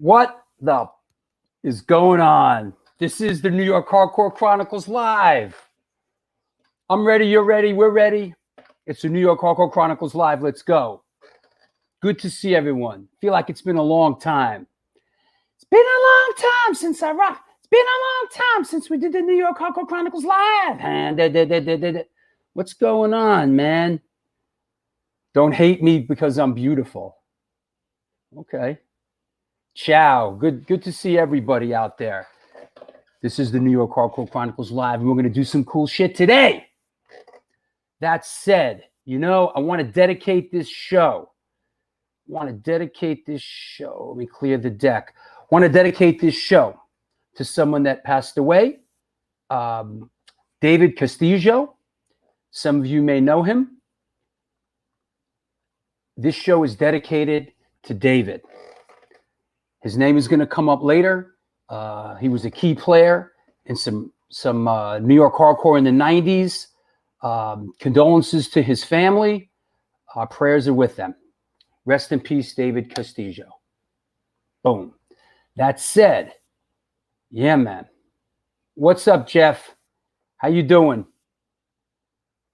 What the is going on? This is the New York Hardcore Chronicles Live. I'm ready, you're ready, we're ready. It's the New York Hardcore Chronicles Live. Let's go. Good to see everyone. Feel like it's been a long time. It's been a long time since I rocked. It's been a long time since we did the New York Hardcore Chronicles Live. What's going on, man? Don't hate me because I'm beautiful. Okay. Ciao. Good to see everybody out there. This is the New York Hardcore Chronicles Live, and we're going to do some cool shit today. That said, I want to dedicate this show. Let me clear the deck. I want to dedicate this show to someone that passed away, David Castillo. Some of you may know him. This show is dedicated to David. His name is going to come up later. He was a key player in some New York hardcore in the 90s. Condolences to his family. Our prayers are with them. Rest in peace, David Castillo. Boom. That said, yeah, man. What's up, Jeff? How you doing?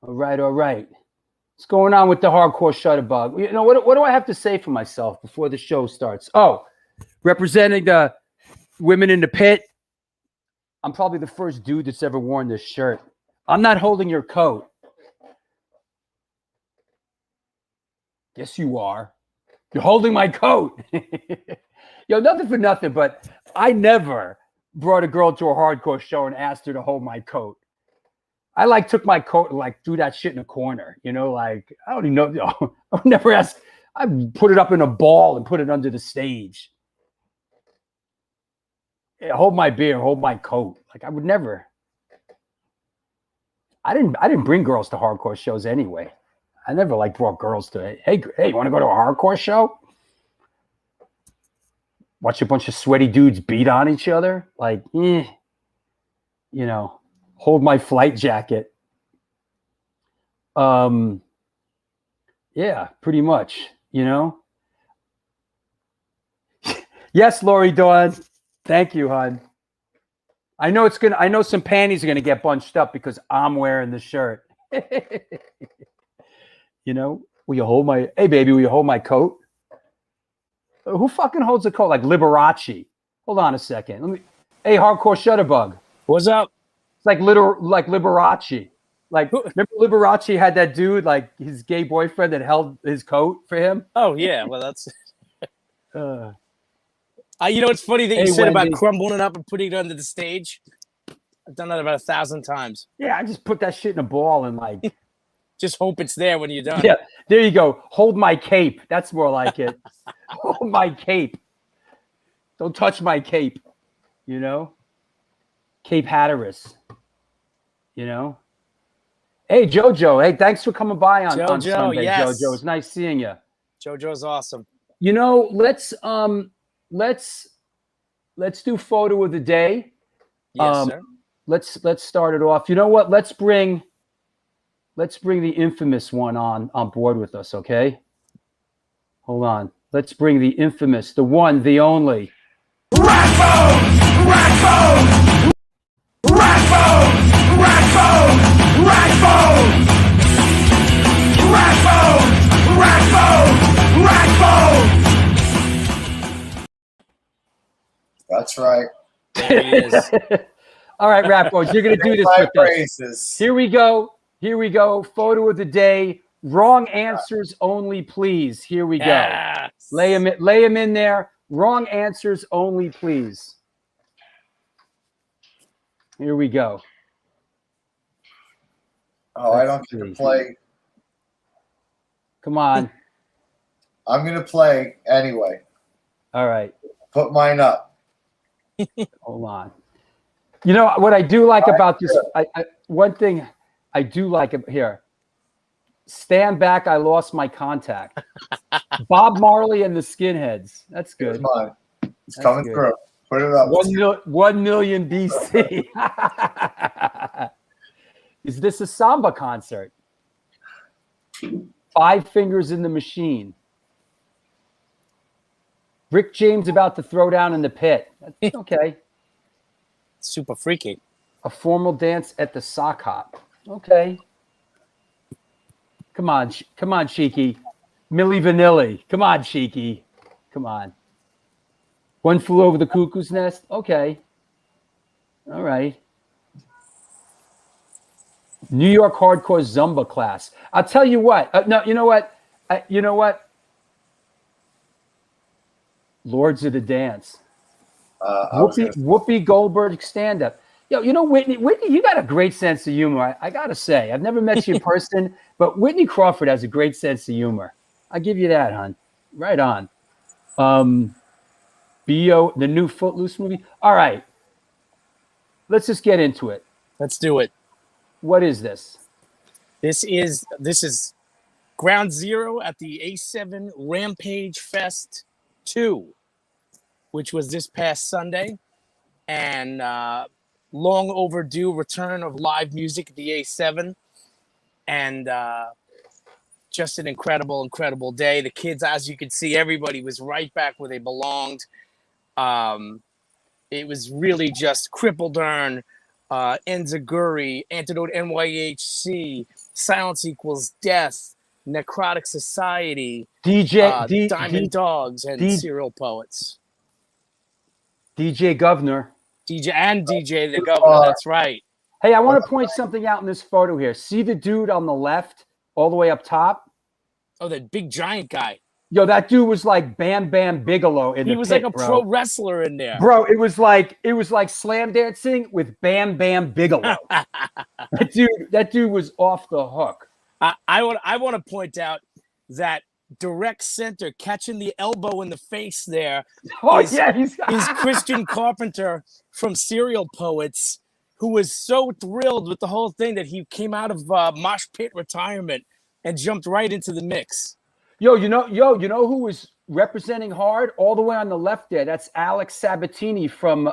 All right. What's going on with the hardcore shutterbug? What do I have to say for myself before the show starts? Oh, representing the women in the pit. I'm probably the first dude that's ever worn this shirt. I'm not holding your coat. Yes, you are. You're holding my coat. Nothing for nothing, but I never brought a girl to a hardcore show and asked her to hold my coat. I took my coat and threw that shit in a corner. I don't even know. I would never ask. I put it up in a ball and put it under the stage. Yeah, hold my beer, hold my coat. I would never. I didn't bring girls to hardcore shows anyway. I never brought girls to it. Hey, you want to go to a hardcore show? Watch a bunch of sweaty dudes beat on each other? Hold my flight jacket. Yeah, pretty much, Yes, Lori Dawn. Thank you, hon. I know some panties are gonna get bunched up because I'm wearing the shirt. Will you hold my coat? Who fucking holds a coat like Liberace? Hold on a second. Hey, hardcore shutterbug. What's up? It's like Liberace. Remember Liberace had that dude, his gay boyfriend that held his coat for him? Oh yeah, well that's it's funny that you said Wendy. About crumbling it up and putting it under the stage. I've done that about 1,000 times. Yeah, I just put that shit in a ball and just hope it's there when you're done. Yeah, there you go. Hold my cape. That's more like it. Hold my cape. Don't touch my cape. Cape Hatteras. Hey, JoJo. Hey, thanks for coming by on Sunday, yes. JoJo. It's nice seeing you. JoJo's awesome. Let's do photo of the day. Yes, sir. Let's start it off. You know what? Let's bring the infamous one on board with us, okay? Hold on. Let's bring the infamous, the one, the only. Rackbone! Rackbone! Rackbone! Rackbone! Rackbone! Rackbone! Rackbone! Rackbone! That's right. There he is. All right, Rapbones, you're going to do this with us. Here we go. Photo of the day. Wrong answers only, please. Here we go. Yes. Lay him in there. Wrong answers only, please. Here we go. Oh, I don't get to play. Come on. I'm going to play anyway. All right. Put mine up. Hold on. What I do like about this, one thing I do like here. Stand back, I lost my contact. Bob Marley and the Skinheads. That's good. Come on. It's coming through. Put it up. 1 million BC. Is this a samba concert? 5 Fingers in the Machine. Rick James about to throw down in the pit. That's okay. Super freaky. A formal dance at the sock hop. Okay. Come on, Cheeky. Milli Vanilli. Come on, Cheeky. Come on. One Flew Over the Cuckoo's Nest. Okay. All right. New York Hardcore Zumba class. I'll tell you what. No, you know what? You know what? Lords of the Dance. Whoopi Goldberg stand-up. Yo, you know, Whitney, you got a great sense of humor. I got to say. I've never met you in person, but Whitney Crawford has a great sense of humor. I'll give you that, hon. Right on. B.O., the new Footloose movie. All right. Let's just get into it. Let's do it. What is this? This is Ground Zero at the A7 Rampage Fest 2, which was this past Sunday, and long overdue return of live music at the A7, and just an incredible day. The kids, as you can see, everybody was right back where they belonged. It was really just Crippled Urn, Enziguri, Antidote NYHC, Silence Equals Death, Necrotic Society, Diamond Dogs, and Serial Poets. DJ Governor. DJ the Governor, that's right. Hey, I want to point something out in this photo here. See the dude on the left, all the way up top? Oh, that big giant guy. Yo, that dude was like Bam Bam Bigelow in the pit, He was like a pro wrestler in there. Bro, it was like slam dancing with Bam Bam Bigelow. that dude was off the hook. I want to point out that direct center catching the elbow in the face there. Oh, is he's Christian Carpenter from Serial Poets, who was so thrilled with the whole thing that he came out of mosh pit retirement and jumped right into the mix. You know who was representing hard all the way on the left there? That's Alex Sabatini from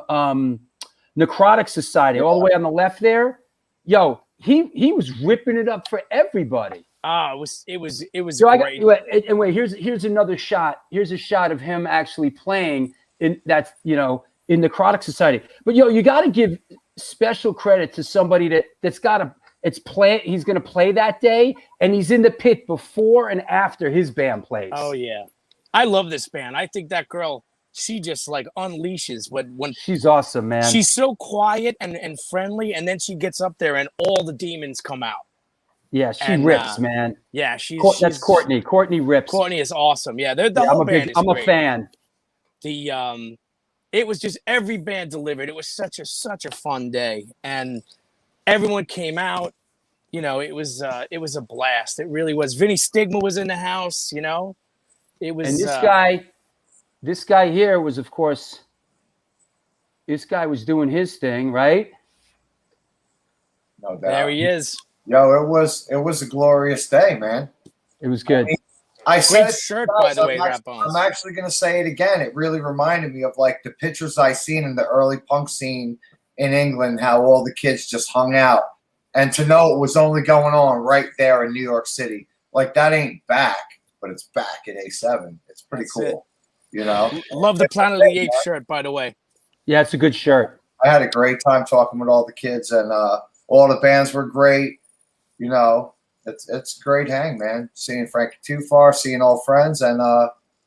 Necrotic Society, all the way on the left there. Yo, he was ripping it up for everybody. It was great. Wait, here's another shot. Here's a shot of him actually playing in Necrotic Society. But you got to give special credit to somebody that's got he's going to play that day, and he's in the pit before and after his band plays. Oh yeah, I love this band. I think that girl, she just like unleashes when she's awesome, man. She's so quiet and friendly, and then she gets up there and all the demons come out. Yeah, she rips, man. Yeah, that's Courtney. Courtney rips. Courtney is awesome. Yeah, the whole band is I'm great. A fan. It was just every band delivered. It was such a fun day, and everyone came out. You know, it was a blast. It really was. Vinny Stigma was in the house. You know, it was. And this guy here was, of course. This guy was doing his thing, right? No doubt. There he is. Yo, it was a glorious day, man. It was good. I said great shirt, by the way, I'm actually going to say it again. It really reminded me of like the pictures I seen in the early punk scene in England, how all the kids just hung out. And to know it was only going on right there in New York City. Like, that ain't back, but it's back at A7. It's pretty cool, you know? Love the Planet of the Apes shirt, by the way. Yeah, it's a good shirt. I had a great time talking with all the kids, and all the bands were great. You know, it's a great hang, man. Seeing Frankie Too Far, seeing old friends, and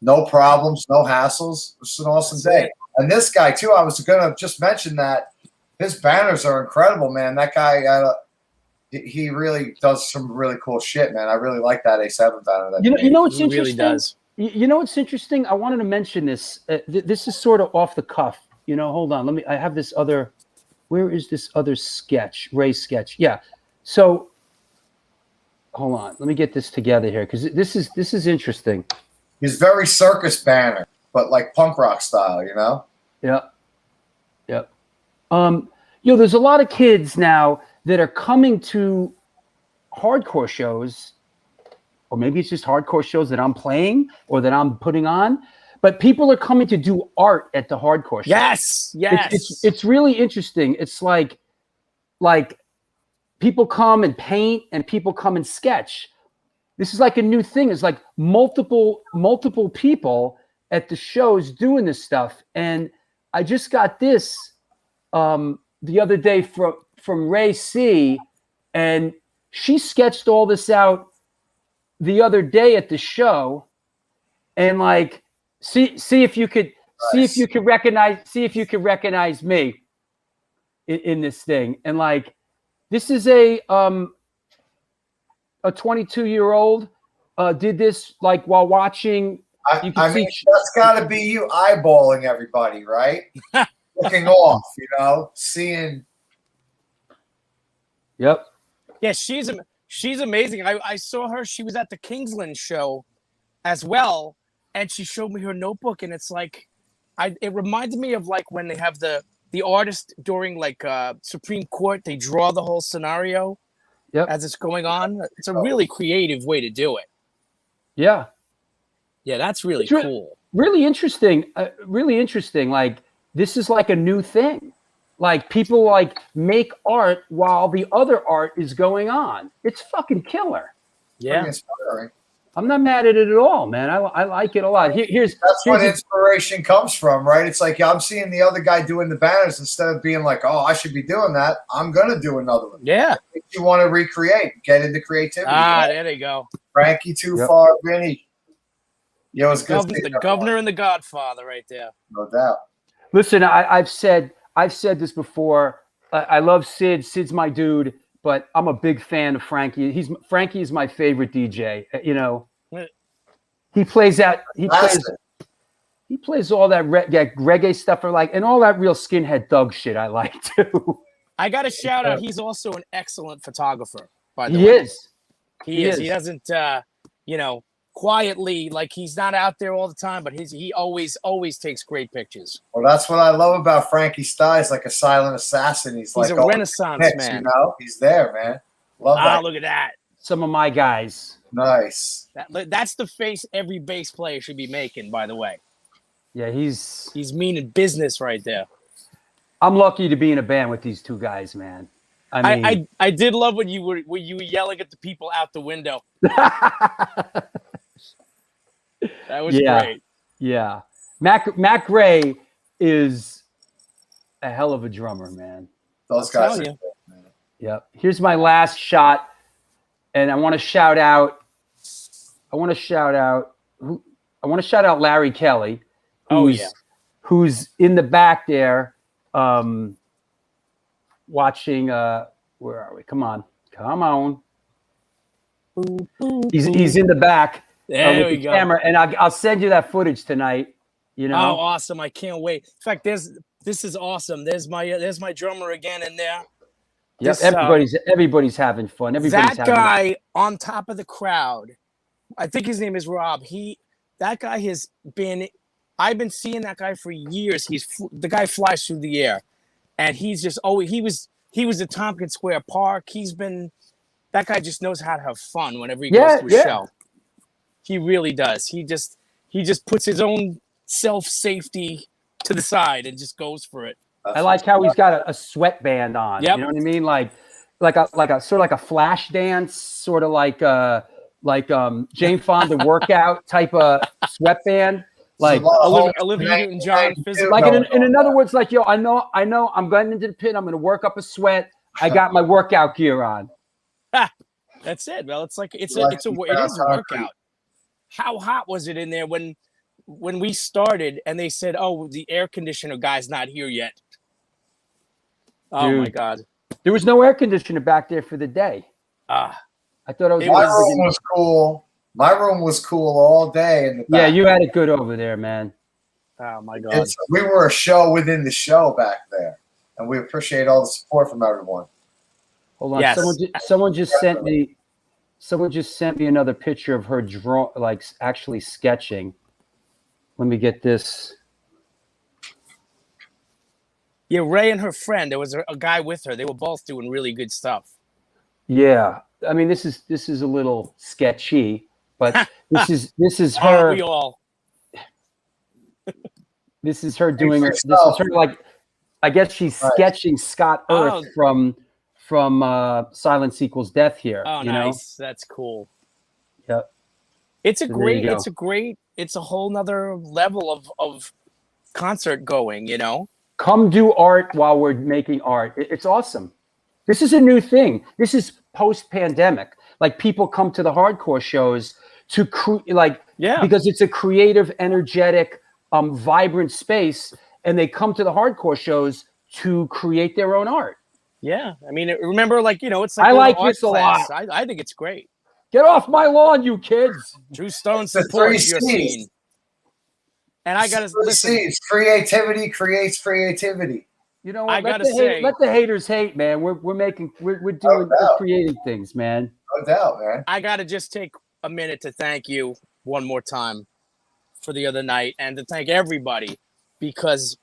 no problems, no hassles. It's an awesome day. And this guy, too, I was going to just mention that his banners are incredible, man. That guy, he really does some really cool shit, man. I really like that A7 banner. You know what's he interesting? Really does. You know what's interesting? I wanted to mention this. This is sort of off the cuff. You know, hold on. I have this other. Where is this other sketch? Ray's sketch. Yeah. So, hold on. Let me get this together here because this is interesting. He's very circus banner, but like punk rock style. You know. Yeah. Yep. There's a lot of kids now that are coming to hardcore shows, or maybe it's just hardcore shows that I'm playing or that I'm putting on, but people are coming to do art at the hardcore shows. Yes. It's really interesting. It's like people come and paint and people come and sketch. This is like a new thing. It's like multiple people at the shows doing this stuff. And I just got this the other day from Ray C, and she sketched all this out the other day at the show. And like, see if you could recognize me in this thing. And like, this is a 22-year-old did this like while watching. I mean, that's got to be you eyeballing everybody, right? Looking off, seeing. Yep. Yeah, she's amazing. I saw her. She was at the Kingsland show as well, and she showed me her notebook, and it's like, it reminded me of like when they have the artist during like Supreme Court, they draw the whole scenario as it's going on. It's a really creative way to do it. Yeah. Yeah, that's really cool. Really interesting. Really interesting. Like, this is like a new thing. Like, people like make art while the other art is going on. It's fucking killer. Yeah. I'm not mad at it at all, man. I like it a lot. Here's what inspiration comes from, right? It's like, I'm seeing the other guy doing the banners, instead of being like, oh, I should be doing that, I'm gonna do another one. Yeah. If you want to recreate, get into creativity. There they go. Frankie Too Far, Vinny. Yeah, it was good. The governor and the Godfather, right there. No doubt. Listen, I've said this before. I love Sid. Sid's my dude, but I'm a big fan of Frankie. Frankie is my favorite DJ. He plays that. He plays all that reggae stuff, and all that real skinhead thug shit. I like too. I got a shout out. He's also an excellent photographer. By the way, he is. He is. He doesn't, quietly, like, he's not out there all the time, but he always takes great pictures. Well, that's what I love about Frankie Style. He's like a silent assassin. He's like a Renaissance man. He's there, man. Love that. Look at that. Some of my guys. Nice. That's the face every bass player should be making, by the way. Yeah, he's meaning business right there. I'm lucky to be in a band with these two guys, man. I mean, I did love when you were yelling at the people out the window. That was great. Yeah. Mac Ray is a hell of a drummer, man. Those guys. Yeah. Here's my last shot, and I want to shout out Larry Kelly, who's in the back there, watching. Where are we? Come on. He's in the back. There with the camera, and I'll send you that footage tonight. Oh, awesome! I can't wait. In fact, this is awesome. There's my drummer again in there. Yep, everybody's having fun. That guy on top of the crowd, I think his name is Rob. That guy has been. I've been seeing that guy for years. The guy flies through the air, and he's just always. He was at Tompkins Square Park. That guy just knows how to have fun whenever he goes to a show. He really does. He just puts his own self-safety to the side and just goes for it. I like how he's got a sweatband on. Yep. You know what I mean? Like a sort of like a flash dance, sort of like Jane Fonda workout type of sweatband. Like Olivia Newton-John. Like in other words, like, yo, I know I'm going into the pit. I'm going to work up a sweat. I got my workout gear on. That's it. Well, it is a workout. How hot was it in there when we started and they said, "Oh, the air conditioner guy's not here yet"? Oh, dude, my God! There was no air conditioner back there for the day. I thought it was. My room was cool. My room was cool all day in the back. Yeah, you had it good over there, man. Oh my God! We were a show within the show back there, and we appreciate all the support from everyone. Hold on, yes. Someone just sent me. Someone just sent me another picture of her actually sketching. Let me get this. Yeah, Ray and her friend. There was a guy with her. They were both doing really good stuff. Yeah, I mean, this is a little sketchy, but this is her. We all. This is her doing. This is her like. I guess she's sketching Scott Earth from Silence Equals Death here. Oh, nice. That's cool. Yep. It's a great it's a whole nother level of concert going, you know? Come do art while we're making art. It's awesome. This is a new thing. This is post-pandemic. Like, people come to the hardcore shows to because it's a creative, energetic, vibrant space, and they come to the hardcore shows to create their own art. Yeah, I mean, remember, like, you know, it's like I like art this a class. lot. I think it's great. Get off my lawn, you kids. Drew Stone The supports three your Cs. scene. And I gotta listen. C's. Creativity creates creativity. You know what? I gotta say, let the haters hate, man. We're creating things, man. No doubt, man. I gotta just take a minute to thank you one more time for the other night, and to thank everybody, because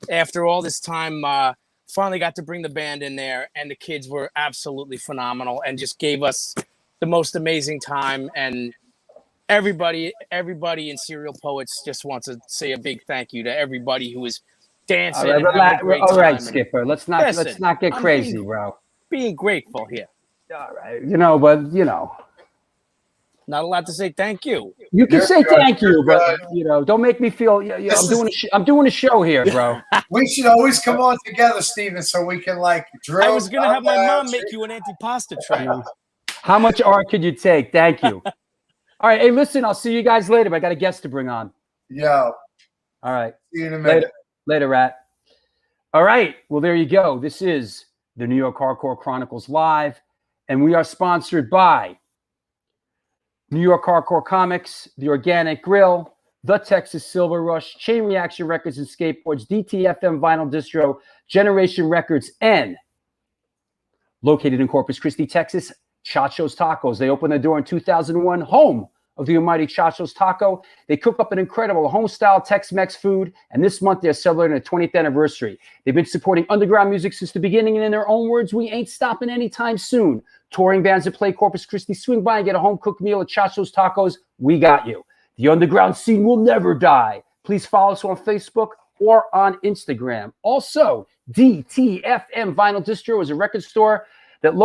after all this time, finally got to bring the band in there, and the kids were absolutely phenomenal and just gave us the most amazing time. And everybody in Serial Poets just wants to say a big thank you to everybody who was dancing. All right, Skipper. Let's not get crazy, bro. Being grateful here. All right, but not allowed to say thank you. You can say thank you, but don't make me feel. I'm doing a show here, bro. We should always come on together, Steven, so we can drill. I was gonna have my mom make you an antipasta tray. How much art could you take? Thank you. All right, hey, listen, I'll see you guys later. But I got a guest to bring on. Yo. All right. See you in a minute. Later, Rat. All right. Well, there you go. This is the New York Hardcore Chronicles Live, and we are sponsored by New York Hardcore Comics, The Organic Grill, The Texas Silver Rush, Chain Reaction Records and Skateboards, DTFM Vinyl Distro, Generation Records, and located in Corpus Christi, Texas, Chacho's Tacos. They opened their door in 2001, home of the almighty Chacho's Taco. They cook up an incredible home-style Tex-Mex food, and this month they're celebrating their 20th anniversary. They've been supporting underground music since the beginning, and in their own words, we ain't stopping anytime soon. Touring bands that play Corpus Christi, swing by and get a home-cooked meal at Chacho's Tacos. We got you. The underground scene will never die. Please follow us on Facebook or on Instagram. Also, DTFM Vinyl Distro is a record store that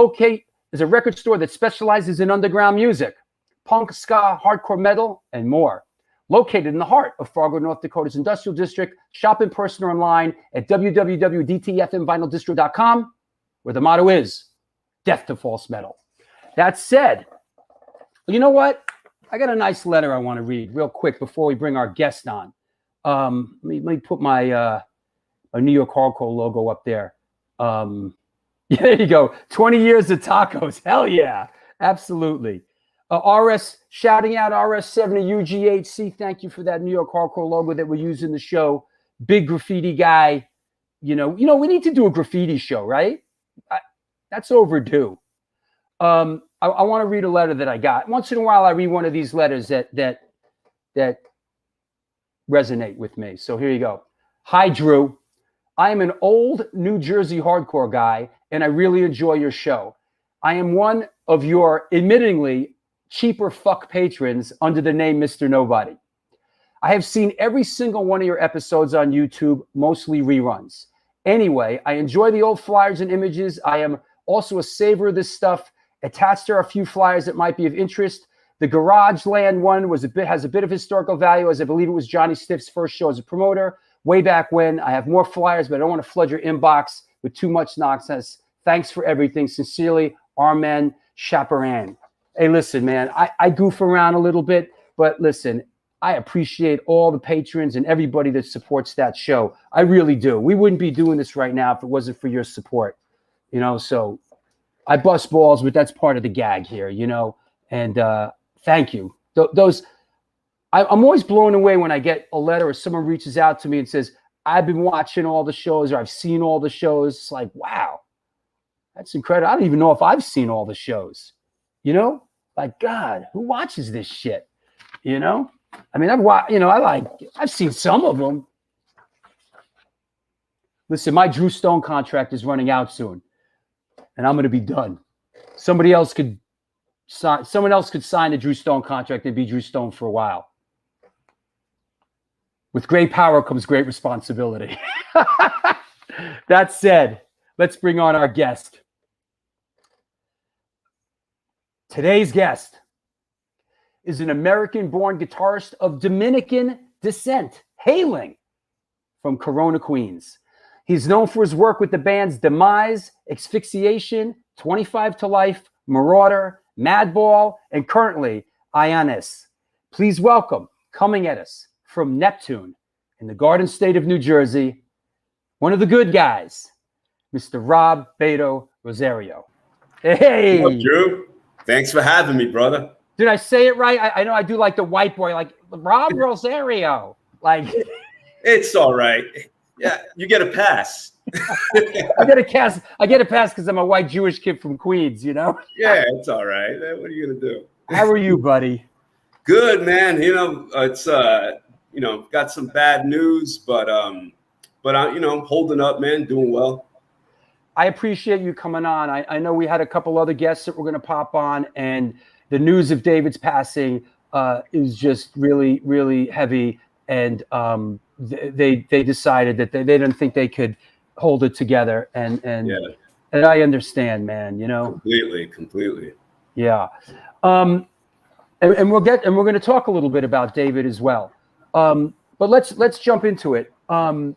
specializes in underground music, punk, ska, hardcore metal, and more. Located in the heart of Fargo, North Dakota's industrial district. Shop in person or online at www.dtfmvinyldistro.com, where the motto is death to false metal. That said, you know what? I got a nice letter I want to read real quick before we bring our guest on. Let me put my New York Hardcore logo up there. Yeah, there you go. 20 years of tacos. Hell yeah. Absolutely. Shouting out RS70 UGHC. Thank you for that New York Hardcore logo that we use in the show. Big graffiti guy. We need to do a graffiti show, right? That's overdue. I want to read a letter that I got. Once in a while, I read one of these letters that resonate with me. So here you go. Hi, Drew. I am an old New Jersey hardcore guy, and I really enjoy your show. I am one of your admittingly cheaper fuck patrons under the name Mr. Nobody. I have seen every single one of your episodes on YouTube, mostly reruns. Anyway, I enjoy the old flyers and images. I am also a saver of this stuff. Attached are a few flyers that might be of interest. The Garage Land one has a bit of historical value, as I believe it was Johnny Stiff's first show as a promoter way back when. I have more flyers, but I don't want to flood your inbox with too much nonsense. Thanks for everything. Sincerely, Armen Chaperan. Hey, listen, man, I goof around a little bit, but listen, I appreciate all the patrons and everybody that supports that show. I really do. We wouldn't be doing this right now if it wasn't for your support. So I bust balls, but that's part of the gag here, and thank you. I'm always blown away when I get a letter or someone reaches out to me and says, I've been watching all the shows, or I've seen all the shows. It's like, wow, that's incredible. I don't even know if I've seen all the shows, like, God, who watches this shit? I mean, I've seen some of them. Listen, my Drew Stone contract is running out soon, and I'm going to be done. Someone else could sign the Drew Stone contract and be Drew Stone for a while. With great power comes great responsibility. That said, let's bring on our guest. Today's guest is an American-born guitarist of Dominican descent, hailing from Corona, Queens. He's known for his work with the bands Demise, Asphyxiation, 25 to Life, Marauder, Madball, and currently ianis. Please welcome, coming at us from Neptune in the Garden State of New Jersey, one of the good guys, Mr. Rob Beto Rosario. Hey! What's up, Drew? Thanks for having me, brother. Did I say it right? I know I do like the white boy, like Rob Rosario. Like it's all right. Yeah, you get a pass. I get a pass because I'm a white Jewish kid from Queens, you know? Yeah, it's all right. What are you gonna do? How are you, buddy? Good, man. You know, it's got some bad news, but I'm holding up, man, doing well. I appreciate you coming on. I know we had a couple other guests that were going to pop on, and the news of David's passing is just really, really heavy. And they decided that they didn't think they could hold it together. And I understand, man. You know, completely. Yeah. And we're going to talk a little bit about David as well. But let's jump into it. And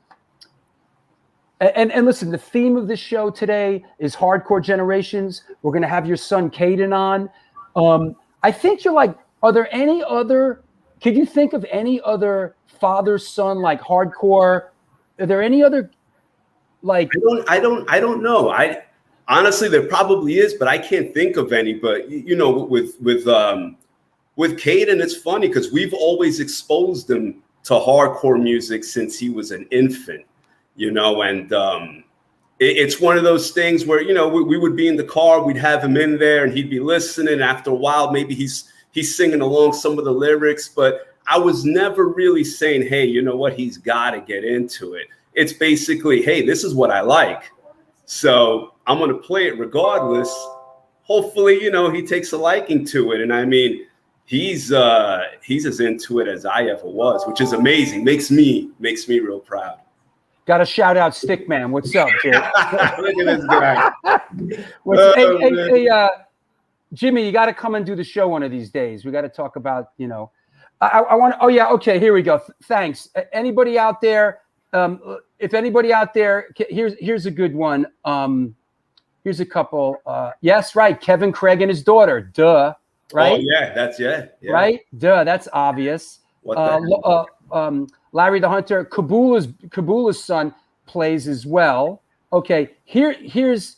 listen, the theme of this show today is hardcore generations. We're going to have your son Kaden on. I think you're like, can you think of any other father-son like hardcore? Are there any other like? I don't know. I honestly, there probably is, but I can't think of any. But you know, with Kaden, it's funny because we've always exposed him to hardcore music since he was an infant. You know, and it's one of those things where, you know, we would be in the car, we'd have him in there and he'd be listening. After a while, maybe he's singing along some of the lyrics, but I was never really saying, hey, you know what, he's got to get into it. It's basically, hey, this is what I like. So I'm going to play it regardless. Hopefully, you know, he takes a liking to it. And I mean, he's as into it as I ever was, which is amazing. Makes me real proud. Got to shout out Stickman. What's up, dude? Look at this guy. Hey, Jimmy, you got to come and do the show one of these days. We got to talk about, you know, I want to. Oh yeah, okay. Here we go. Thanks. Anybody out there? If anybody out there, here's a good one. Here's a couple. Yes, right. Kevin Craig and his daughter. Duh. Right. Oh yeah, yeah. Right. Duh. That's obvious. What the Larry the Hunter, Kabula's son plays as well. Okay, here's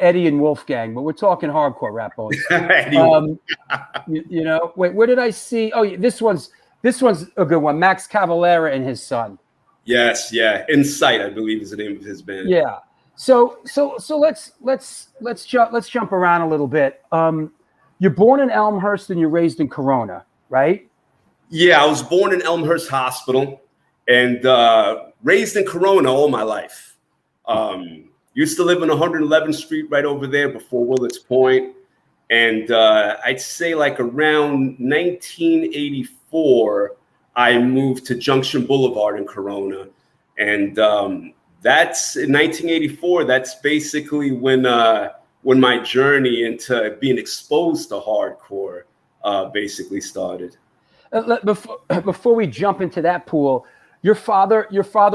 Eddie and Wolfgang, but we're talking hardcore rap boys. You know, wait, where did I see? Oh, this one's a good one. Max Cavalera and his son. Yes, yeah. Insight, I believe, is the name of his band. Yeah. So let's jump around a little bit. You're born in Elmhurst and you're raised in Corona, right? Yeah, I was born in Elmhurst Hospital and raised in Corona all my life. Used to live on 111th Street right over there before Willets Point. And I'd say like around 1984, I moved to Junction Boulevard in Corona. And that's in 1984. That's basically when my journey into being exposed to hardcore basically started. Before we jump into that pool, your father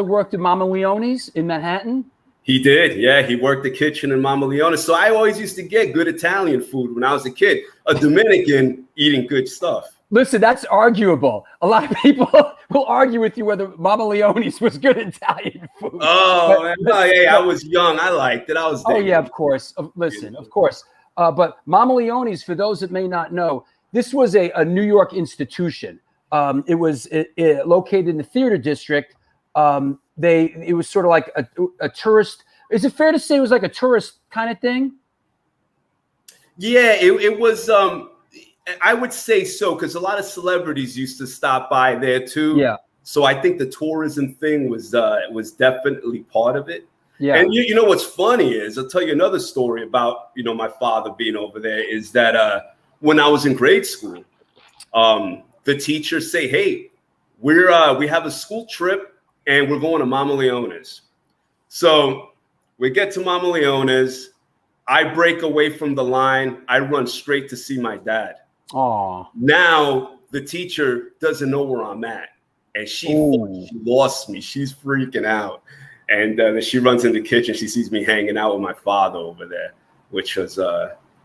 worked at Mama Leone's in Manhattan? He did, yeah. He worked the kitchen in Mama Leone's. So I always used to get good Italian food when I was a kid. A Dominican eating good stuff. Listen, that's arguable. A lot of people will argue with you whether Mama Leone's was good Italian food. Oh, I was young. I liked it. I was there. Oh, yeah, of course. Listen, of course. But Mama Leone's, for those that may not know, this was a New York institution. It was located in the theater district. It was sort of like a tourist. Is it fair to say it was like a tourist kind of thing? Yeah, it was. I would say so because a lot of celebrities used to stop by there too. Yeah. So I think the tourism thing was definitely part of it. Yeah. And you know what's funny is I'll tell you another story about my father being over there is that when I was in grade school, the teachers say, "Hey, we have a school trip and we're going to Mama Leone's." So we get to Mama Leone's. I break away from the line. I run straight to see my dad. Oh, Now the teacher doesn't know where I'm at, and she lost me. She's freaking out, and then she runs in the kitchen. She sees me hanging out with my father over there, which was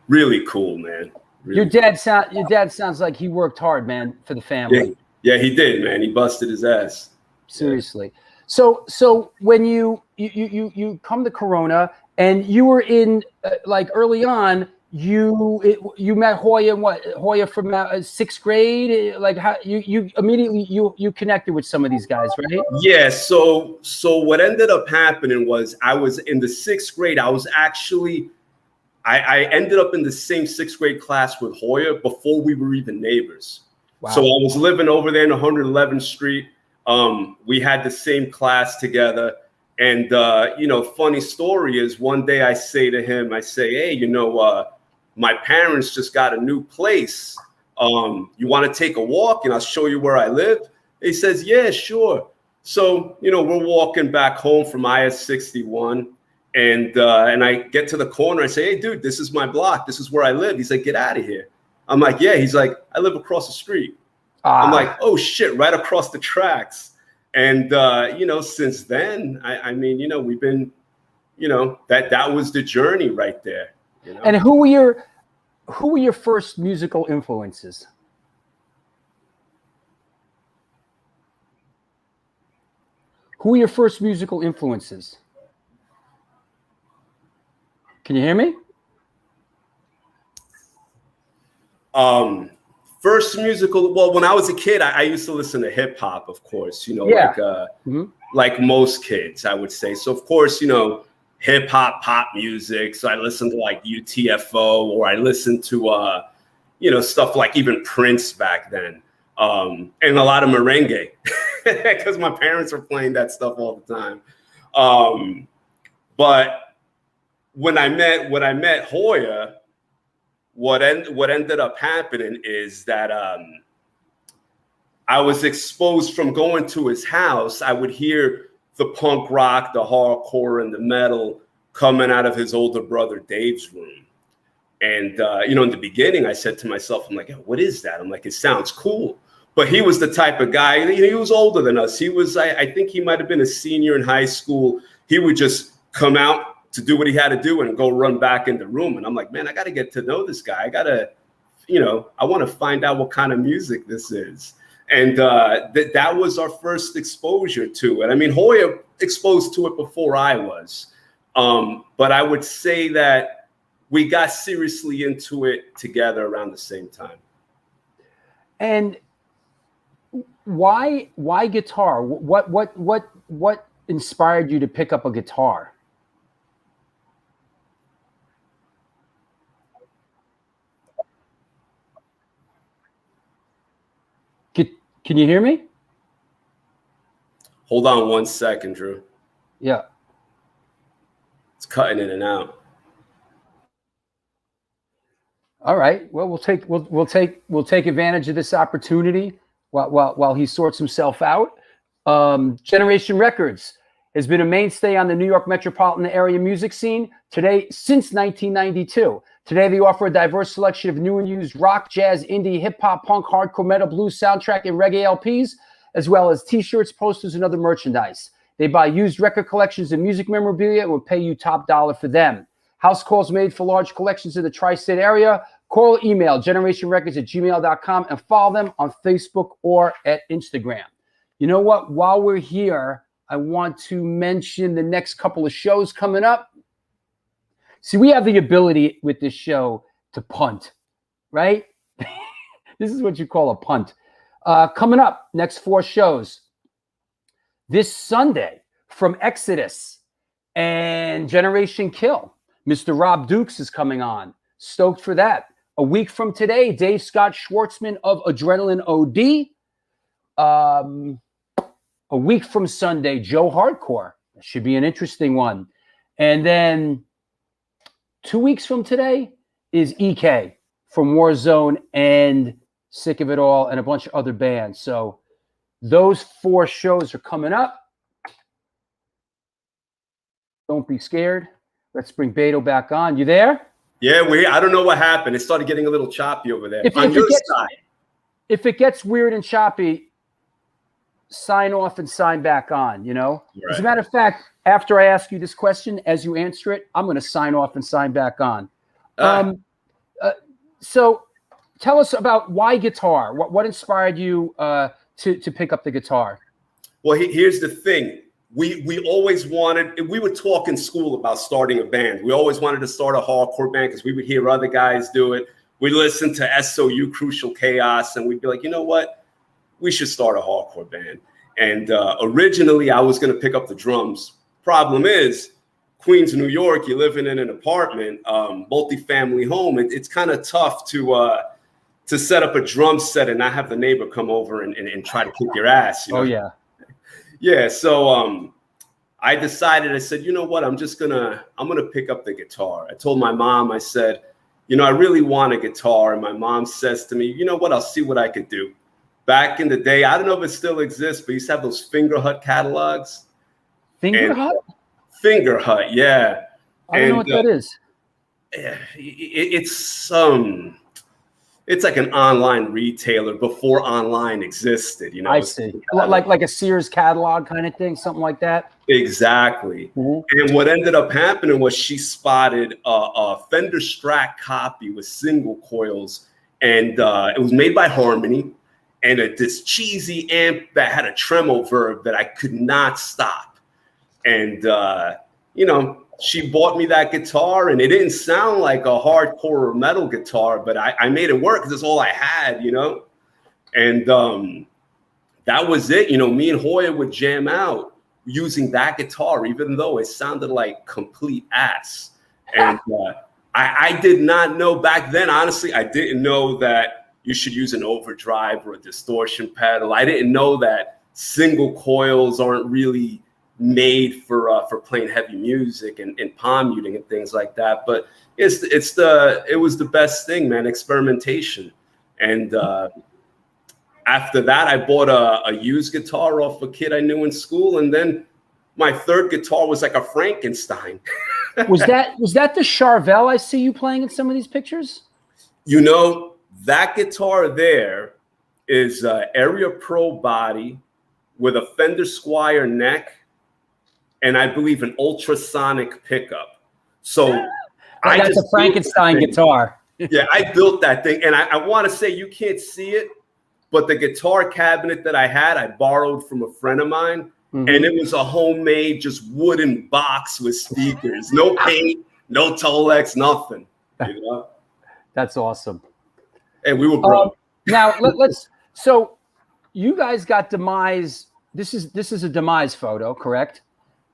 really cool, man. Really your dad sounds like he worked hard, man, for the family. Yeah, he did, man. He busted his ass. Seriously. Yeah. So when you come to Corona and you were in like early on, you met Hoya from 6th grade. Like how you immediately you connected with some of these guys, right? Yeah. So what ended up happening was I was in the 6th grade. I was actually I ended up in the same 6th grade class with Hoya before we were even neighbors. Wow. So I was living over there in 111th Street. We had the same class together. And, funny story is one day I say to him, I say, hey, my parents just got a new place. You want to take a walk and I'll show you where I live? He says, yeah, sure. So, we're walking back home from IS 61. And I get to the corner. I say, hey, dude, this is my block. This is where I live. He's like, get out of here. I'm like, yeah. He's like, I live across the street. I'm like, oh, shit, right across the tracks. And, since then, I mean, we've been, that was the journey right there. And who were your first musical influences? Who were your first musical influences? Can you hear me? First musical, well, when I was a kid, I used to listen to hip hop, of course, like most kids, I would say. So, of course, hip hop, pop music. So I listened to like UTFO, or I listened to, stuff like even Prince back then, and a lot of merengue because my parents were playing that stuff all the time. But when I met Hoya, what ended up happening is that I was exposed from going to his house. I would hear the punk rock, the hardcore, and the metal coming out of his older brother Dave's room. And in the beginning, I said to myself, I'm like, what is that? I'm like, it sounds cool. But he was the type of guy, he was older than us. He was, I think he might have been a senior in high school. He would just come out to do what he had to do and go run back in the room. And I'm like, man, I got to get to know this guy. I got to, I want to find out what kind of music this is. And that was our first exposure to it. I mean, Hoya exposed to it before I was. But I would say that we got seriously into it together around the same time. And why guitar? What inspired you to pick up a guitar? Can you hear me? Hold on 1 second, Drew. Yeah. It's cutting in and out. All right. Well, we'll take advantage of this opportunity while he sorts himself out. Generation Records has been a mainstay on the New York metropolitan area music scene since 1992. Today, they offer a diverse selection of new and used rock, jazz, indie, hip-hop, punk, hardcore, metal, blues, soundtrack, and reggae LPs, as well as T-shirts, posters, and other merchandise. They buy used record collections and music memorabilia and will pay you top dollar for them. House calls made for large collections in the tri-state area. Call or email generationrecords@gmail.com and follow them on Facebook or at Instagram. You know what? While we're here, I want to mention the next couple of shows coming up. See, we have the ability with this show to punt, right? This is what you call a punt. Coming up, next 4 shows. This Sunday, from Exodus and Generation Kill, Mr. Rob Dukes is coming on. Stoked for that. A week from today, Dave Scott Schwartzman of Adrenaline OD. A week from Sunday, Joe Hardcore. That should be an interesting one. And then 2 weeks from today is EK from Warzone and Sick of It All and a bunch of other bands. So those 4 shows are coming up. Don't be scared. Let's bring Beto back on. You there? Yeah, I don't know what happened. It started getting a little choppy over there. If On your it side. if it gets weird and choppy, sign off and sign back on, you know? Right. As a matter of fact, after I ask you this question, as you answer it, I'm going to sign off and sign back on. So tell us about why guitar. What inspired you to pick up the guitar? Well, here's the thing. We always wanted, we would talk in school about starting a band. We always wanted to start a hardcore band because we would hear other guys do it. We listened to SOU, Crucial Chaos, and we'd be like, you know what? We should start a hardcore band. And originally, I was going to pick up the drums. Problem is, Queens, New York, you're living in an apartment, multi-family home. It's kind of tough to set up a drum set and not have the neighbor come over and try to kick your ass. You know? Oh, yeah. Yeah, so I decided, I said, you know what, I'm gonna pick up the guitar. I told my mom, I said, you know, I really want a guitar. And my mom says to me, you know what, I'll see what I could do. Back in the day, I don't know if it still exists, but you used to have those Finger Hut catalogs. Finger Hut? Finger Hut, yeah. I don't know what that is. It's like an online retailer before online existed, you know. I see. Like a Sears catalog kind of thing, something like that. Exactly. Mm-hmm. And what ended up happening was she spotted a Fender Strat copy with single coils, and it was made by Harmony, and this cheesy amp that had a tremolo verb that I could not stop. And you know, she bought me that guitar, and it didn't sound like a hardcore or metal guitar, but I made it work because that's all I had, you know? And that was it. You know, me and Hoya would jam out using that guitar, even though it sounded like complete ass. And I did not know back then, honestly, I didn't know that you should use an overdrive or a distortion pedal. I didn't know that single coils aren't really made for playing heavy music and palm muting and things like that. But it was the best thing, man, experimentation. And after that, I bought a used guitar off a kid I knew in school. And then my third guitar was like a Frankenstein. Was that the Charvel I see you playing in some of these pictures? You know, that guitar there is Area Pro body with a Fender Squier neck, and I believe an ultrasonic pickup. So that's a Frankenstein guitar. Yeah, I built that thing. And I want to say, you can't see it, but the guitar cabinet that I had, I borrowed from a friend of mine. Mm-hmm. And it was a homemade, just wooden box with speakers. No paint, no Tolex, nothing. You know? That's awesome. Hey, we were broke. Now, so you guys got Demise. This is a Demise photo, correct?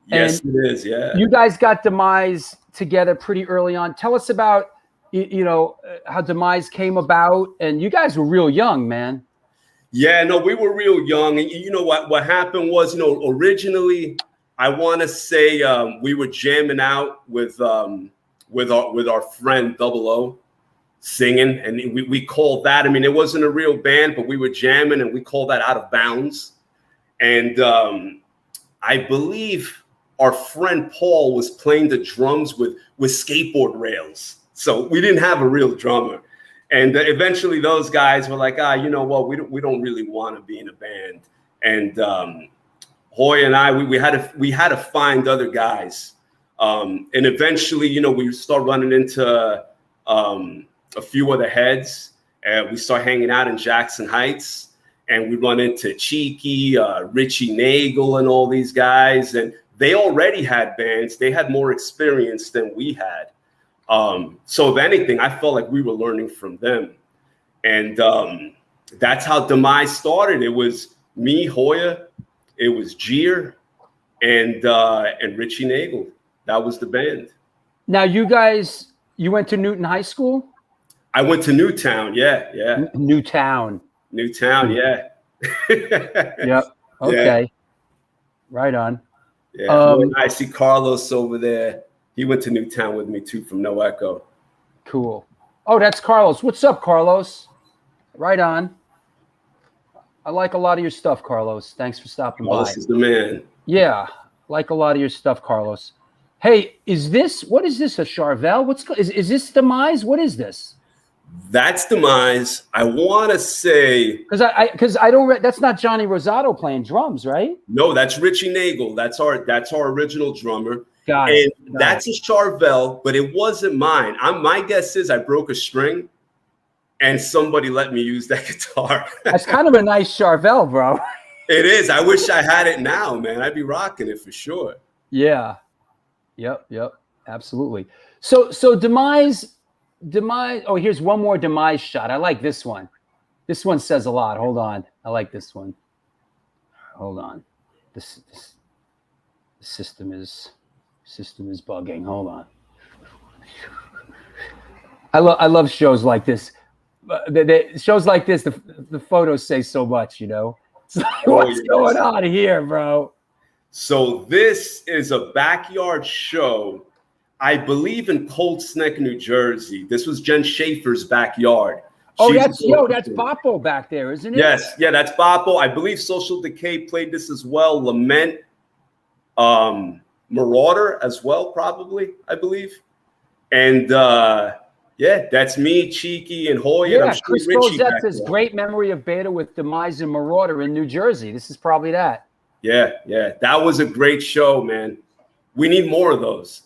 Yes, it is. Yeah. You guys got Demise together pretty early on. Tell us about, you know, how Demise came about. And you guys were real young, man. Yeah, no, we were real young. And you know what happened was, you know, originally, I want to say we were jamming out with our friend Double O singing. And we called that, I mean, it wasn't a real band, but we were jamming and we called that Out of Bounds. And I believe our friend Paul was playing the drums with skateboard rails. So we didn't have a real drummer. And eventually those guys were like, you know what, we don't really want to be in a band. And Hoy and I, we had to find other guys. And eventually, you know, we start running into a few other heads. And we start hanging out in Jackson Heights. And we run into Cheeky, Richie Nagel, and all these guys. And they already had bands. They had more experience than we had. So if anything, I felt like we were learning from them. And that's how Demise started. It was me, Hoya, it was Jeer, and Richie Nagel. That was the band. Now, you went to Newton High School? I went to Newtown, yeah. Newtown, yeah. Yep. Okay. Yeah. Right on. Yeah. I see Carlos over there. He went to Newtown with me too from No Echo. Cool. Oh, that's Carlos. What's up, Carlos? Right on. I like a lot of your stuff, Carlos. Thanks for stopping by. Carlos is the man. Yeah, like a lot of your stuff, Carlos. Hey, what is this, a Charvel? Is this Demise? What is this? That's Demise. I want to say because I don't. That's not Johnny Rosario playing drums, right? no. That's Richie Nagel. That's our original drummer. Got it. That's a Charvel, but it wasn't mine. My guess is I broke a string, and somebody let me use that guitar. That's kind of a nice Charvel, bro. It is. I wish I had it now, man. I'd be rocking it for sure. Yeah. Yep. Absolutely. So Demise. Oh, here's one more Demise shot. I like this one. This one says a lot. Hold on. I like this one. Hold on. This the system is bugging. Hold on. I love shows like this. Shows like this, the photos say so much, you know. It's like, what's going on here, bro? So this is a backyard show, I believe in Colts Neck, New Jersey. This was Jen Schaefer's backyard. Oh, that's Boppo back there, isn't it? Yes, yeah, that's Boppo. I believe Social Decay played this as well. Lament, Marauder as well, probably, I believe. And yeah, that's me, Cheeky, and Hoya. Yeah, I'm sure Chris Richie Rosette says great memory of Beto with Demise and Marauder in New Jersey. This is probably that. Yeah, that was a great show, man. We need more of those.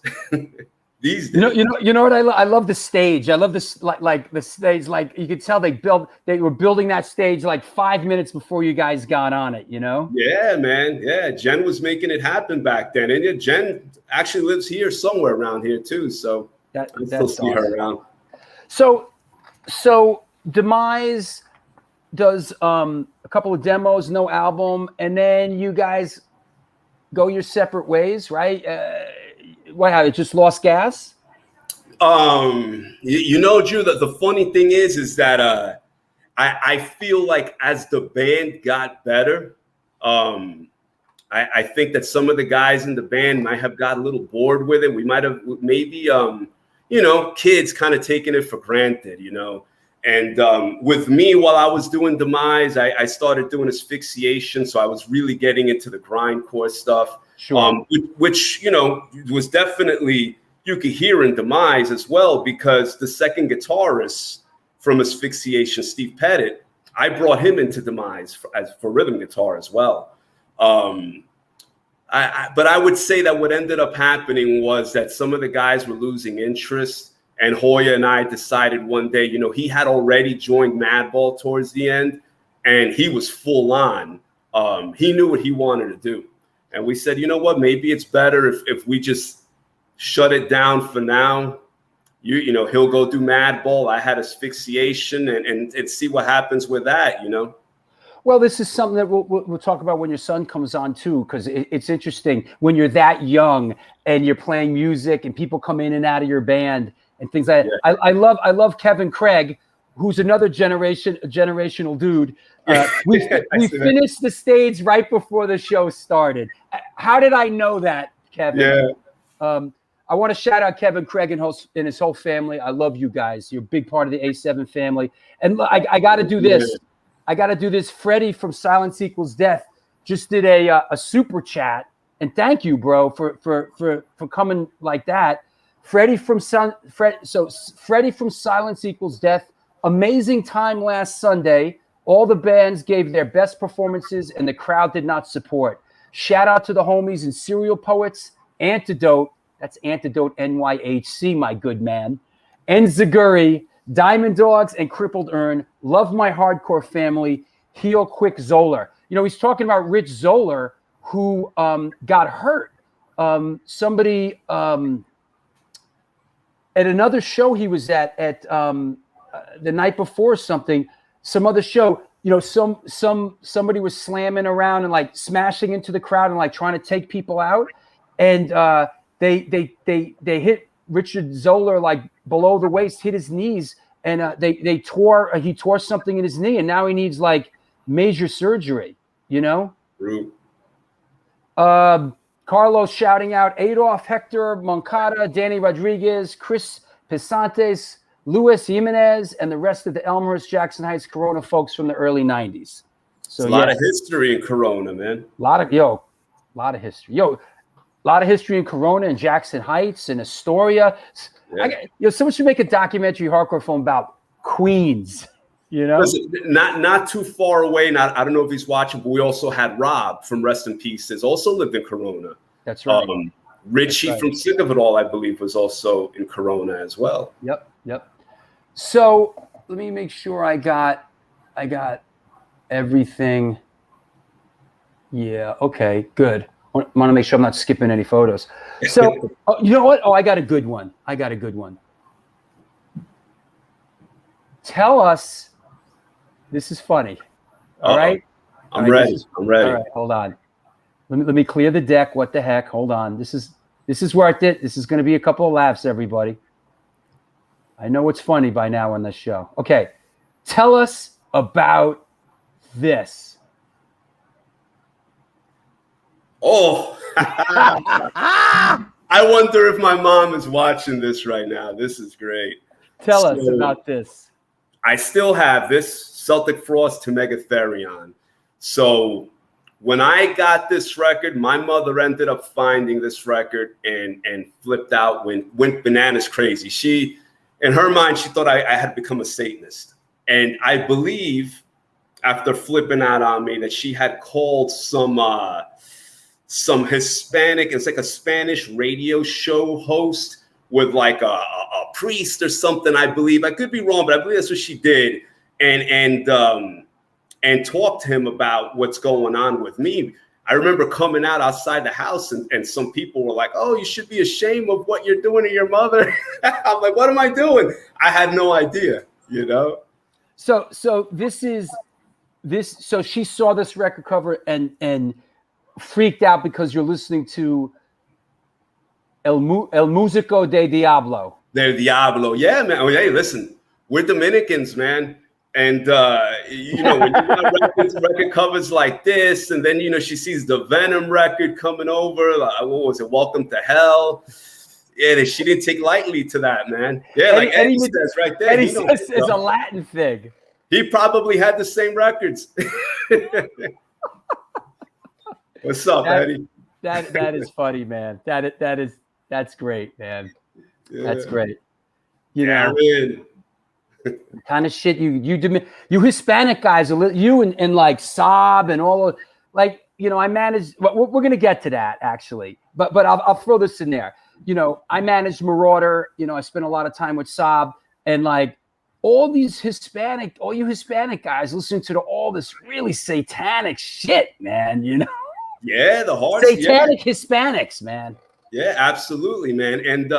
These days. You know what I love the stage. I love this like the stage. Like you could tell they were building that stage like 5 minutes before you guys got on it. You know? Yeah, man. Yeah, Jen was making it happen back then, and yeah, Jen actually lives here somewhere around here too. So I still see her around. So Demise does a couple of demos, no album, and then you guys go your separate ways, right? It just lost gas? You know, Drew, the funny thing is that I feel like as the band got better, I think that some of the guys in the band might have got a little bored with it. We might have maybe kids kind of taking it for granted, you know. And with me, while I was doing Demise, I started doing asphyxiation. So I was really getting into the grindcore stuff, sure. Which, you know, was definitely, you could hear in Demise as well, because the second guitarist from asphyxiation, Steve Pettit, I brought him into Demise for rhythm guitar as well. But I would say that what ended up happening was that some of the guys were losing interest. And Hoya and I decided one day, you know, he had already joined Madball towards the end, and he was full on. He knew what he wanted to do. And we said, you know what, maybe it's better if we just shut it down for now. You know, he'll go do Madball. I had asphyxiation and see what happens with that, you know. Well, this is something that we'll talk about when your son comes on too, because it's interesting when you're that young and you're playing music and people come in and out of your band and things like that. I love Kevin Craig, who's another generational dude. We finished the stage right before the show started. How did I know that, Kevin? Yeah. I want to shout out Kevin Craig and his whole family. I love you guys. You're a big part of the A7 family. And I got to do this. Yeah. I got to do this. Freddie from Silence Equals Death just did a super chat, and thank you, bro, for coming like that. Freddie from Silence Equals Death. Amazing time last Sunday. All the bands gave their best performances, and the crowd did not support. Shout out to the homies and Serial Poets, Antidote. That's Antidote NYHC, my good man. And Zaguri, Diamond Dogs, and Crippled Urn. Love my hardcore family. Heal quick, Zoller. You know, he's talking about Rich Zoller, who got hurt. Somebody at another show he was at the night before something, some other show, you know, somebody was slamming around and like smashing into the crowd and like trying to take people out, and they hit Richard Zoller like below the waist, hit his knees, and he tore something in his knee, and now he needs like major surgery, you know. True. Carlos shouting out Adolf, Hector, Moncada, Danny Rodriguez, Chris Pisantes, Luis Jimenez, and the rest of the Elmhurst, Jackson Heights, Corona folks from the early 90s. So a lot of history in Corona, man. A lot of history. Yo, lot of history in Corona and Jackson Heights and Astoria. Yeah. Someone should make a documentary hardcore film about Queens. Listen, not too far away. I don't know if he's watching, but we also had Rob from Rest in Peace, has also lived in Corona. That's right. Richie from Sick of It All, I believe, was also in Corona as well. Yep. So let me make sure I got everything. Yeah. Okay. Good. I want to make sure I'm not skipping any photos. So you know what? Oh, I got a good one. Tell us. This is funny. All right. I'm ready. All right. Hold on. Let me clear the deck. What the heck? Hold on. This is worth it. This is going to be a couple of laughs, everybody. I know it's funny by now on this show. Okay. Tell us about this. Oh, I wonder if my mom is watching this right now. This is great. Tell us about this. I still have this Celtic Frost to Megatherion. So when I got this record, my mother ended up finding this record and flipped out, went bananas crazy. She, in her mind, she thought I had become a Satanist. And I believe after flipping out on me that she had called some Hispanic, it's like a Spanish radio show host with like a priest or something, I believe. I could be wrong, but I believe that's what she did. And talked to him about what's going on with me. I remember coming out outside the house and some people were like, oh, you should be ashamed of what you're doing to your mother. I'm like, what am I doing? I had no idea, So so she saw this record cover and freaked out because you're listening to El Músico de Diablo. Del Diablo. Yeah, man. Oh, hey, listen, we're Dominicans, man. And, when you got record covers like this, and then, she sees the Venom record coming over, like, what was it, Welcome to Hell? Yeah, she didn't take lightly to that, man. Yeah, like Eddie says right there. And he says it's a Latin thing. He probably had the same records. What's up, Eddie? That is funny, man. That's great, man. Yeah. That's great. Kind of shit you Hispanic guys, you and like Saab and all of, like, I managed. We're gonna get to that actually, but I'll throw this in there. I managed Marauder. I spent a lot of time with Saab, and like all you Hispanic guys listening to all this really satanic shit, man. Yeah, the hard satanic Hispanics, man. Yeah, absolutely, man. And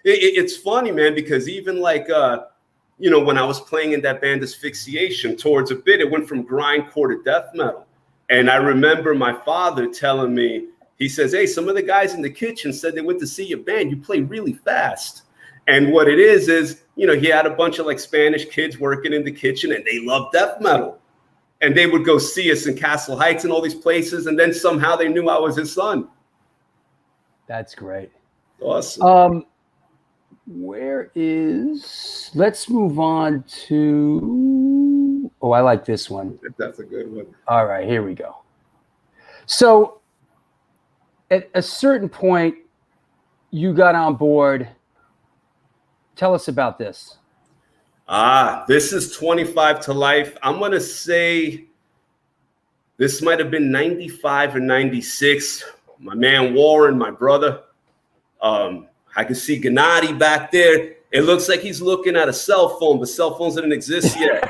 it's funny, man, because even like when I was playing in that band Asphyxiation, towards a bit, it went from grindcore to death metal. And I remember my father telling me, he says, hey, some of the guys in the kitchen said they went to see your band. You play really fast. And what it is, he had a bunch of like Spanish kids working in the kitchen and they love death metal. And they would go see us in Castle Heights and all these places. And then somehow they knew I was his son. That's great. Awesome. Let's move on to, I like this one. That's a good one. All right, here we go. So at a certain point, you got on board. Tell us about this. This is 25 to Life. I'm going to say this might have been 95 or 96. My man Warren, my brother, I can see Gennady back there. It looks like he's looking at a cell phone, but cell phones didn't exist yet.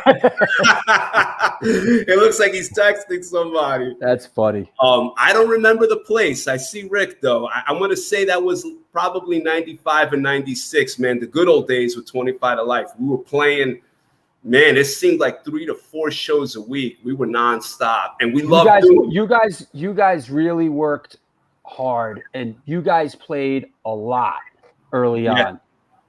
It looks like he's texting somebody. That's funny. I don't remember the place. I see Rick, though. I'm going to say that was probably 95 or 96, man. The good old days with 25 to Life. We were playing, man, it seemed like 3 to 4 shows a week. We were nonstop. And we loved doing it. You guys really worked hard, and you guys played a lot early on.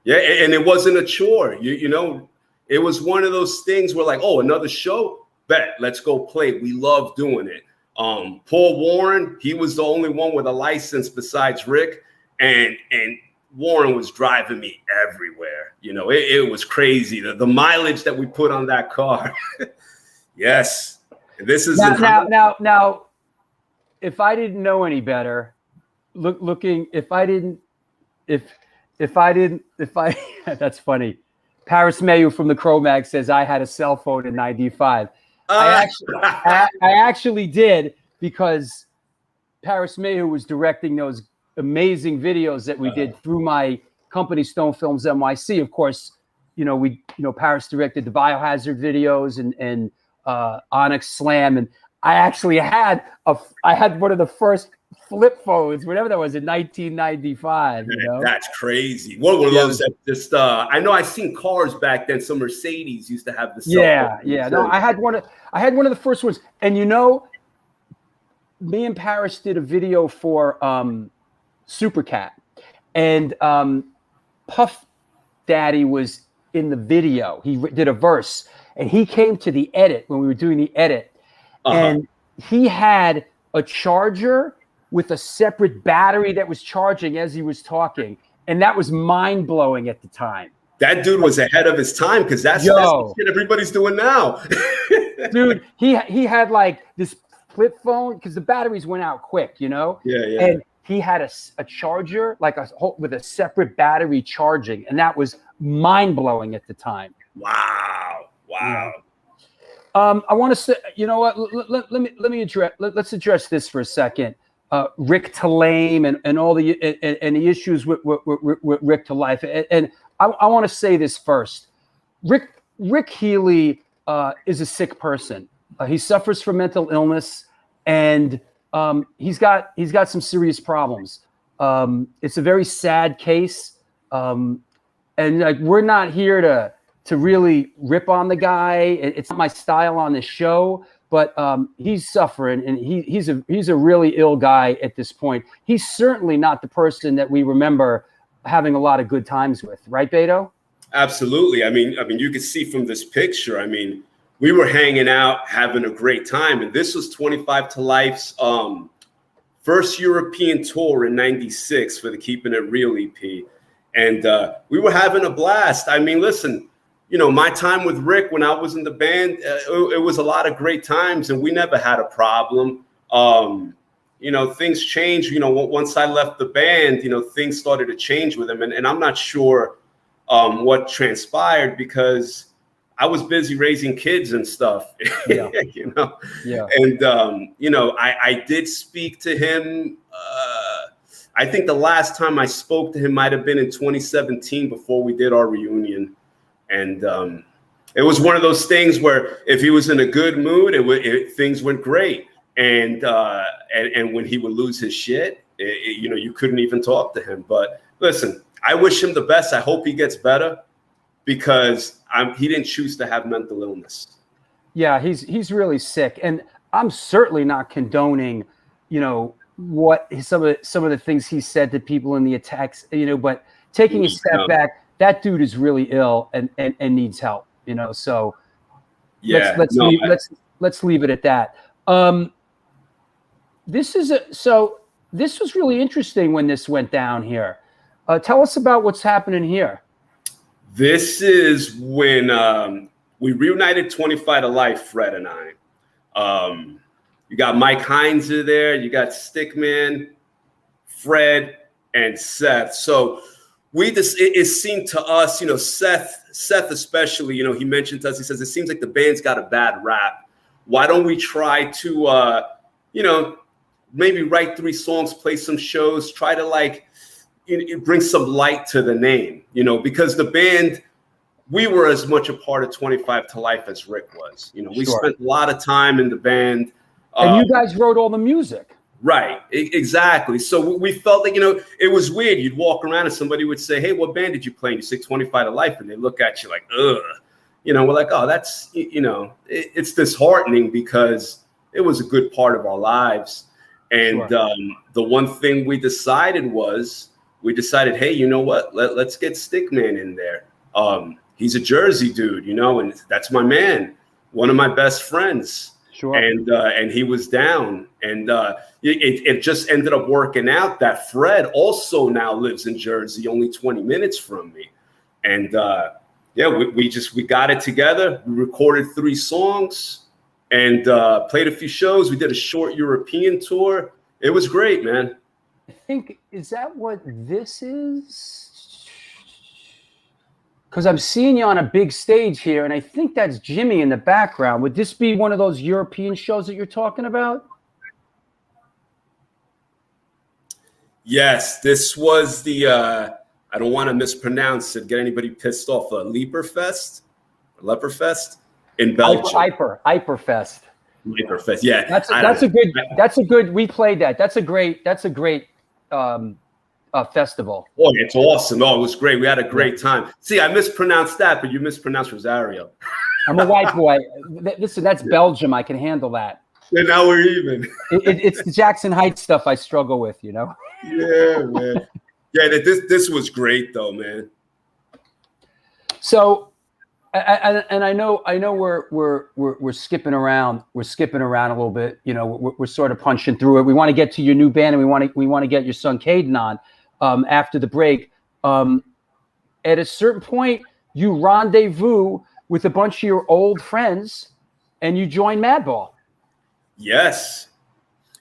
Yeah, and it wasn't a chore. It was one of those things where like, oh, another show? Bet, let's go play. We love doing it. Paul Warren, he was the only one with a license besides Rick, and Warren was driving me everywhere. It was crazy. The mileage that we put on that car. Yes. This is now, if I didn't know any better, looking. If I that's funny. Paris Mayu from the Cro-Mag says I had a cell phone in '95. I actually did, because Paris Mayu was directing those amazing videos that we did through my company, Stone Films NYC. Of course, Paris directed the Biohazard videos and Onyx Slam, and I actually had one of the first flip phones, whatever that was, in 1995. That's crazy. What were those that just? I know I seen cars back then. Some Mercedes used to have the cell phone. Yeah. No, I had one of the first ones, and me and Paris did a video for Supercat, and Puff Daddy was in the video. He did a verse, and he came to the edit when we were doing the edit, and he had a charger with a separate battery that was charging as he was talking, and that was mind-blowing at the time. That dude was ahead of his time, because that's the shit everybody's doing now. Dude, he had like this flip phone, because the batteries went out quick, Yeah. And he had a charger, like with a separate battery charging, and that was mind-blowing at the time. Wow. I want to say, you know what? Let's address this for a second. Rick to Lame and all the issues with Rick to Life, and I want to say this first. Rick Healy is a sick person. He suffers from mental illness, and he's got some serious problems. It's a very sad case, and like, we're not here to really rip on the guy. It's not my style on this show, but he's suffering, and he's a really ill guy at this point. He's certainly not the person that we remember having a lot of good times with, right, Beto? Absolutely. I mean, you can see from this picture. I mean, we were hanging out, having a great time, and this was 25 to Life's first European tour in '96 for the Keeping It Real EP, and we were having a blast. I mean, listen. My time with Rick when I was in the band, it was a lot of great times, and we never had a problem. Things changed. Once I left the band, things started to change with him, and I'm not sure what transpired, because I was busy raising kids and stuff. Yeah. Yeah. And I did speak to him. I think the last time I spoke to him might have been in 2017 before we did our reunion. And it was one of those things where if he was in a good mood, things went great. And when he would lose his shit, you couldn't even talk to him. But listen, I wish him the best. I hope he gets better, because he didn't choose to have mental illness. Yeah, he's really sick, and I'm certainly not condoning, what some of the things he said to people in the attacks, but taking a step back. That dude is really ill and needs help, So yeah, let's leave it at that. This was really interesting when this went down here. Tell us about what's happening here. This is when we reunited 25 to Life, Fred and I. You got Mike Hines there, you got Stickman, Fred, and Seth. So it seemed to us, Seth especially, he mentioned to us, he says, it seems like the band's got a bad rap. Why don't we try to, maybe write 3 songs, play some shows, try to bring some light to the name, because the band, we were as much a part of 25 to Life as Rick was. We spent a lot of time in the band. And you guys wrote all the music. Right, exactly. So we felt like, it was weird. You'd walk around and somebody would say, hey, what band did you play? And you say 25 to Life. And they look at you like, ugh. We're like, oh, that's, it's disheartening, because it was a good part of our lives. And the one thing we decided, hey, you know what? Let's get Stickman in there. He's a Jersey dude, and that's my man, one of my best friends. Sure. And he was down, and it just ended up working out that Fred also now lives in Jersey, only 20 minutes from me. And we got it together. We recorded 3 songs and played a few shows. We did a short European tour. It was great, man. think, is that what this is? Because I'm seeing you on a big stage here, and I think that's Jimmy in the background. Would this be one of those European shows that you're talking about? Yes, this was the, I don't want to mispronounce it, get anybody pissed off, Leperfest in Belgium. Hyperfest. Hyperfest, yeah. That's a good, we played that. That's a great festival. Oh, it's awesome. Oh, it was great. We had a great time. See, I mispronounced that, but you mispronounced Rosario. I'm a white boy. Listen, that's Belgium. I can handle that. And now we're even. It's the Jackson Heights stuff I struggle with, you know? Yeah, man. Yeah, this was great though, man. So, and I know we're skipping around. We're skipping around a little bit. You know, we're sort of punching through it. We want to get to your new band, and we want to get your son Caden on after the break. At a certain point, you rendezvous with a bunch of your old friends, and you join Madball. Yes.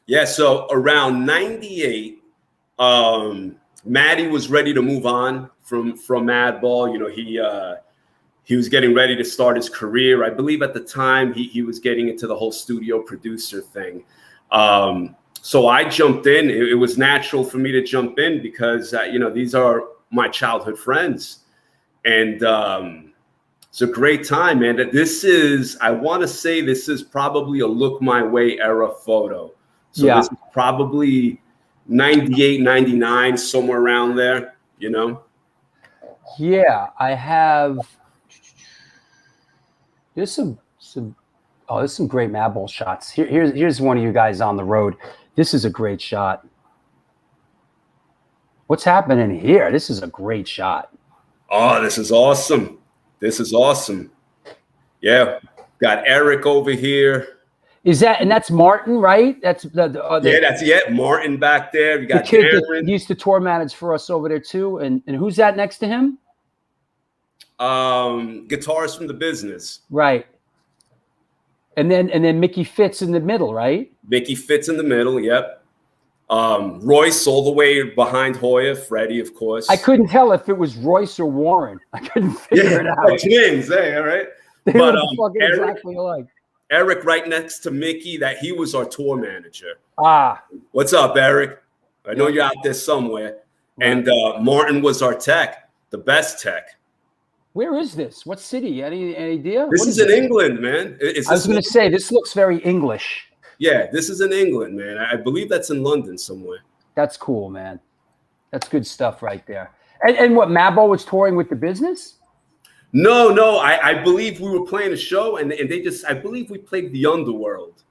Yeah. So around 98, Maddie was ready to move on from Madball. You know, he was getting ready to start his career. I believe at the time he was getting into the whole studio producer thing. So I jumped in. It was natural for me to jump in because, you know, these are my childhood friends. And it's a great time, man. I want to say this is probably a Look My Way era photo. So This is probably 98, 99, somewhere around there, you know? Yeah, I have. There's some great Madball shots. Here's one of you guys on the road. This is a great shot. What's happening here? This is a great shot. Oh, this is awesome. This is awesome. Yeah. Got Eric over here. That's Martin, right? That's Martin back there. You got the kid Darren. that used to tour manage for us over there too. And who's that next to him? Guitarist from the business. Right. And then Mickey Fitz in the middle, right? Mickey Fitz in the middle, yep. Royce all the way behind Hoya, Freddie, of course. I couldn't tell if it was Royce or Warren. I couldn't figure it out. Twins, hey, all right. They were fucking exactly alike. Eric right next to Mickey, he was our tour manager. What's up, Eric? I know you're out there somewhere. Right. And Martin was our tech, the best tech. Where is this? What city? Any idea? This is in England, man. I was going to say, this looks very English. Yeah, this is in England, man. I believe that's in London somewhere. That's cool, man. That's good stuff right there. And what, Madball was touring with the business? No. I believe we were playing a show, and I believe we played the Underworld.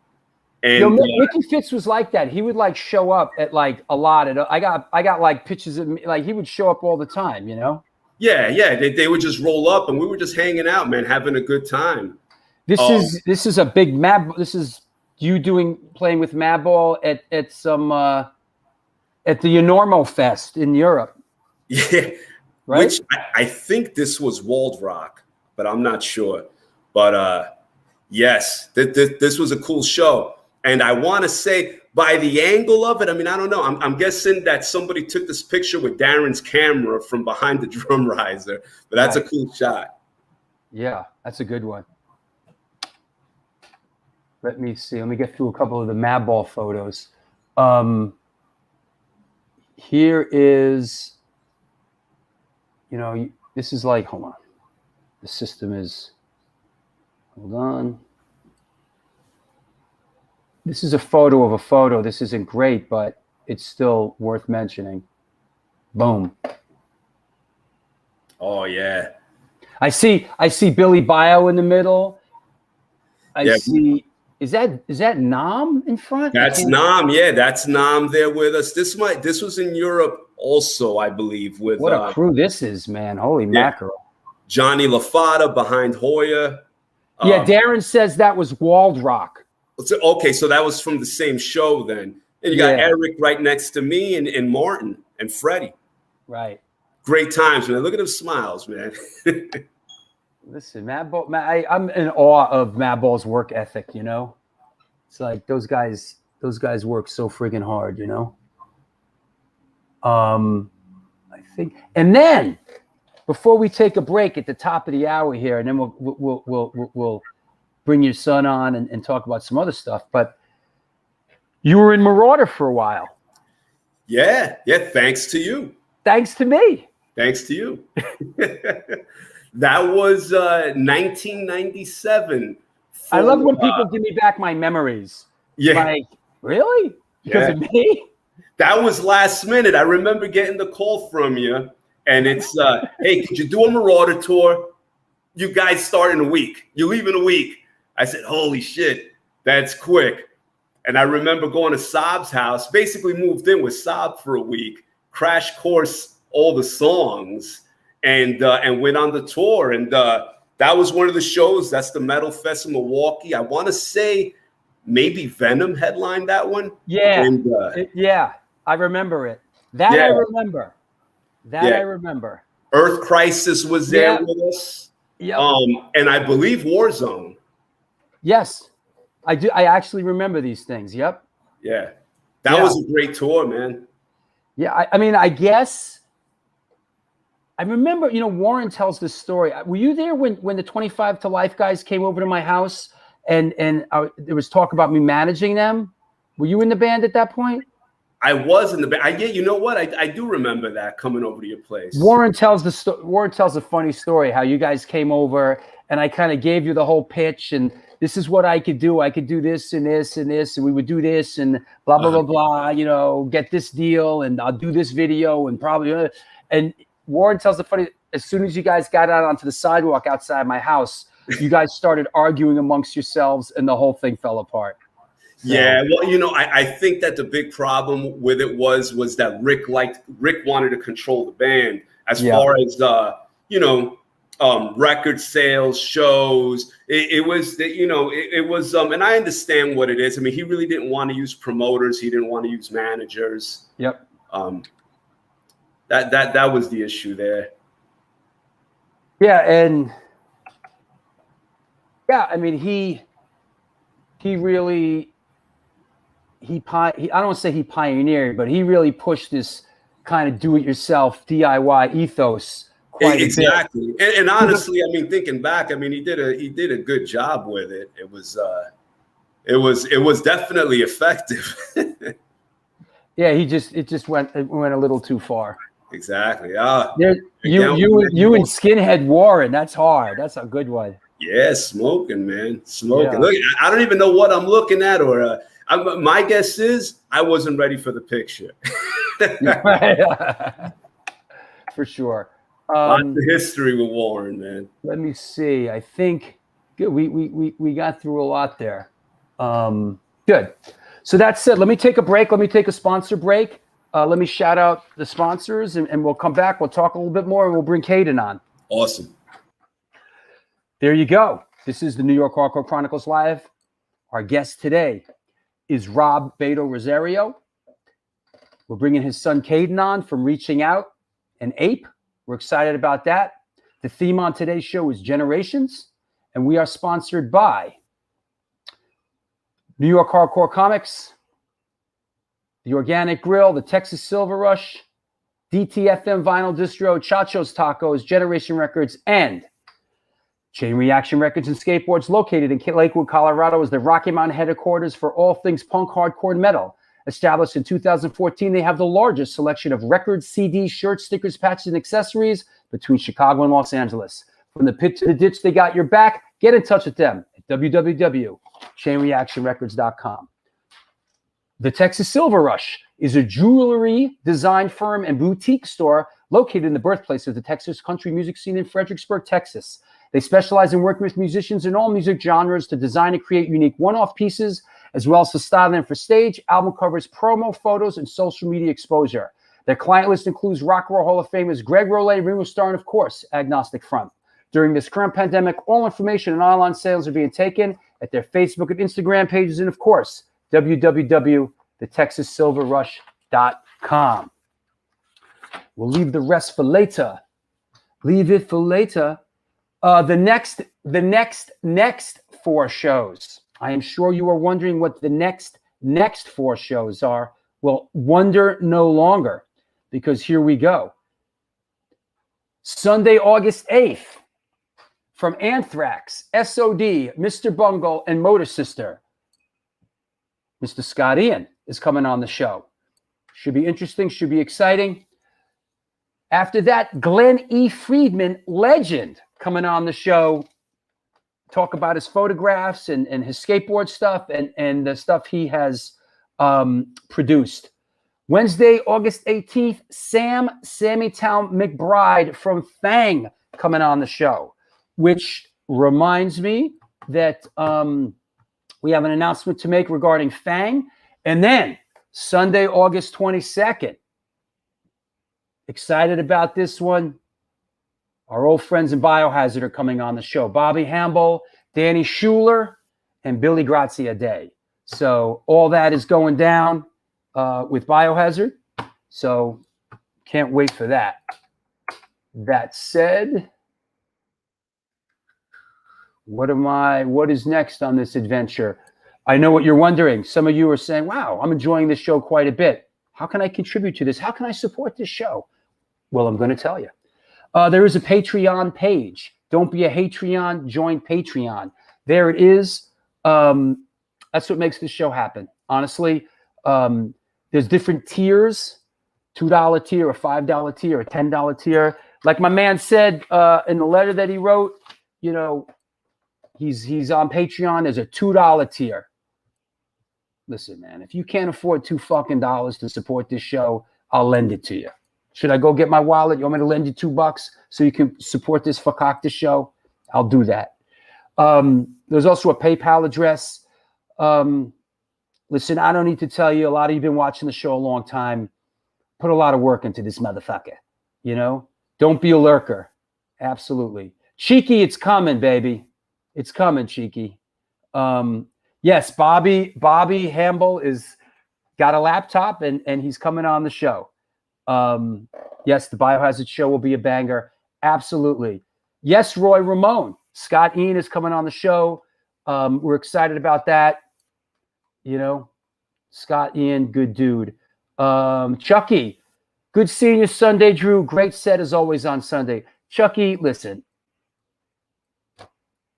And Mickey Fitz was like that. He would like show up at like a lot. I got like pictures of like he would show up all the time, you know? Yeah. They would just roll up, and we were just hanging out, man, having a good time. This is a big This is you playing with Madball at some at the Enormo Fest in Europe. Yeah, right. Which I think this was Wald Rock, but I'm not sure. But yes, this was a cool show, and I want to say by the angle of it, I mean, I don't know. I'm guessing that somebody took this picture with Darren's camera from behind the drum riser, but that's a cool shot. Yeah, that's a good one. Let me see. Let me get through a couple of the Madball photos. Here is, this is like, hold on. The system is, hold on. This is a photo of a photo. This isn't great, but it's still worth mentioning. Boom. Oh, yeah. I see Billy Bio in the middle. I see. Is that Nam in front? That's Nam. Yeah, that's Nam there with us. This was in Europe also, I believe. With what a crew this is, man! Holy mackerel! Johnny LaFada behind Hoya. Yeah, Darren says that was Wald Rock. Okay, so that was from the same show then. And you got Eric right next to me, and Martin and Freddie. Right. Great times, man. Look at them smiles, man. Listen, Madball, I'm in awe of Madball's work ethic, you know? It's like those guys work so friggin' hard, you know? I think, and then before we take a break at the top of the hour here, and then we'll bring your son on and talk about some other stuff. But you were in Marauder for a while. Yeah. Thanks to you. Thanks to me. Thanks to you. That was 1997. I love when people give me back my memories. Yeah. Like, really? Because of me? That was last minute. I remember getting the call from you, and it's, hey, could you do a Marauder tour? You guys start in a week. You leave in a week. I said, holy shit, that's quick. And I remember going to Saab's house, basically moved in with Saab for a week, crash course all the songs, and went on the tour. And that was one of the shows. That's the Metal Fest in Milwaukee. I want to say maybe Venom headlined that one. Yeah. And, yeah. I remember it. I remember. I remember. Earth Crisis was there with us. Yeah. And I believe Warzone. Yes. I do. I actually remember these things. Yep. Yeah. That was a great tour, man. Yeah. I mean, I guess I remember, Warren tells this story. Were you there when the 25 to Life guys came over to my house and there was talk about me managing them? Were you in the band at that point? I was in the band. You know what? I do remember that coming over to your place. Warren tells a funny story how you guys came over and I kind of gave you the whole pitch and this is what I could do. I could do this and this and this, and we would do this and blah, blah, blah, blah, get this deal and I'll do this video and probably, and Warren tells the funny, as soon as you guys got out onto the sidewalk outside my house, you guys started arguing amongst yourselves and the whole thing fell apart. So. Yeah, well, I think that the big problem with it was that Rick wanted to control the band as far as record sales, shows. It was and I understand what it is. I mean, he really didn't want to use promoters. He didn't want to use managers. Yep. That was the issue there. Yeah, and I mean he really. I don't want to say he pioneered, but he really pushed this kind of do-it-yourself DIY ethos. Exactly, and honestly, I mean, thinking back, I mean, he did a good job with it. It was definitely effective. Yeah, it just went a little too far. Exactly. You and Skinhead Warren. That's hard. That's a good one. Yeah, smoking, man, smoking. Yeah. Look, I don't even know what I'm looking at, or. My guess is I wasn't ready for the picture. For sure. Lots of history with Warren, man. Let me see. I think we got through a lot there. Good. So that's it. Let me take a break. Let me take a sponsor break. Let me shout out the sponsors, and we'll come back. We'll talk a little bit more, and we'll bring Kaden on. Awesome. There you go. This is the New York Hardcore Chronicles Live. Our guest today is Beto Rosario. We're bringing his son Caden on from Reaching Out and Ape. We're excited about that. The theme on today's show is Generations, and we are sponsored by New York Hardcore Comics, The Organic Grill, the Texas Silver Rush, DTFM Vinyl Distro, Chacho's Tacos, Generation Records, and Chain Reaction Records and Skateboards, located in Lakewood, Colorado, is the Rocky Mountain headquarters for all things punk, hardcore, and metal. Established in 2014, they have the largest selection of records, CDs, shirts, stickers, patches, and accessories between Chicago and Los Angeles. From the pit to the ditch, they got your back. Get in touch with them at www.chainreactionrecords.com. The Texas Silver Rush is a jewelry design firm and boutique store located in the birthplace of the Texas country music scene in Fredericksburg, Texas. They specialize in working with musicians in all music genres to design and create unique one-off pieces, as well as to style them for stage, album covers, promo photos, and social media exposure. Their client list includes Rock and Roll Hall of Famers Greg Rolle, Ringo Starr, and of course, Agnostic Front. During this current pandemic, all information and online sales are being taken at their Facebook and Instagram pages, and of course, www.thetexassilverrush.com. We'll leave the rest for later. Leave it for later. The next 4 shows. I am sure you are wondering what the next 4 shows are. Well, wonder no longer. because here we go. Sunday, August 8th, from Anthrax, SOD, Mr. Bungle, and Motor Sister, Mr. Scott Ian is coming on the show. Should be interesting, should be exciting. After that, Glenn E. Friedman, legend, coming on the show. Talk about his photographs and his skateboard stuff and the stuff he has produced. Wednesday, August 18th, Sammytown McBride from Fang coming on the show, which reminds me that we have an announcement to make regarding Fang. And then Sunday, August 22nd, excited about this one. Our old friends in Biohazard are coming on the show. Bobby Hamble, Danny Schuler, and Billy Grazia Day. So all that is going down with Biohazard. So can't wait for that. That said, what is next on this adventure? I know what you're wondering. Some of you are saying, wow, I'm enjoying this show quite a bit. How can I contribute to this? How can I support this show? Well, I'm going to tell you. There is a Patreon page. Don't be a Hatreon, join Patreon. There it is. That's what makes this show happen. Honestly, there's different tiers, $2 tier, a $5 tier, a $10 tier. Like my man said in the letter that he wrote, you know, he's on Patreon. There's a $2 tier. Listen, man, if you can't afford $2 to support this show, I'll lend it to you. Should I go get my wallet? You want me to lend you $2 so you can support this fakakta show? I'll do that. There's also a PayPal address. Listen, I don't need to tell you. A lot of you have been watching the show a long time. Put a lot of work into this motherfucker. You know, don't be a lurker. Absolutely. Cheeky, it's coming, baby. It's coming, Cheeky. Yes, Bobby Hamble is got a laptop and he's coming on the show. Yes, the Biohazard show will be a banger. Absolutely. Yes, Roy Ramon. Scott Ian is coming on the show. We're excited about that. You know, Scott Ian, good dude. Chucky, good seeing you Sunday, Drew. Great set as always on Sunday. Chucky, listen,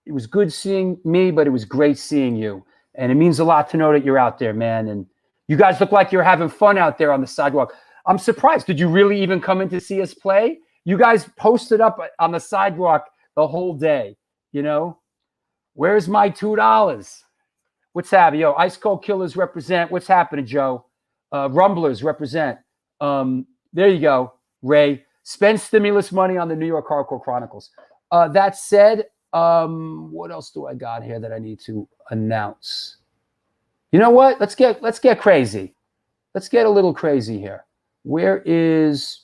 it was good seeing me, but it was great seeing you. And it means a lot to know that you're out there, man. And you guys look like you're having fun out there on the sidewalk. I'm surprised. Did you really even come in to see us play? You guys posted up on the sidewalk the whole day, you know? Where's my $2? What's happening? Yo, Ice Cold Killers represent. What's happening, Joe? Rumblers represent. There you go, Ray. Spend stimulus money on the New York Hardcore Chronicles. That said, what else do I got here that I need to announce? You know what? Let's get crazy. Let's get a little crazy here. Where is...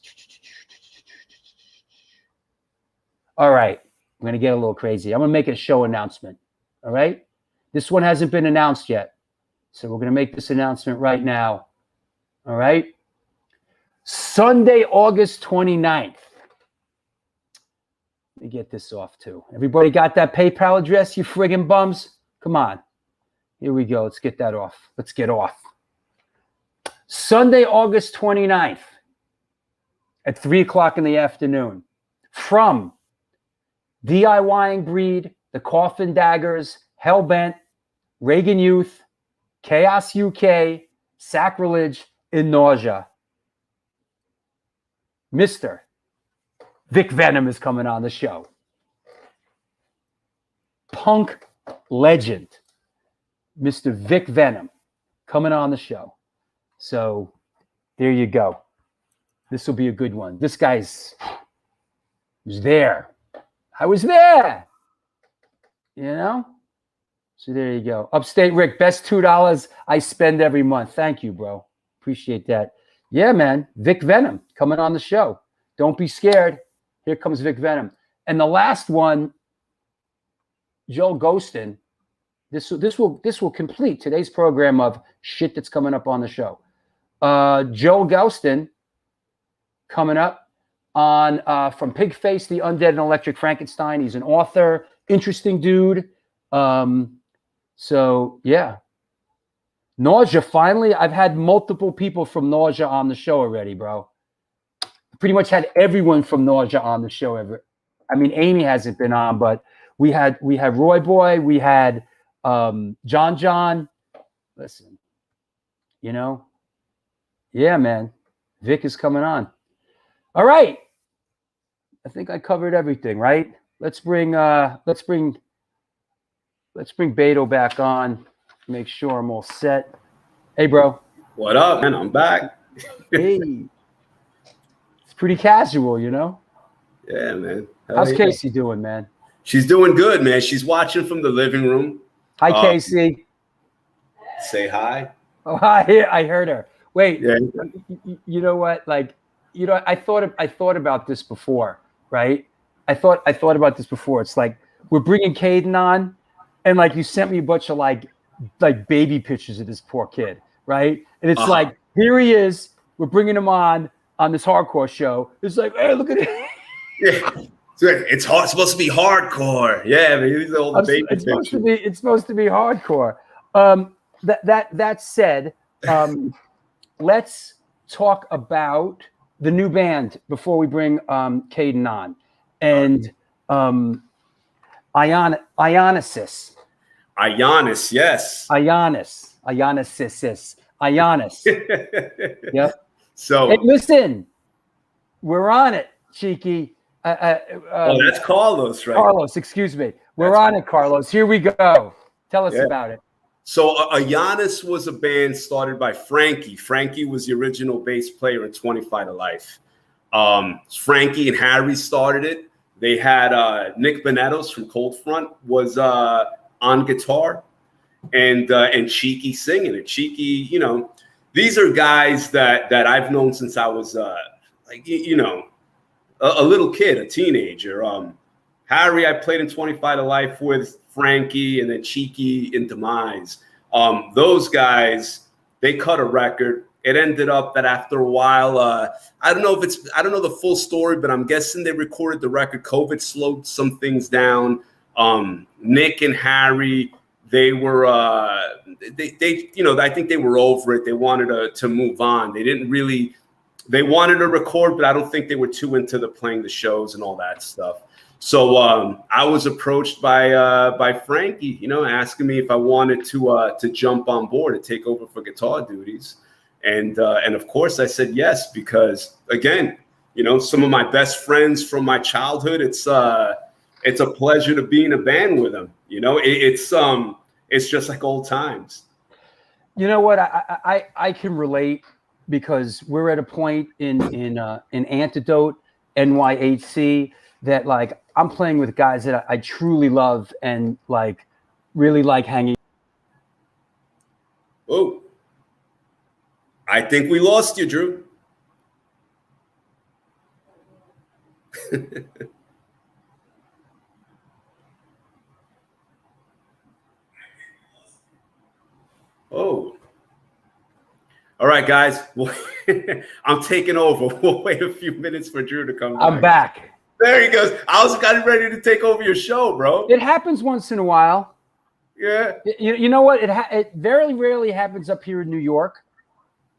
All right. I'm going to get a little crazy. I'm going to make a show announcement. All right? This one hasn't been announced yet. So we're going to make this announcement right now. All right? Sunday, August 29th. Let me get this off too. Everybody got that PayPal address, you friggin' bums? Come on. Here we go. Let's get that off. Let's get off. Sunday, August 29th at 3 o'clock in the afternoon. From DIYing Breed, The Coffin Daggers, Hellbent, Reagan Youth, Chaos UK, Sacrilege, and Nausea. Mr. Vic Venom is coming on the show. Punk legend, Mr. Vic Venom, coming on the show. So there you go. This will be a good one. This guy's was there. I was there. You know? So there you go. Upstate Rick, best $2 I spend every month. Thank you, bro. Appreciate that. Yeah, man. Vic Venom coming on the show. Don't be scared. Here comes Vic Venom. And the last one, Joel Ghostin. This will complete today's program of shit that's coming up on the show. Joel Ghostin coming up on from Pigface, The Undead and Electric Frankenstein. He's an author, interesting dude. So yeah. Nausea, finally, I've had multiple people from Nausea on the show already, bro. pretty much had everyone from Nausea on the show ever. I mean, Amy hasn't been on, but we had Roy Boy, we had John. Listen, you know, yeah, man, Vic is coming on. All right, I think I covered everything, right? Let's bring Beto back on. Make sure I'm all set. Hey, bro. What up, man? I'm back. Hey. It's pretty casual, you know? Yeah, man. How's Casey doing, man? She's doing good, man. She's watching from the living room. Hi, Casey. Say hi. Oh, I heard her. Wait, Yeah. you know what? Like, you know, I thought about this before, right? I thought about this before. It's like we're bringing Kaden on, and like you sent me a bunch of like baby pictures of this poor kid, right? And it's like, here he is. We're bringing him on this hardcore show. It's like, hey, look at it. Yeah. It's supposed to be hardcore. Yeah, man. These are all the baby it's pictures. supposed to be hardcore. That said, let's talk about the new band before we bring Caiden on. And Ianis. Ianis, yes. Ianis. Yep. So, hey, listen, we're on it, Cheeky. that's Carlos, right? Carlos, excuse me. We're on it, Carlos. Here we go. Tell us about it. So Ianis was a band started by Frankie. Frankie was the original bass player in 25 to Life. Frankie and Harry started it. They had Nick Benetos from Cold Front was on guitar, and Cheeky singing. And Cheeky, you know, these are guys that I've known since I was a little kid, a teenager. Harry, I played in 25 to Life with Frankie, and then Cheeky in Demise. Those guys, they cut a record. It ended up that after a while, I don't know the full story, but I'm guessing they recorded the record. COVID slowed some things down. Nick and Harry, they were, they you know, I think they were over it. They wanted to move on. They wanted to record, but I don't think they were too into playing the shows and all that stuff. So I was approached by Frankie, you know, asking me if I wanted to jump on board and take over for guitar duties, and of course I said yes, because again, you know, some of my best friends from my childhood. It's a pleasure to be in a band with them. You know, it's just like old times. You know what? I can relate, because we're at a point in Antidote, NYHC, that like I'm playing with guys that I truly love and like really like hanging. Oh, I think we lost you, Drew. Oh. All right, guys. Well, I'm taking over. We'll wait a few minutes for Drew to come back. I'm back. There he goes. I was kind of ready to take over your show, bro. It happens once in a while. Yeah. You know what? It very rarely happens up here in New York,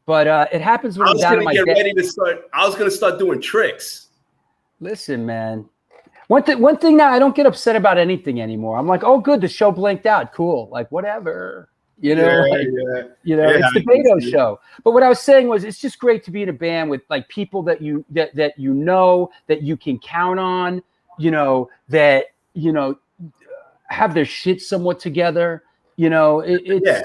but it happens when I'm down at my desk. I was gonna start doing tricks. Listen, man. One thing now, I don't get upset about anything anymore. I'm like, oh, good, the show blinked out. Cool. Like, whatever. You know, it's the Beto show. But what I was saying was, it's just great to be in a band with like people that you know, that you can count on, you know, that, you know, have their shit somewhat together. You know, it's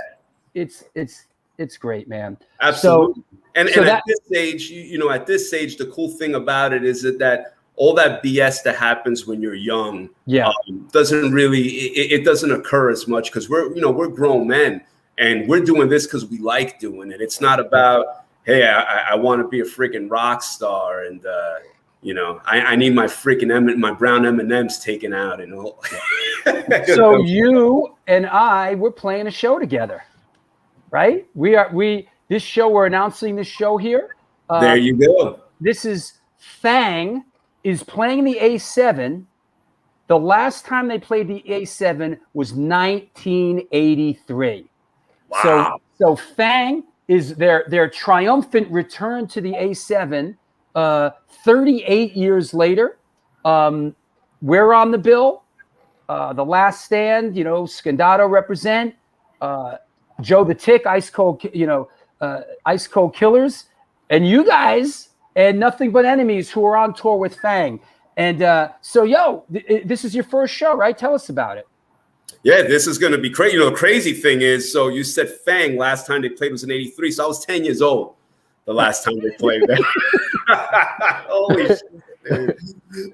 great, man. Absolutely. So, at this stage, at this stage, the cool thing about it is that all that BS that happens when you're young, it doesn't occur as much, because we're grown men and we're doing this because we like doing it. It's not about, hey, I want to be a freaking rock star and I need my freaking my brown M&Ms taken out and all. So you and I, we're playing a show together, right? This show, we're announcing this show here. There you go. This is Fang is playing the A7. The last time they played the A7 was 1983. Wow. So Fang is their triumphant return to the A7 38 years later, we're on the bill. The Last Stand, Scandato represent. Joe the Tick, Ice Cold Killers, and you guys, and Nothing But Enemies, who are on tour with Fang. And this is your first show, right? Tell us about it. Yeah, this is going to be crazy. The crazy thing is, so you said Fang last time they played was in '83, so I was 10 years old the last time they played that. Holy shit, dude.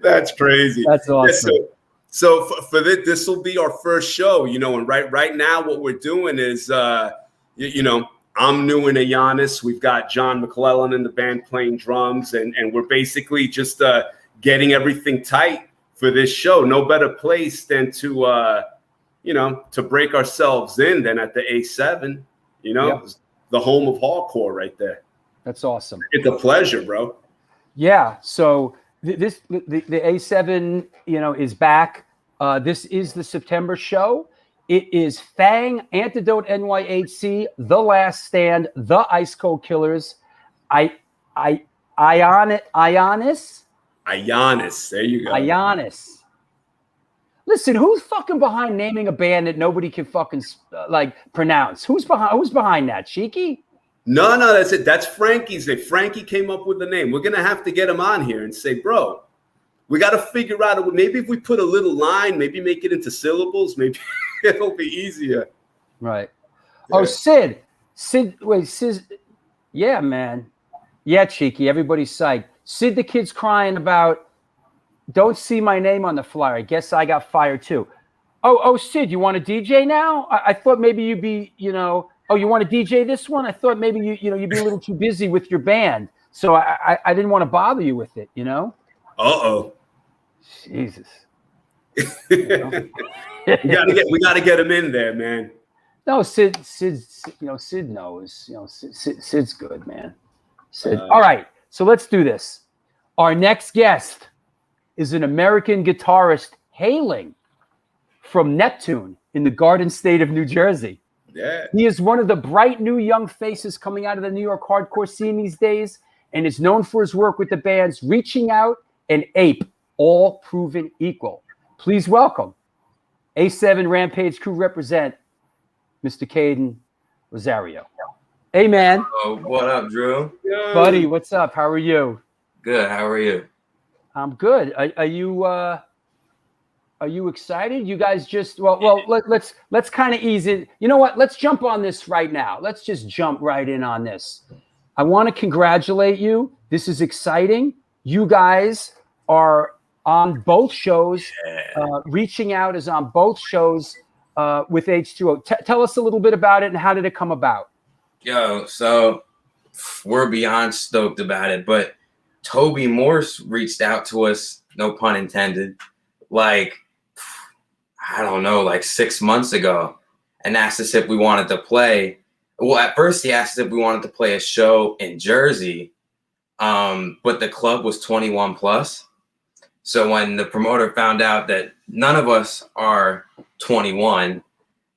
That's crazy. That's awesome. Yeah, so for this will be our first show, and right now what we're doing is, I'm new in ianis. We've got John McClellan in the band playing drums, and we're basically just getting everything tight for this show. No better place than to break ourselves in than at the A7, Yep. the home of hardcore right there. That's awesome. It's a pleasure, bro. Yeah. So the A7, is back. This is the September show. It is Fang, Antidote, NYHC, The Last Stand, The Ice Cold Killers, ianis. There you go. Ianis. Listen, who's fucking behind naming a band that nobody can fucking pronounce? Who's behind that? Cheeky? No, that's it. That's Frankie's name. Frankie came up with the name. We're gonna have to get him on here and say, bro, we got to figure out. Maybe if we put a little line, maybe make it into syllables, maybe it'll be easier. Right. Yeah. Oh, Sid. Wait, Sid. Yeah, man. Yeah, Cheeky. Everybody's psyched. Sid, the kid's crying about. Don't see my name on the flyer. I guess I got fired too. Oh, Sid, you want to DJ now? I thought maybe you'd be, Oh, you want to DJ this one? I thought maybe you'd be a little too busy with your band, so I didn't want to bother you with it. Uh-oh. Jesus. We gotta get him in there, man. No, Sid knows. Sid's good, man. Sid. All right, so let's do this. Our next guest is an American guitarist hailing from Neptune in the Garden State of New Jersey. Yeah. He is one of the bright new young faces coming out of the New York hardcore scene these days, and is known for his work with the bands Reaching Out and Ape, all proven equal. Please welcome A7 Rampage crew represent Mr. Caiden Rosario. Hey, man. Oh, what up, Drew? Buddy, what's up? How are you? Good. How are you? I'm good. Are you excited? You guys just let's kind of ease it. You know what? Let's jump on this right now. Let's just jump right in on this. I want to congratulate you. This is exciting. You guys are on both shows. Reaching Out is on both shows with H2O. Tell us a little bit about it and how did it come about? Yo, so we're beyond stoked about it, but Toby Morse reached out to us, no pun intended, like 6 months ago, and asked us if we wanted to play. Well, at first he asked if we wanted to play a show in Jersey, but the club was 21 plus. So when the promoter found out that none of us are 21,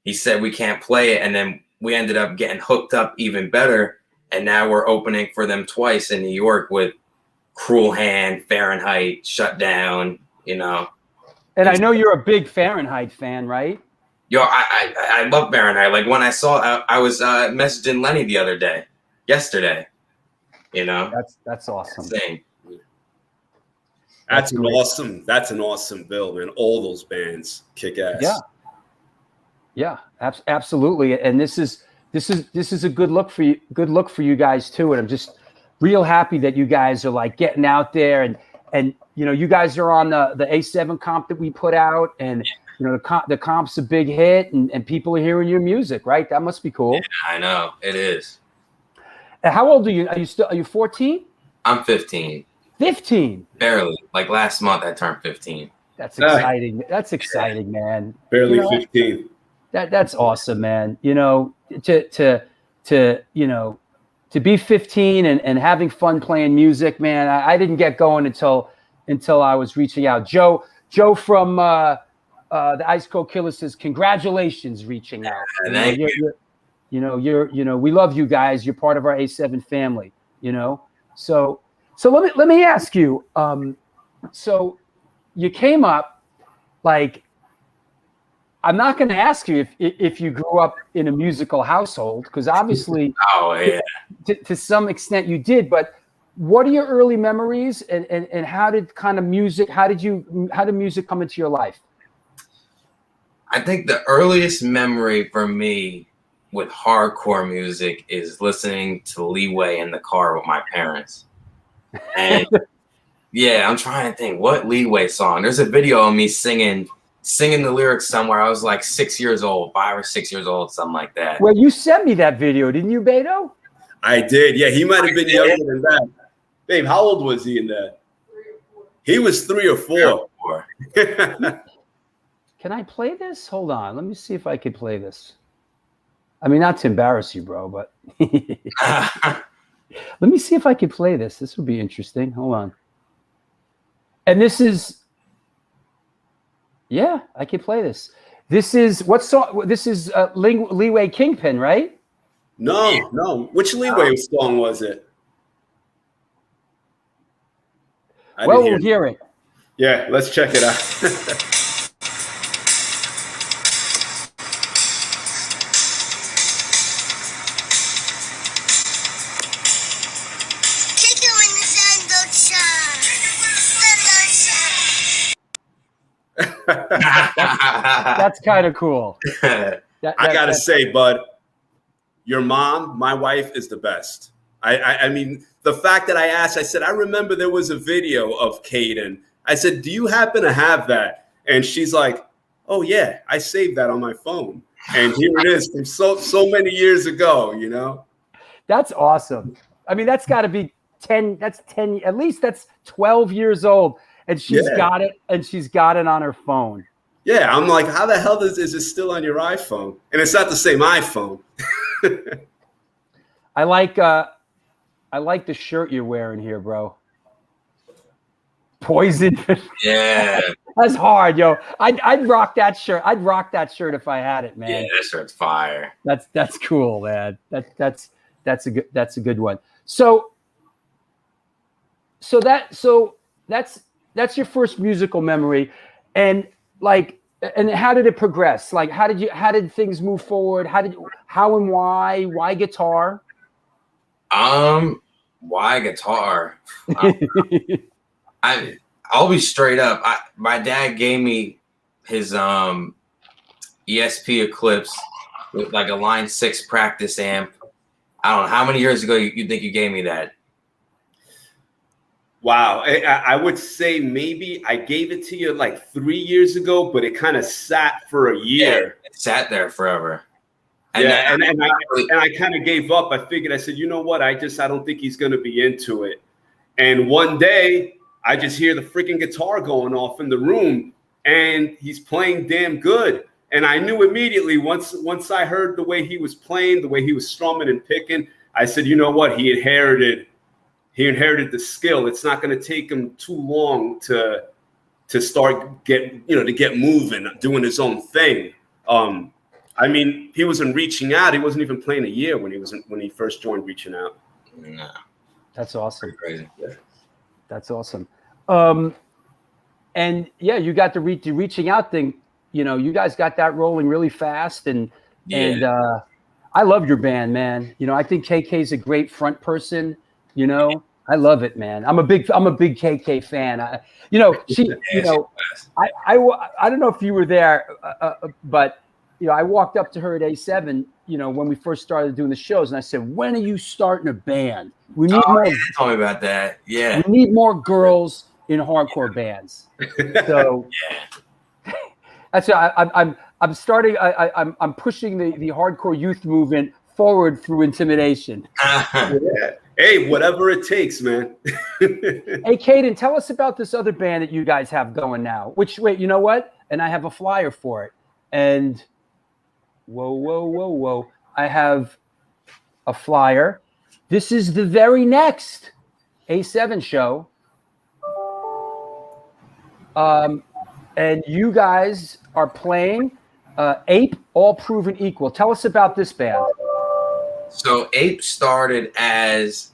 he said we can't play it, and then we ended up getting hooked up even better, and now we're opening for them twice in New York with Cruel Hand, Fahrenheit, Shutdown, And I know you're a big Fahrenheit fan, right? Yo, I love Fahrenheit. Like when I saw, I was messaging Lenny yesterday. That's awesome. Insane. That's an awesome bill, man. All those bands kick ass. Yeah, absolutely. And this is a good look for you. Good look for you guys too. And I'm just real happy that you guys are like getting out there and you guys are on the A7 comp that we put out, and the comp's a big hit, and people are hearing your music, right? That must be cool. Yeah, I know it is. And how old are you? Are you 14? I'm 15. 15. Barely. Like last month, I turned 15. That's exciting. That's exciting, man. Barely 15. That's awesome, man. To be 15 and having fun playing music, man. I didn't get going until I was Reaching Out. Joe from the Ice Cold Killers says, "Congratulations, Reaching Out." Thank you. We love you guys. You're part of our A7 family. So So let me ask you. So you came up like. I'm not going to ask you if you grew up in a musical household, because obviously, Oh yeah. to some extent you did. But what are your early memories, and how did music come into your life? I think the earliest memory for me with hardcore music is listening to Leeway in the car with my parents. And yeah, I'm trying to think what Leeway song. There's a video of me singing the lyrics somewhere. I was like 6 years old, 5 or 6 years old, something like that. Well, you sent me that video, didn't you, Beto? I did. Yeah, he might have been younger than that. Babe, how old was he in that? 3 or 4. He was 3 or 4. Can I play this? Hold on. Let me see if I can play this. I mean, not to embarrass you, bro, but let me see if I can play this. This would be interesting. Hold on. And this is, yeah, I can play this. This is, what song? This is Leeway Kingpin, right? No. Which Leeway song was it? Well, we'll hear it. Yeah, let's check it out. That's kind of cool. I gotta say, bud, your mom, my wife, is the best. I mean, the fact that I asked, I said, I remember there was a video of Kaden. I said, do you happen to have that? And she's like, oh yeah, I saved that on my phone. And here it is from so many years ago, you know? That's awesome. I mean, that's got to be 10, that's 10, at least that's 12 years old. And she's got it, and she's got it on her phone. Yeah, I'm like, how the hell is it still on your iPhone? And it's not the same iPhone. I like the shirt you're wearing here, bro. Poison. Yeah. That's hard, yo. I'd rock that shirt. I'd rock that shirt if I had it, man. Yeah, that shirt's fire. That's cool, man. That's a good one. So that's your first musical memory, and how did it progress? Like, how did things move forward? How and why guitar? Why guitar? I'll be straight up. My dad gave me his ESP Eclipse with like a Line 6 practice amp. I don't know how many years ago you think you gave me that. Wow. I would say maybe I gave it to you like 3 years ago, but it kind of sat for a year. Yeah, it sat there forever. And and I kind of gave up. I figured, I said, you know what? I don't think he's going to be into it. And one day I just hear the freaking guitar going off in the room, and he's playing damn good. And I knew immediately once I heard the way he was playing, the way he was strumming and picking, I said, you know what? He inherited the skill. It's not going to take him too long to start to get moving, doing his own thing. I mean, he wasn't reaching out. He wasn't even playing a year when he first joined Reaching Out. No. That's awesome. Crazy. Yeah. That's awesome. And yeah, you got the reaching out thing. You know, you guys got that rolling really fast, and I love your band, man. You know, I think KK's a great front person. You know, I love it, man. I'm a big KK fan. I don't know if you were there, but you know, I walked up to her at A7, you know, when we first started doing the shows, and I said, "When are you starting a band? We need more." Tell me about that. Yeah, we need more girls in hardcore bands. So that's I'm starting. I'm pushing the hardcore youth movement forward through intimidation. Hey, whatever it takes, man. Hey, Kaden, tell us about this other band that you guys have going now. Wait, you know what? And I have a flyer for it. And whoa. I have a flyer. This is the very next A7 show. And you guys are playing Ape, All Proven Equal. Tell us about this band. So Ape started as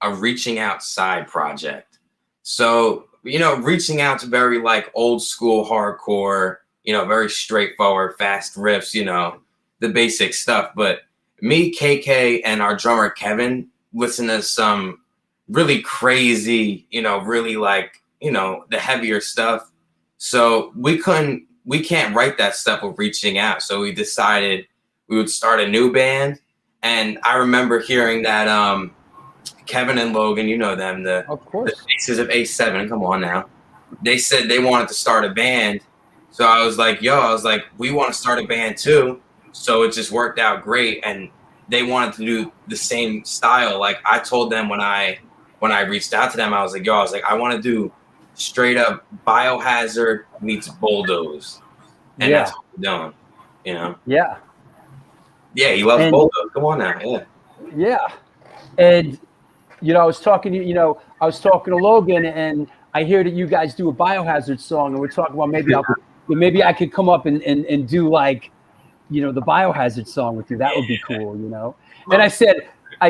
a reaching out side project. So, reaching out's very like old school hardcore, very straightforward, fast riffs, the basic stuff. But me, KK, and our drummer Kevin listen to some really crazy, really like, the heavier stuff. So we can't write that stuff with reaching out. So we decided we would start a new band. And I remember hearing that Kevin and Logan, them, the faces of A7, come on now. They said they wanted to start a band. So I was like, we want to start a band too. So it just worked out great. And they wanted to do the same style. Like I told them when I reached out to them, I was like, I want to do straight up Biohazard meets Bulldoze. And that's what we're doing, Yeah. Yeah, he loves Bulldoze. Come on now. Yeah. Yeah. And I was talking to Logan, and I hear that you guys do a Biohazard song, and we're talking about maybe I could come up and do like, the Biohazard song with you. That would be cool, And I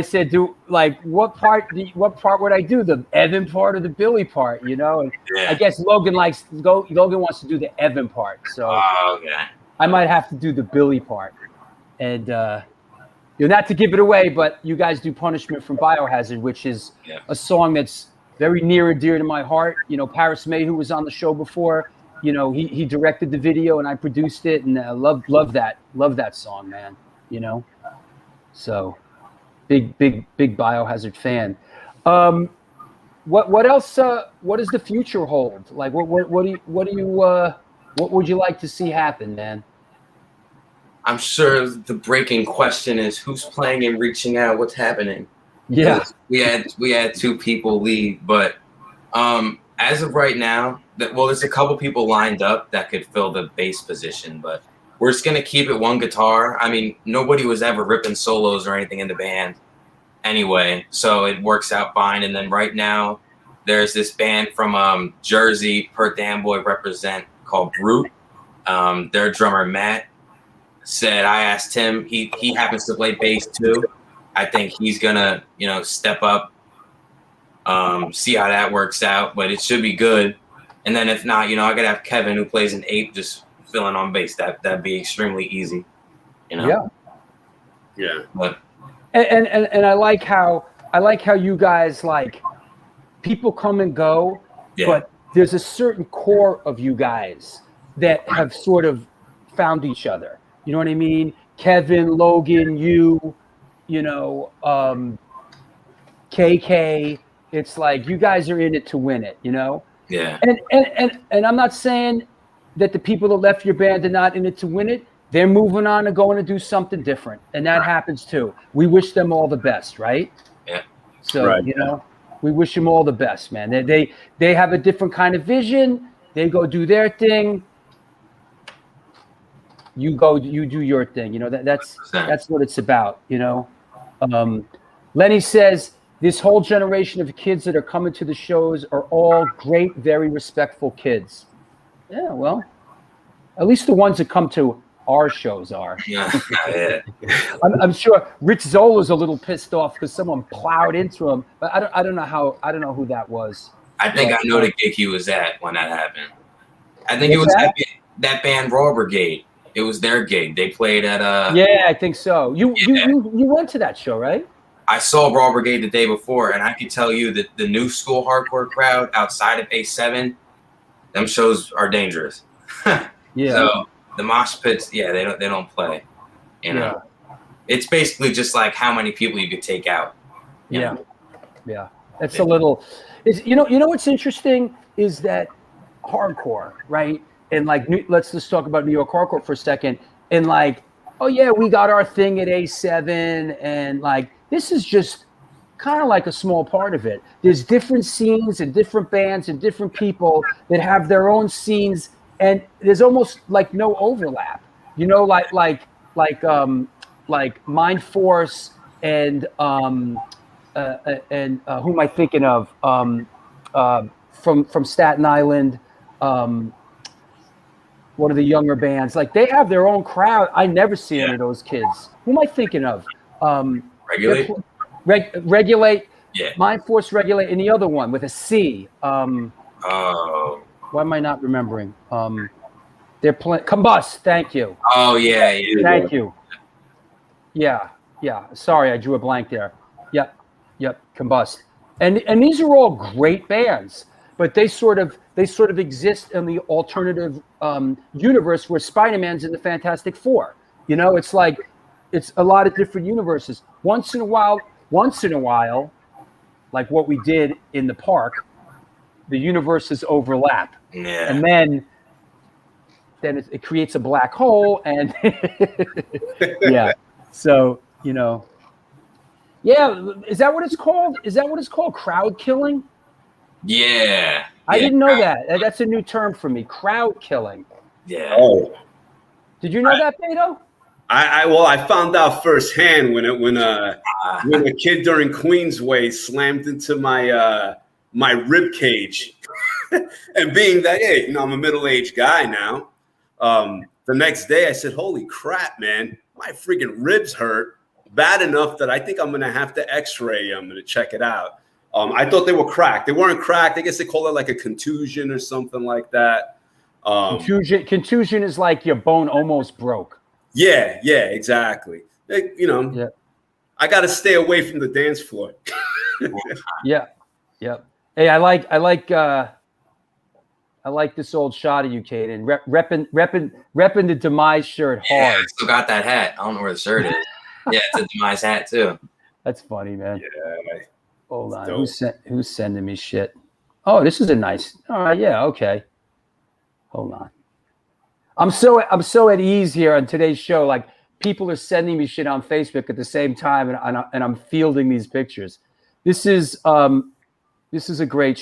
said, do like what part would I do? The Evan part or the Billy part, And I guess Logan wants to do the Evan part. So I might have to do the Billy part. And not to give it away, but you guys do Punishment from Biohazard, which is a song that's very near and dear to my heart. Paris May, who was on the show before, he directed the video and I produced it, and I love that song, man. So big Biohazard fan. What else? What does the future hold? Like, what would you like to see happen, man? I'm sure the breaking question is who's playing and reaching out. What's happening? Yeah, we had 2 people leave, but as of right now, there's a couple people lined up that could fill the bass position, but we're just gonna keep it one guitar. I mean, nobody was ever ripping solos or anything in the band anyway, so it works out fine. And then right now, there's this band from Jersey, Per Damn Boy represent, called Brute. Their drummer Matt said, I asked him, he happens to play bass too. I think he's gonna, step up, see how that works out, but it should be good. And then if not, I gotta have Kevin, who plays an Ape, just filling on bass. That'd be extremely easy, Yeah. But and I like how you guys, like, people come and go, but there's a certain core of you guys that have sort of found each other. You know what I mean? Kevin, Logan, KK. It's like you guys are in it to win it, Yeah. And I'm not saying that the people that left your band are not in it to win it. They're moving on and going to do something different, and that happens too. We wish them all the best, right? Yeah. So we wish them all the best, man. They have a different kind of vision. They go do their thing. You do your thing. That's what it's about. Lenny says this whole generation of kids that are coming to the shows are all great, very respectful kids. Yeah, well, at least the ones that come to our shows are. Yeah. I'm sure Rich Zola's a little pissed off because someone plowed into him, but I don't know who that was. I think I know the gig he was at when that happened. I think it was that band Raw Brigade. It was their gig. They played at Yeah, I think so. You went to that show, right? I saw Raw Brigade the day before, and I could tell you that the new school hardcore crowd outside of A7, them shows are dangerous. Yeah. So the mosh pits, they don't play. It's basically just like how many people you could take out. Yeah. It's a little. What's interesting is that hardcore, right? And like, let's just talk about New York hardcore for a second. And like, oh yeah, we got our thing at A7, and like, this is just kind of like a small part of it. There's different scenes and different bands and different people that have their own scenes, and there's almost like no overlap. Like Mind Force and who am I thinking of? From Staten Island. One of the younger bands, like they have their own crowd. I never see any of those kids. Who am I thinking of? Regulate. Regulate. Yeah. Mind Force Regulate, and the other one with a C. Oh. Why am I not remembering? They're playing Combust. Thank you. Oh yeah, yeah. Thank you. Yeah. Sorry, I drew a blank there. Yep. Combust. And these are all great bands, but they sort of exist in the alternative universe where Spider-Man's in the Fantastic Four. You know, it's like it's a lot of different universes. Once in a while, like what we did in the park, the universes overlap. Yeah. And then it creates a black hole, and yeah. So, you know, yeah, is that what it's called? Crowd killing? Yeah. I didn't know that. That's a new term for me. Crowd killing. Yeah. Oh, Did you know that, Beto? I found out firsthand when a kid during Queensway slammed into my my rib cage, and being that, hey, you know, I'm a middle-aged guy now. The next day I said, "Holy crap, man, my freaking ribs hurt bad enough that I think I'm gonna have to X-ray. I'm gonna check it out." I thought they were cracked. They weren't cracked. I guess they call it like a contusion or something like that. Contusion is like your bone almost broke. Yeah, exactly. You know, yeah. I got to stay away from the dance floor. Yeah. Hey, I like this old shot of you, Kaden. Repping the Demise shirt hard. Yeah, I still got that hat. I don't know where the shirt is. Yeah, it's a Demise hat too. That's funny, man. Yeah. Hold on. Who's sending me shit? Oh, this is a nice. All right, yeah, okay. Hold on. I'm so at ease here on today's show. Like, people are sending me shit on Facebook at the same time, and I'm fielding these pictures. This is a great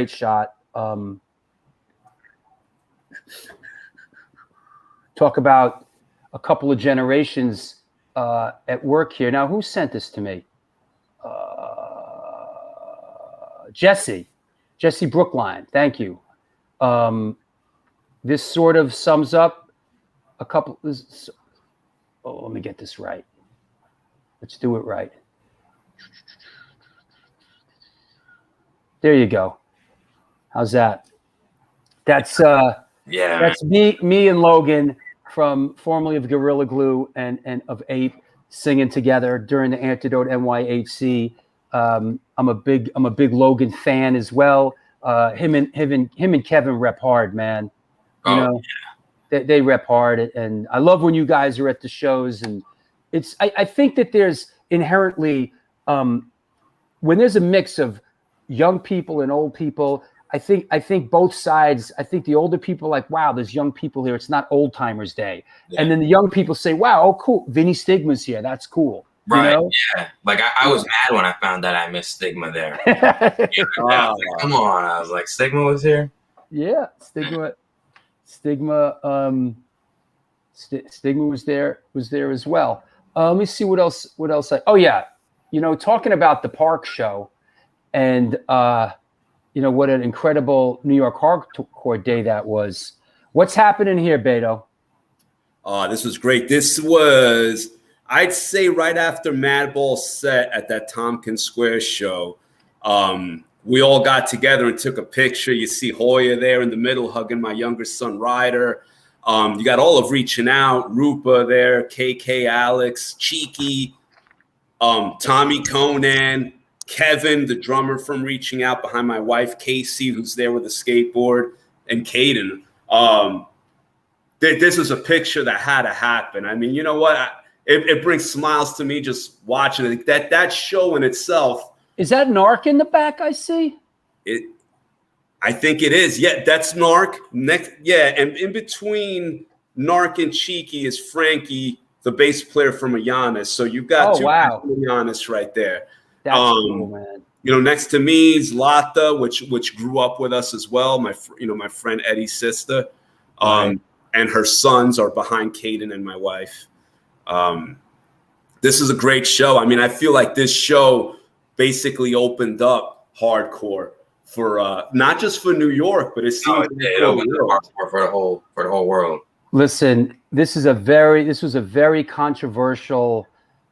shot. Talk about a couple of generations at work here. Now, who sent this to me? Jesse Brookline. Thank you. This sort of sums up a couple. Let me get this right. Let's do it right. There you go. How's that? That's me and Logan from formerly of Gorilla Glue and of Ape singing together during the Antidote NYHC. I'm a big Logan fan as well. Him and Kevin rep hard, man. You know, they rep hard, and I love when you guys are at the shows. And I think that there's inherently when there's a mix of young people and old people, I think both sides. I think the older people are like, wow, there's young people here. It's not old timers day. Yeah. And then the young people say, wow, oh cool, Vinny Stigma's here. That's cool. Right. You know? Yeah. Like I was mad when I found that I missed Stigma there. Come on. I was like, Stigma was here? Yeah. Stigma was there as well. Let me see what else oh yeah. You know, talking about the park show and you know, what an incredible New York hardcore day that was. What's happening here, Beto? Oh, this was great. This was, I'd say, right after Madball set at that Tompkins Square show. We all got together and took a picture. You see Hoya there in the middle hugging my younger son, Ryder. You got all of Reaching Out, Rupa there, KK, Alex, Cheeky, Tommy Conan, Kevin, the drummer from Reaching Out, behind my wife, Casey, who's there with a skateboard, and Kaden. This was a picture that had to happen. I mean, you know what? It brings smiles to me just watching it. That show in itself. Is that Narc in the back I see? I think it is. Yeah, that's Narc. And in between Narc and Cheeky is Frankie, the bass player from ianis. So you've got two ianis right there. That's cool, man. You know, next to me is Lata, which grew up with us as well. My friend Eddie's sister, and her sons are behind Kaden and my wife. This is a great show. I mean, I feel like this show basically opened up hardcore for not just for New York, but it opened up hardcore for the whole world. Listen, this was a very controversial,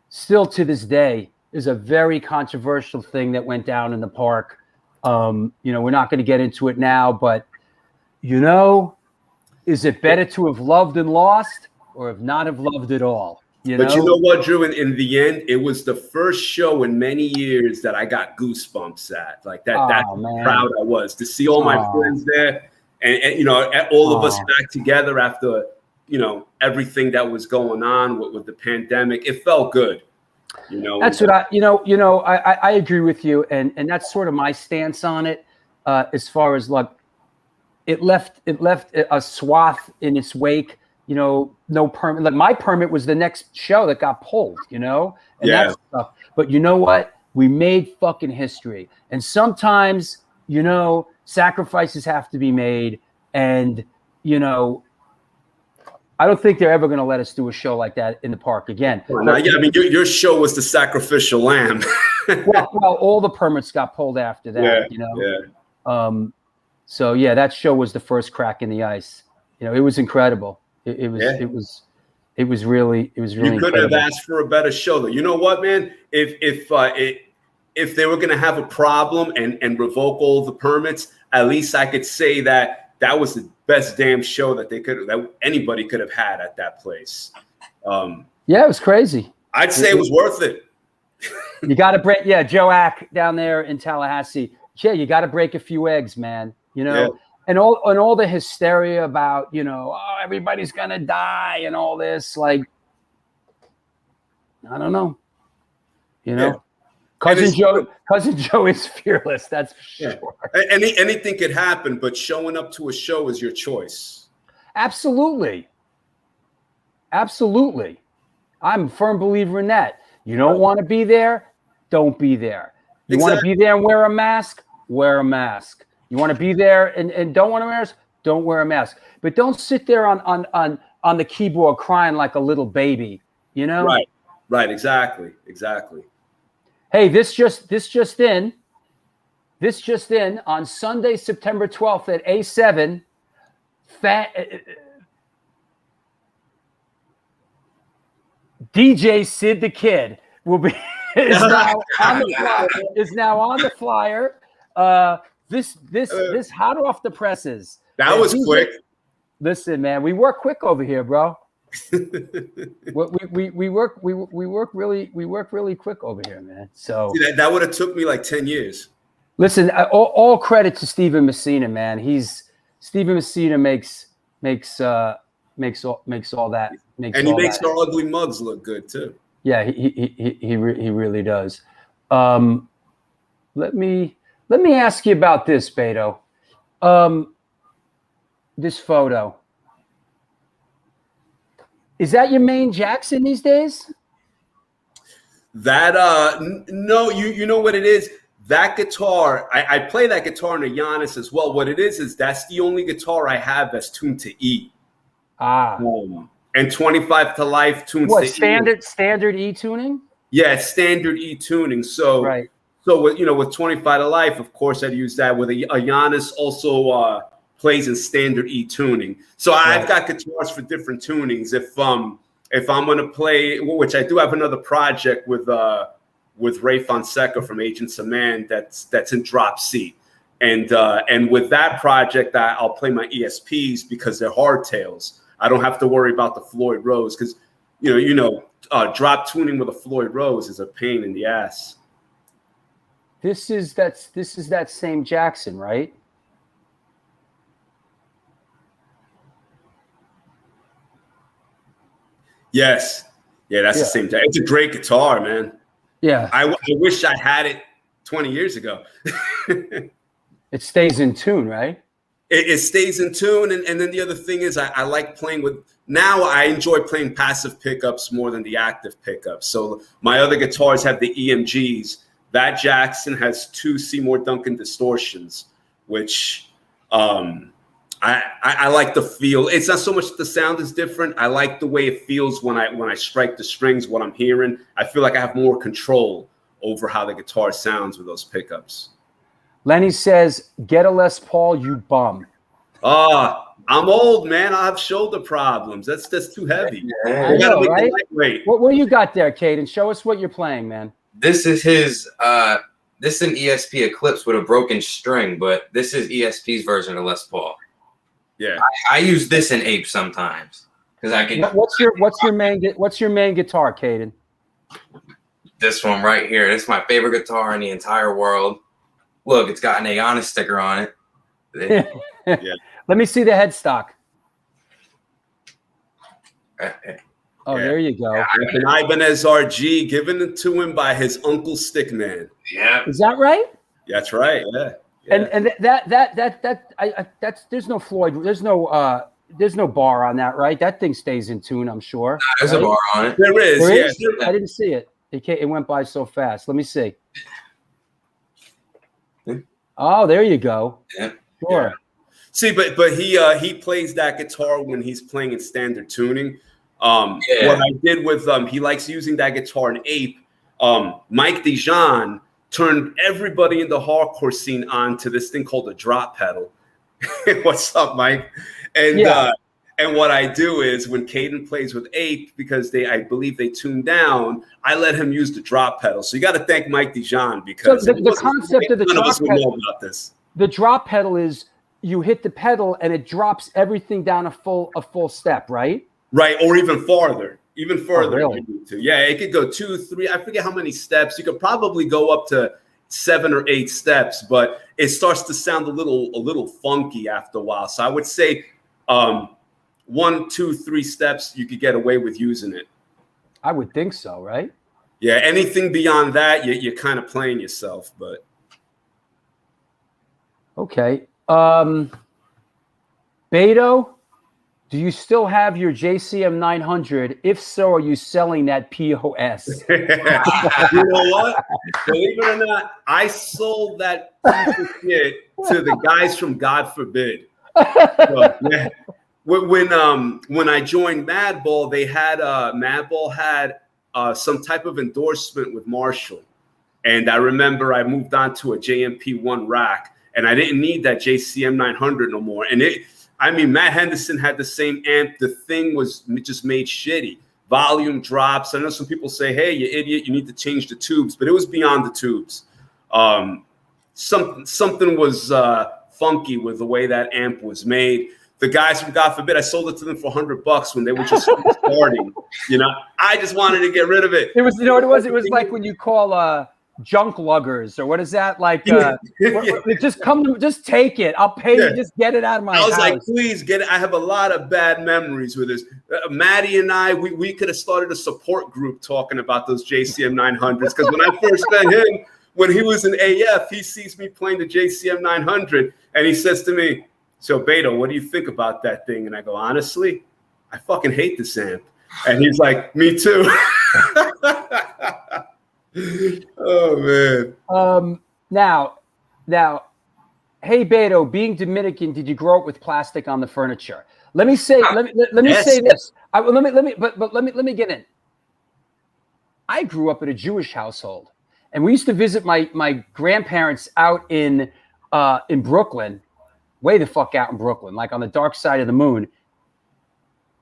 still to this day, is a very controversial thing that went down in the park. You know, we're not going to get into it now, but you know, is it better to have loved and lost, or have not have loved at all? But you know what, Drew? In the end, it was the first show in many years that I got goosebumps at. Like that. That's how proud I was to see all my friends there, and you know, all of us back together after, you know, everything that was going on with the pandemic. It felt good. You know, that's what I agree with you, and that's sort of my stance on it. As far as like, it left a swath in its wake. You know, no permit. Like my permit was the next show that got pulled. You know, and that stuff. But you know what? We made fucking history, and sometimes, you know, sacrifices have to be made, and you know, I don't think they're ever going to let us do a show like that in the park again. Yeah, I mean, your show was the sacrificial lamb. well, all the permits got pulled after that. You know, so yeah, that show was the first crack in the ice. You know, it was incredible. It was really you couldn't incredible. have asked for a better show, though. You know what, man? If they were going to have a problem and revoke all the permits, at least I could say that was the best damn show that anybody could have had at that place. Yeah, it was crazy. I'd say it was worth it. You got to break. Yeah, Joe Ack down there in Tallahassee. Yeah, you got to break a few eggs, man. You know. Yeah. And all the hysteria about, you know, oh, everybody's gonna die and all this, like, I don't know, you know, cousin Joe is fearless. That's for sure. Anything could happen, but showing up to a show is your choice. Absolutely. I'm a firm believer in that. You don't want to be there, don't be there. You want to be there and wear a mask, wear a mask. You want to be there and don't want to wear a mask? Don't wear a mask. But don't sit there on the keyboard crying like a little baby, you know? Right, exactly. Hey, this just in on Sunday, September 12th at A7, DJ Sid the Kid will be is now on the flyer. This hot off the presses. That was quick. Listen, man, we work quick over here, bro. we work really quick over here, man. So that would have took me like 10 years. Listen, all credit to Steven Messina, man. Steven Messina makes all that. And he makes our ugly mugs look good too. Yeah, he really does. Let me ask you about this, Beto. This photo. Is that your main Jackson these days? That no, you know what it is? That guitar, I play that guitar in a ianis as well. What it is that's the only guitar I have that's tuned to E. And 25 to life tunes to standard E tuning? Yeah, it's standard E tuning. So right. So with 25 to life, of course, I'd use that. With a ianis also plays in standard E tuning. So I've got guitars for different tunings. If I'm going to play, which I do have another project with Ray Fonseca from Agents of Man that's in drop C, and with that project, I'll play my ESPs because they're hardtails. I don't have to worry about the Floyd Rose because drop tuning with a Floyd Rose is a pain in the ass. This is that same Jackson, right? Yes. Yeah, that's the same Jackson. It's a great guitar, man. Yeah. I wish I had it 20 years ago. It stays in tune, right? It stays in tune. And then the other thing is I like playing with – now I enjoy playing passive pickups more than the active pickups. So my other guitars have the EMGs. That Jackson has 2 Seymour Duncan distortions, which I like the feel. It's not so much the sound is different. I like the way it feels when I strike the strings, what I'm hearing. I feel like I have more control over how the guitar sounds with those pickups. Lenny says, get a Les Paul, you bum. I'm old, man. I have shoulder problems. That's too heavy. I know, right? What you got there, Kaden? Show us what you're playing, man. This is his. This is an ESP Eclipse with a broken string, but this is ESP's version of Les Paul. Yeah, I use this in Ape sometimes because I can. What's your main guitar, Kaden? This one right here. This is my favorite guitar in the entire world. Look, it's got an ianis sticker on it. yeah. Let me see the headstock. Oh, Yeah. there you go. An Ibanez RG given it to him by his uncle Stickman. Yeah. Is that right? That's right. Yeah. Yeah. And that's there's no Floyd. There's no bar on that, right? That thing stays in tune, I'm sure. There's right? a bar on it. There is. There Yes. is? I didn't see it. It went by so fast. Let me see. Oh, there you go. Yeah. Sure. Yeah. See, but he plays that guitar when he's playing in standard tuning. What I did with he likes using that guitar in Ape. Mike Dijon turned everybody in the hardcore scene on to this thing called a drop pedal. What's up, Mike? And what I do is when Caden plays with Ape, because I believe they tune down, I let him use the drop pedal. So you got to thank Mike Dijon because so the concept of the drop pedal. About this. The drop pedal is you hit the pedal and it drops everything down a full step, right? Right, or even farther, even further. Oh, really? If you need to. Yeah, it could go 2, 3. I forget how many steps. You could probably go up to 7 or 8 steps, but it starts to sound a little funky after a while. So I would say 1, 2, 3 steps you could get away with using it. I would think so, right? Yeah, anything beyond that, you're kind of playing yourself. But okay, Beto. Do you still have your JCM 900? If so, are you selling that POS? you know what? Believe it or not, I sold that piece of shit to the guys from God Forbid. So, yeah. When I joined Madball, they had Madball had some type of endorsement with Marshall, and I remember I moved on to a JMP1 rack, and I didn't need that JCM 900 no more, and Matt Henderson had the same amp. The thing was just made shitty. Volume drops. I know some people say, hey, you idiot, you need to change the tubes. But it was beyond the tubes. Something was funky with the way that amp was made. The guys from God Forbid, I sold it to them for $100 when they were just starting. I just wanted to get rid of it. It was, what it was? It was like when you call junk luggers, or what is that? Like, just take it. I'll pay you. Just get it out of my house. I was like, please get it. I have a lot of bad memories with this. Maddie and I, we could have started a support group talking about those JCM 900s. Because when I first met him, when he was in AF, he sees me playing the JCM 900, and he says to me, so Beto, what do you think about that thing? And I go, honestly, I fucking hate this amp. And he's like, me too. Oh man. Now, hey Beto, being Dominican, did you grow up with plastic on the furniture? Let me say, let me Yes. say this. Let me get in. I grew up in a Jewish household, and we used to visit my grandparents out in Brooklyn, way the fuck out in Brooklyn, like on the dark side of the moon.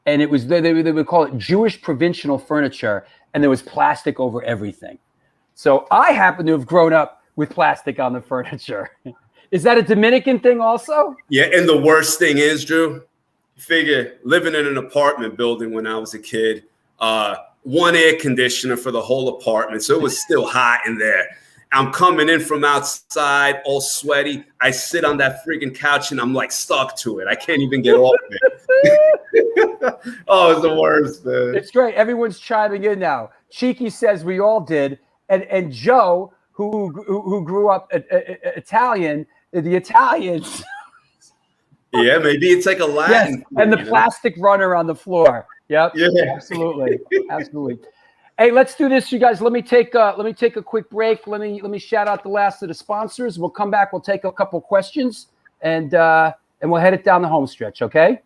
And it was they would call it Jewish provincial furniture, and there was plastic over everything. So I happen to have grown up with plastic on the furniture. Is that a Dominican thing also? Yeah, and the worst thing is, Drew, figure living in an apartment building when I was a kid, one air conditioner for the whole apartment, so it was still hot in there. I'm coming in from outside, all sweaty. I sit on that freaking couch and I'm like stuck to it. I can't even get off it. Oh, it's the worst, man. It's great. Everyone's chiming in now. Cheeky says we all did, and Joe, who grew up Italian, the Italians. Yeah, maybe it's like a Latin. Yes, and the plastic runner on the floor. Yep. Yeah. Absolutely. Absolutely. Hey, let's do this, you guys. Let me take a quick break. Let me shout out the last of the sponsors. We'll come back. We'll take a couple questions, and we'll head it down the home stretch. Okay.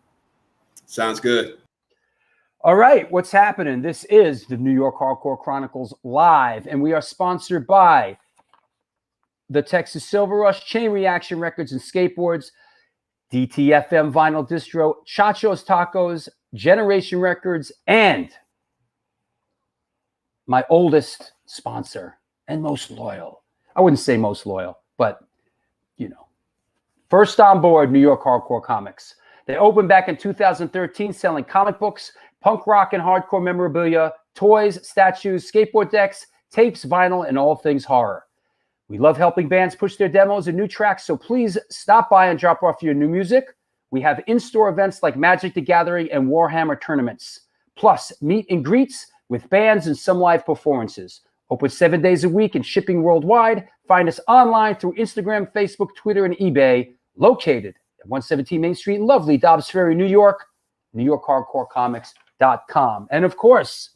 Sounds good. All right. What's happening? This is the New York Hardcore Chronicles Live, and we are sponsored by the Texas Silver Rush, Chain Reaction Records and Skateboards, DTFM Vinyl Distro, Chacho's Tacos, Generation Records, and my oldest sponsor, and most loyal. I wouldn't say most loyal, but, you know. First on board, New York Hardcore Comics. They opened back in 2013 selling comic books, punk rock and hardcore memorabilia, toys, statues, skateboard decks, tapes, vinyl, and all things horror. We love helping bands push their demos and new tracks, so please stop by and drop off your new music. We have in-store events like Magic the Gathering and Warhammer tournaments, plus meet and greets with bands and some live performances. Open 7 days a week and shipping worldwide. Find us online through Instagram, Facebook, Twitter, and eBay. Located at 117 Main Street in lovely Dobbs Ferry, New York, NewYorkHardcoreComics.com. And of course,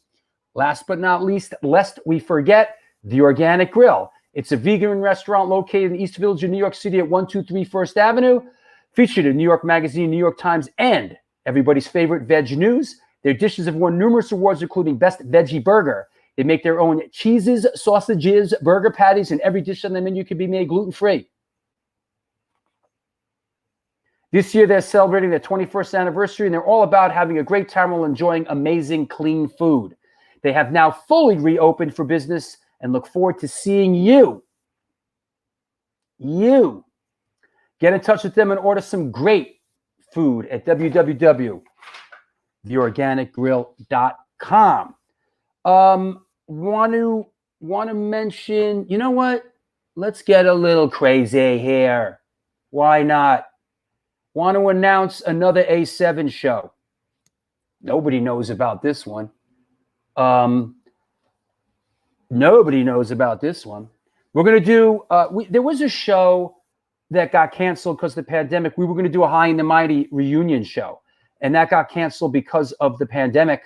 last but not least, lest we forget, The Organic Grill. It's a vegan restaurant located in the East Village of New York City at 123 First Avenue. Featured in New York Magazine, New York Times, and everybody's favorite Veg News. Their dishes have won numerous awards, including Best Veggie Burger. They make their own cheeses, sausages, burger patties, and every dish on the menu can be made gluten-free. This year, they're celebrating their 21st anniversary, and they're all about having a great time while enjoying amazing, clean food. They have now fully reopened for business and look forward to seeing you. Get in touch with them and order some great food at www.theorganicgrill.com. Want to mention, you know what? Let's get a little crazy here. Why not? Want to announce another A7 show. Nobody knows about this one. Nobody knows about this one. We're going to do, there was a show that got canceled because of the pandemic. We were going to do a High and the Mighty reunion show, and that got canceled because of the pandemic.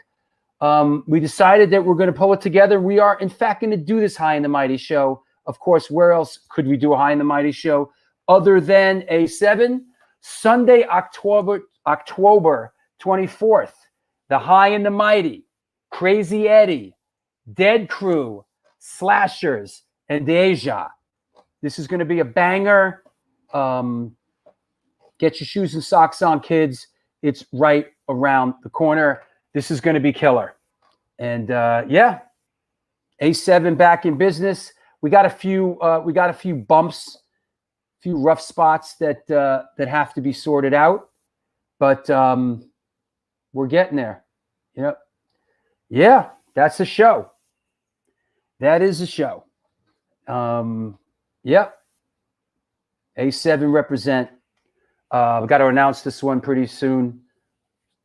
We decided that we're going to pull it together. We are, in fact, going to do this High and the Mighty show. Of course, where else could we do a High and the Mighty show other than A7? Sunday, October 24th, the High and the Mighty, Crazy Eddie, Dead Crew, Slashers, and Deja. This is going to be a banger. Get your shoes and socks on, kids. It's right around the corner. This is going to be killer. And yeah, A7 back in business. We got a few bumps, a few rough spots that have to be sorted out, but we're getting there. Yep. Yeah, that's a show. That is a show. Yep. A7 represent. We've got to announce this one pretty soon.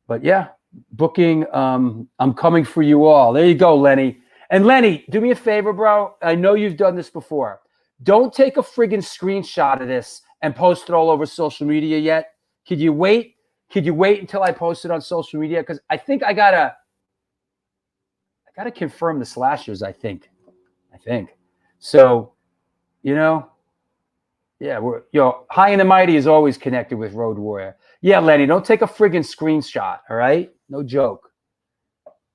But yeah, booking. I'm coming for you all. There you go, Lenny. And Lenny, do me a favor, bro. I know you've done this before. Don't take a friggin' screenshot of this and post it all over social media yet. Could you wait? Could you wait until I post it on social media? Because I think I gotta confirm the Slashers. I think. So, you know, yeah, High and the Mighty is always connected with Road Warrior. Yeah, Lenny, don't take a friggin' screenshot. All right, no joke.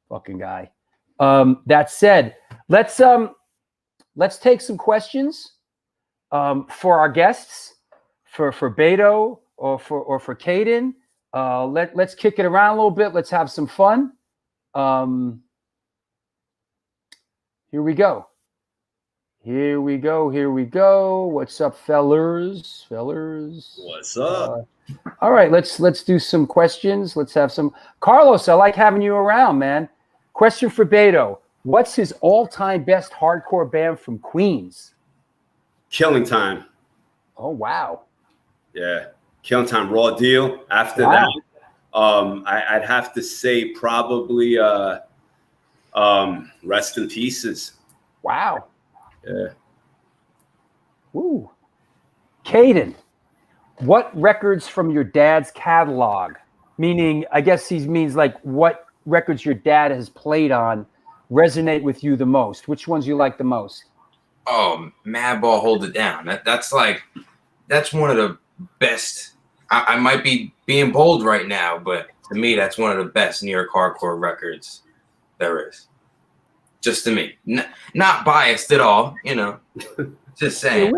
Fucking guy. That said, let's take some questions for our guests, for Beto or for Kaden. Let's kick it around a little bit. Let's have some fun. Here we go. What's up, fellers? What's up? All right, let's do some questions. Let's have some. Carlos, I like having you around, man. Question for Beto. What's his all-time best hardcore band from Queens? Killing Time. Oh, wow. Yeah. Killing Time, Raw Deal. After that, I'd have to say probably Rest in Pieces. Wow. Yeah. Ooh. Kaden, what records from your dad's catalog? Meaning, I guess he means like what records your dad has played on resonate with you the most? Which ones you like the most? Oh, Madball, Hold It Down. That's one of the best. I might be being bold right now, but to me, that's one of the best New York hardcore records there is. Just to me, not biased at all, you know. Just saying.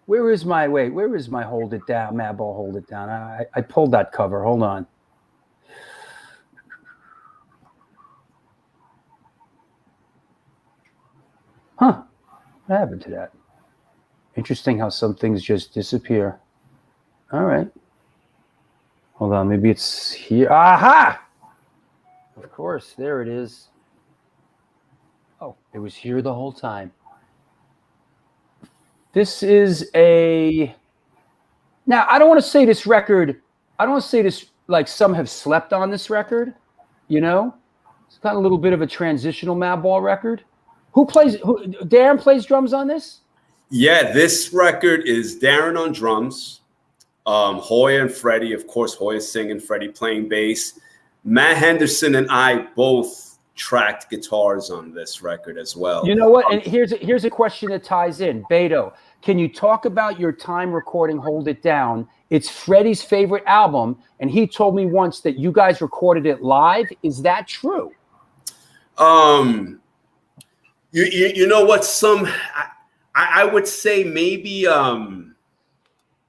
Where is my Hold It Down, Madball, Hold It Down? I pulled that cover. Hold on. Huh. What happened to that? Interesting how some things just disappear. All right. Hold on. Maybe it's here. Aha! Of course. There it is. Oh, it was here the whole time. This is a... Now, I don't want to say this record... I don't want to say this like some have slept on this record. You know? It's got a little bit of a transitional Madball record. Darren plays drums on this? Yeah, this record is Darren on drums. Hoya and Freddie, of course, Hoya singing, Freddie playing bass. Matt Henderson and I both tracked guitars on this record as well. You know what? And here's a question that ties in. Beto, can you talk about your time recording Hold It Down? It's Freddie's favorite album, and he told me once that you guys recorded it live. Is that true? You know what? I would say maybe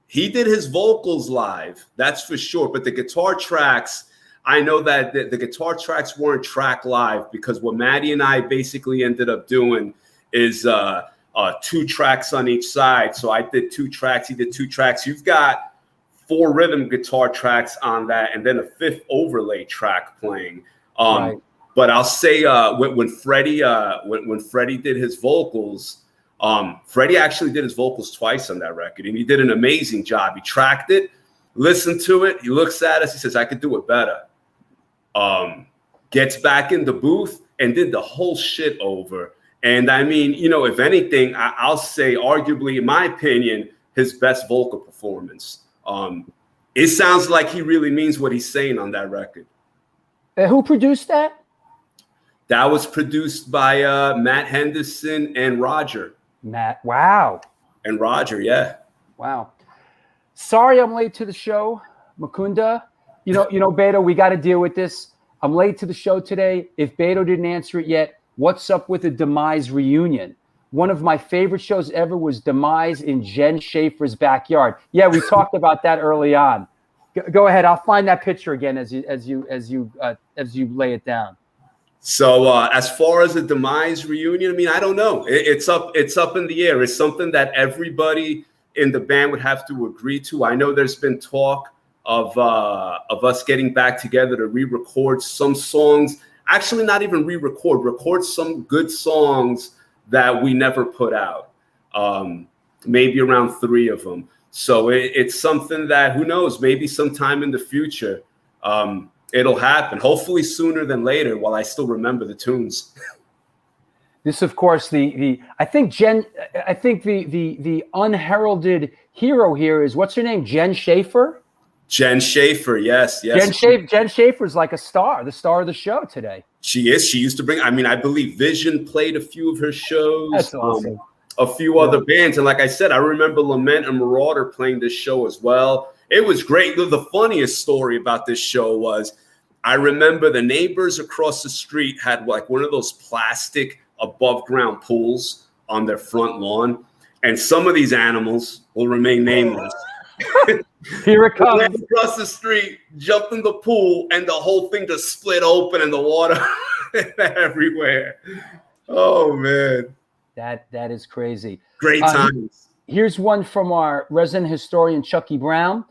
he did his vocals live, that's for sure. But the guitar tracks, I know that the guitar tracks weren't tracked live because what Maddie and I basically ended up doing is 2 tracks on each side. So I did 2 tracks, he did 2 tracks. You've got 4 rhythm guitar tracks on that, and then a 5th overlay track playing. Right. But I'll say when Freddie did his vocals. Freddie actually did his vocals twice on that record, and he did an amazing job. He tracked it, listened to it. He looks at us. He says, I could do it better. Gets back in the booth and did the whole shit over. And I mean, you know, if anything, I'll say arguably, in my opinion, his best vocal performance. It sounds like he really means what he's saying on that record. Who produced that? That was produced by Matt Henderson and Roger. Matt, wow. And Roger, yeah. Wow. Sorry I'm late to the show, Mukunda. You know, Beto, we got to deal with this. I'm late to the show today. If Beto didn't answer it yet, what's up with the Demise reunion? One of my favorite shows ever was Demise in Jen Schaefer's backyard. Yeah, we talked about that early on. Go ahead. I'll find that picture again as you lay it down. So as far as the Demise reunion, I mean, I don't know. It's up in the air. It's something that everybody in the band would have to agree to. I know there's been talk of us getting back together to re-record some songs. Actually, not even record some good songs that we never put out. Maybe around 3 of them. So it's something that, who knows, maybe sometime in the future. It'll happen, hopefully sooner than later, while I still remember the tunes. This, of course, the unheralded hero here is, what's her name? Jen Schaefer? Jen Schaefer, yes. Jen Schaefer's like the star of the show today. She is. She used to bring, I believe Vision played a few of her shows. That's awesome. A few other bands. And like I said, I remember Lament and Marauder playing this show as well. It was great. The funniest story about this show was I remember the neighbors across the street had like one of those plastic above ground pools on their front lawn. And some of these animals will remain nameless. Here it comes. Went across the street, jumped in the pool, and the whole thing just split open and the water everywhere. Oh, man. That is crazy. Great times. Here's one from our resident historian, Chucky Brown.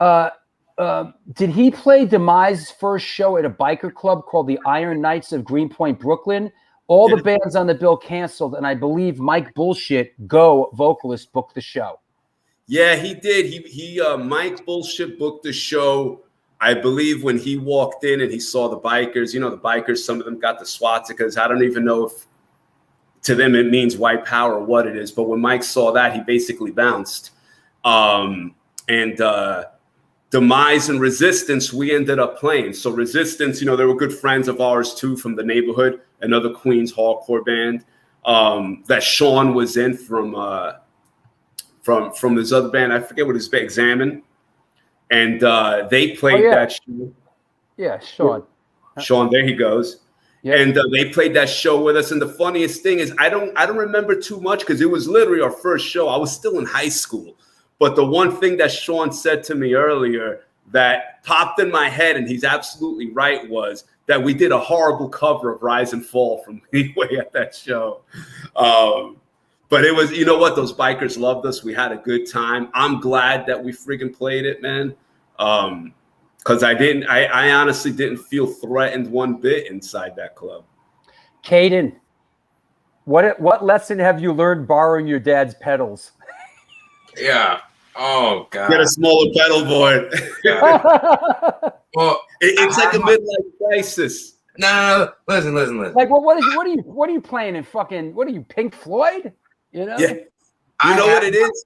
Did he play Demise's first show at a biker club called the Iron Knights of Greenpoint, Brooklyn? All the bands on the bill canceled, and I believe Mike Bullshit, vocalist, booked the show. Yeah, he did. He Mike Bullshit booked the show, I believe, when he walked in and he saw the bikers. You know, the bikers, some of them got the swastikas. I don't even know if to them it means white power or what it is. But when Mike saw that, he basically bounced. Demise and Resistance, we ended up playing. So Resistance, you know, they were good friends of ours too from the neighborhood, another Queens hardcore band that Sean was in from this other band. I forget what his band, Examine. And they played that show. Yeah, Sean. Sean, there he goes. Yeah. And they played that show with us. And the funniest thing is I don't remember too much because it was literally our first show. I was still in high school. But the one thing that Sean said to me earlier that popped in my head, and he's absolutely right, was that we did a horrible cover of Rise and Fall from Anyway at that show. But it was, you know what? Those bikers loved us. We had a good time. I'm glad that we friggin' played it, man. Because I honestly didn't feel threatened one bit inside that club. Kaden, what lesson have you learned borrowing your dad's pedals? Yeah. Oh God. Get a smaller pedal board. Well, It's like a midlife crisis. No. Listen. Like, well, what are you playing in fucking? What are you, Pink Floyd? You know? Yeah. You know what it is?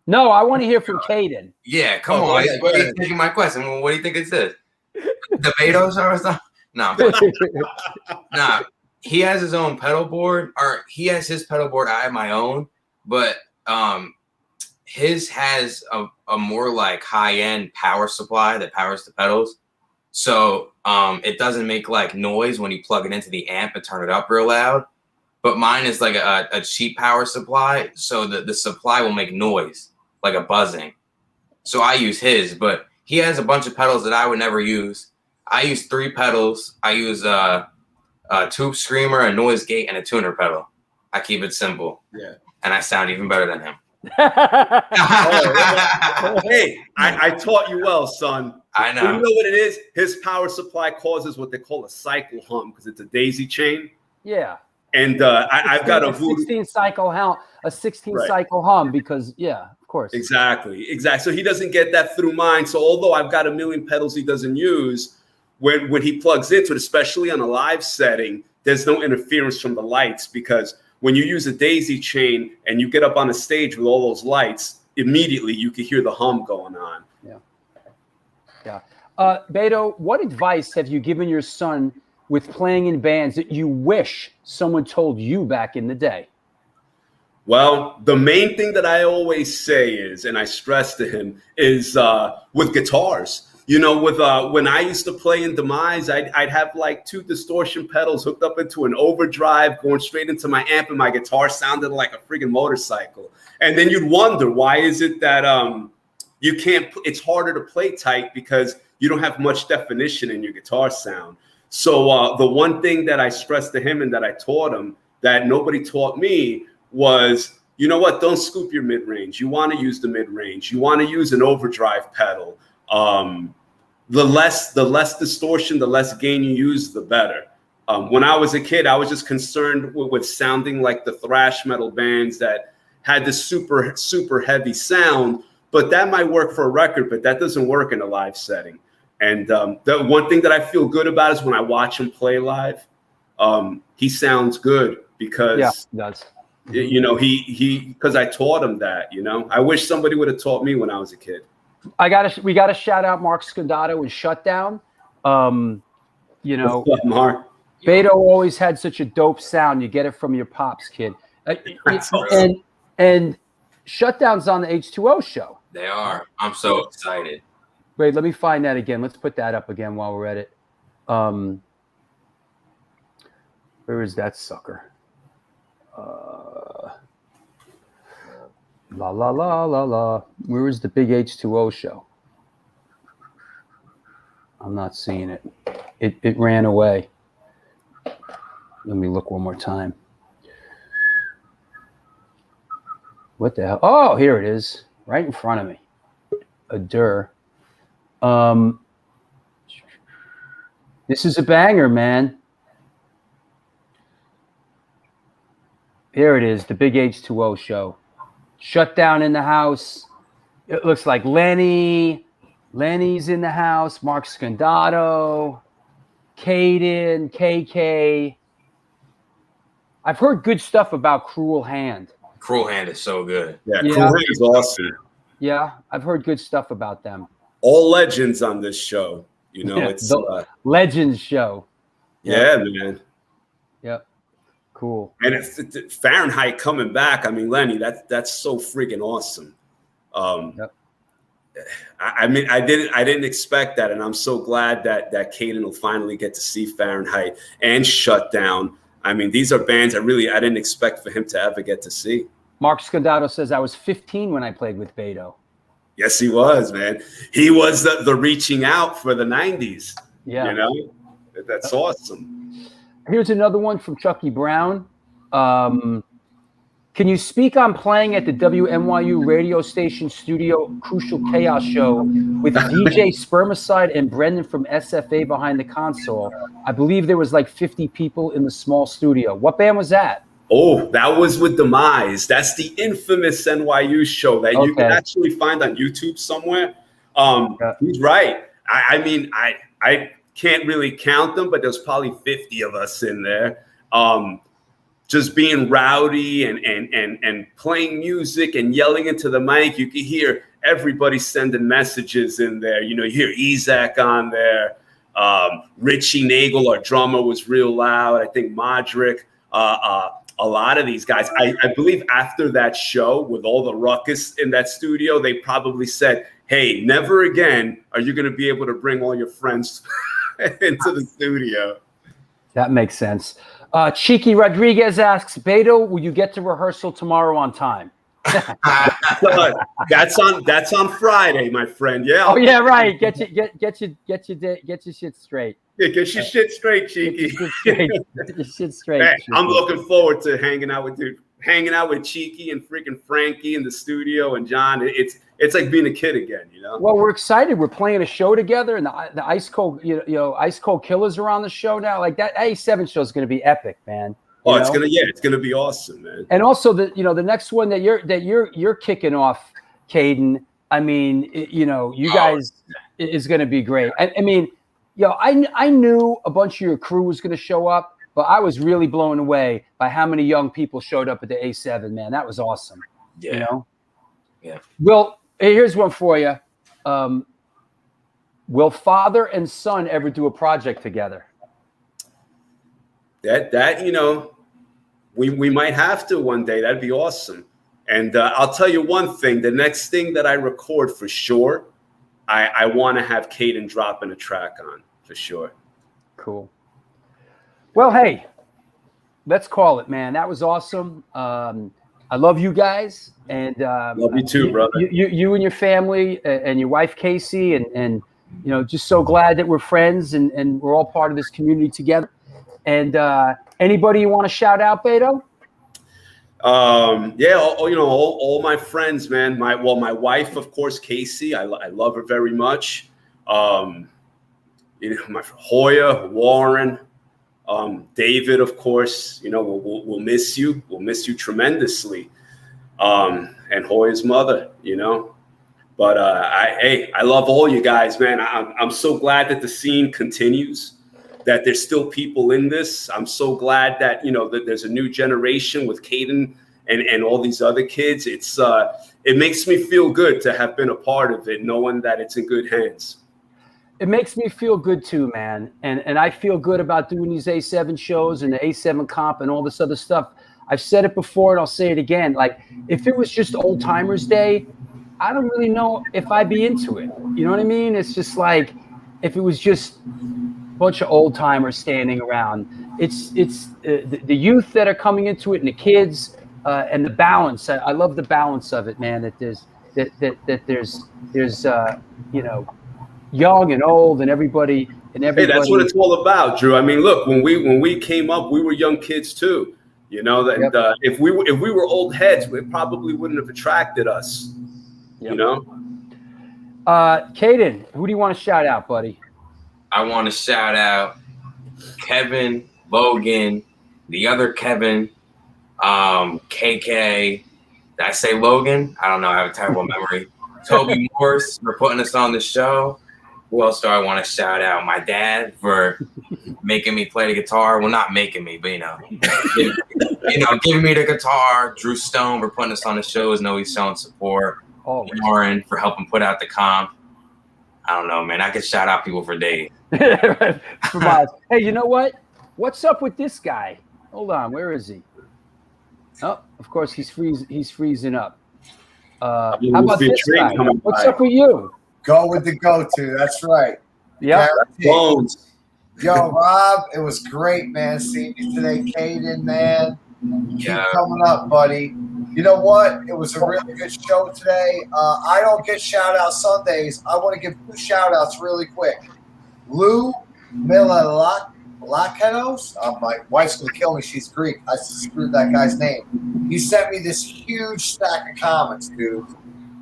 No, I want to hear from Kaden. Yeah, come on. What are you taking my question? Well, what do you think it says? The Beto show or something? No. Nah. He has his own pedal board, or he has his pedal board. I have my own, but his has a more like high-end power supply that powers the pedals. So it doesn't make like noise when you plug it into the amp and turn it up real loud. But mine is like a cheap power supply, so the supply will make noise, like a buzzing. So I use his, but he has a bunch of pedals that I would never use. I use 3 pedals. I use a tube screamer, a noise gate, and a tuner pedal. I keep it simple. Yeah. And I sound even better than him. Hey, I taught you well, son. I know. You know what it is? His power supply causes what they call a cycle hum because it's a daisy chain. Yeah. And I've got a 16 cycle hum, Right. cycle hum because of course. Exactly. So he doesn't get that through mine. So although I've got a million pedals he doesn't use, when he plugs into it, especially on a live setting, there's no interference from the lights because when you use a daisy chain and you get up on a stage with all those lights, immediately you can hear the hum going on. Yeah. Beto, what advice have you given your son with playing in bands that you wish someone told you back in the day? Well, the main thing that I always say is, and I stress to him, is with guitars. You know, with when I used to play in Demise, I'd have like 2 distortion pedals hooked up into an overdrive going straight into my amp, and my guitar sounded like a friggin' motorcycle. And then you'd wonder, why is it that you can't? It's harder to play tight because you don't have much definition in your guitar sound. So the one thing that I stressed to him and that I taught him that nobody taught me was, you know what? Don't scoop your mid-range. You want to use the mid-range. You want to use an overdrive pedal. The less distortion, the less gain you use, the better. When I was a kid, I was just concerned with sounding like the thrash metal bands that had this super, super heavy sound. But that might work for a record, but that doesn't work in a live setting. And the one thing that I feel good about is when I watch him play live, he sounds good because he does. You know, because I taught him that. You know, I wish somebody would have taught me when I was a kid. We got to shout out Mark Scondato and Shutdown. You know, What's up, Mark? Beto always had such a dope sound. You get it from your pops, kid. And Shutdown's on the H2O show. They are. I'm so excited. Wait, let me find that again. Let's put that up again while we're at it. Where is that sucker? La la la la la. Where is the big H2O show? I'm not seeing it. It ran away. Let me look one more time. What the hell? Oh, here it is. Right in front of me. This is a banger, man. Here it is, the big H2O show. Shutdown in the house. It looks like Lenny's in the house. Mark Scondato, Caiden, KK. I've heard good stuff about Cruel Hand. Cruel Hand is so good. Yeah, Cruel Hand is awesome. Yeah, I've heard good stuff about them. All legends on this show. You know, it's the Legends show. Yeah, man. Yep. Cool. And it's Fahrenheit coming back. I mean, Lenny, that's so freaking awesome. Yep. I mean, I didn't expect that, and I'm so glad that Kaden will finally get to see Fahrenheit and Shutdown. I mean, these are bands I didn't expect for him to ever get to see. Mark Scondato says I was 15 when I played with Beto. Yes, he was, man. He was the reaching out for the 90s. Yeah. You know, that's awesome. Here's another one from Chucky Brown. Can you speak on playing at the WNYU radio station studio Crucial Chaos show with DJ Spermicide and Brendan from SFA behind the console? I believe there was like 50 people in the small studio. What band was that? Oh, that was with Demise. That's the infamous NYU show that you can actually find on YouTube somewhere. He's right. I mean, I can't really count them, but there's probably 50 of us in there. Just being rowdy and playing music and yelling into the mic. You can hear everybody sending messages in there. You know, you hear Isaac on there. Richie Nagel, our drummer, was real loud. I think Modric, a lot of these guys. I believe after that show, with all the ruckus in that studio, they probably said, hey, never again are you going to be able to bring all your friends into the studio. That makes sense. Cheeky Rodriguez asks, Beto, will you get to rehearsal tomorrow on time? That's on Friday, my friend. Yeah. Oh yeah, right. Get your shit straight. Yeah, get your shit straight, Cheeky. Get your shit straight. Hey, I'm looking forward to hanging out with Cheeky and freaking Frankie in the studio and John. It's like being a kid again, you know. Well, we're excited. We're playing a show together, and the Ice Cold, Ice Cold Killers are on the show now. Like that A7 show is going to be epic, man. It's gonna be awesome, man. And also the next one that you're kicking off, Caden. I mean, you guys is going to be great. I mean, I knew a bunch of your crew was going to show up, but I was really blown away by how many young people showed up at the A7. Man, that was awesome. Yeah. Yeah. Well, here's one for you. Will father and son ever do a project together? That we might have to one day. That'd be awesome. And I'll tell you one thing. The next thing that I record for sure, I want to have Kaden dropping a track on for sure. Cool. Well, hey, let's call it, man. That was awesome. I love you guys, and love you too, brother. You and your family and your wife Casey, and just so glad that we're friends and we're all part of this community together. And anybody you want to shout out, Beto? All my friends, man. My wife, of course, Casey. I love her very much. My Hoya, Warren, David, of course. We'll miss you. We'll miss you tremendously. And Hoya's mother. But I love all you guys, man. I'm so glad that the scene continues, that there's still people in this. I'm so glad that, that there's a new generation with Kaden and all these other kids. It makes me feel good to have been a part of it, knowing that it's in good hands. It makes me feel good too, man. And I feel good about doing these A7 shows and the A7 comp and all this other stuff. I've said it before and I'll say it again. Like, if it was just Old Timers Day, I don't really know if I'd be into it. You know what I mean? It's just like, if it was just bunch of old timers standing around, it's the youth that are coming into it and the kids and the balance. I love the balance of it, man. That there's young and old and everybody. Hey, that's what it's all about, Drew. I mean, look, when we came up, we were young kids too. That if we were old heads, it probably wouldn't have attracted us. Yep. Kaden, who do you want to shout out, buddy? I want to shout out Kevin, Logan, the other Kevin, KK. Did I say Logan? I don't know. I have a terrible memory. Toby Morse for putting us on the show. Who else do I want to shout out? My dad for making me play the guitar. Well, not making me, but giving me the guitar. Drew Stone for putting us on the shows. Know he's showing support. Lauren for helping put out the comp. I don't know, man. I could shout out people for days. Hey, you know what? What's up with this guy? Hold on, where is he? Oh, of course he's freezing up. How about this guy? What's up with you? Go with the go-to. That's right. Yeah. Bones. Yo, Rob, it was great, man, seeing you today. Kaden, man. Keep coming up, buddy. You know what? It was a really good show today. I don't get shout-out Sundays. I want to give 2 shout-outs really quick. Lou Milalak Lakenos. My wife's gonna kill me. She's Greek. I screwed that guy's name. He sent me this huge stack of comics, dude.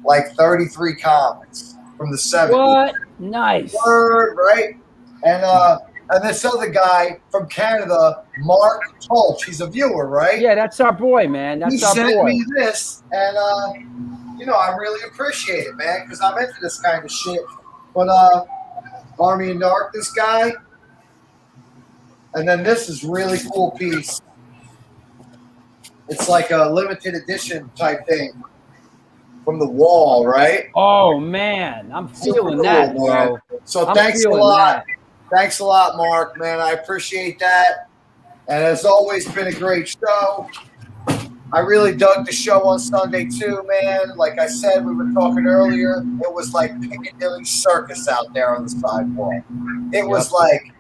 Like 33 comics from the 70s. What? Nice. Word, right? And this other guy from Canada, Mark Tolch. He's a viewer, right? Yeah, that's our boy, man. That's he our sent boy. me this, and I really appreciate it, man, because I'm into this kind of shit. But Army of Darkness guy, and then this is really cool piece. It's like a limited edition type thing from the wall, right? Oh man, I'm feeling Super that, cool, bro. man. So I'm thanks a feeling lot. that. Thanks a lot, Mark, man. I appreciate that. And it's always been a great show. I really dug the show on Sunday too, man. Like I said, we were talking earlier, it was like Piccadilly Circus out there on the sidewalk. It was like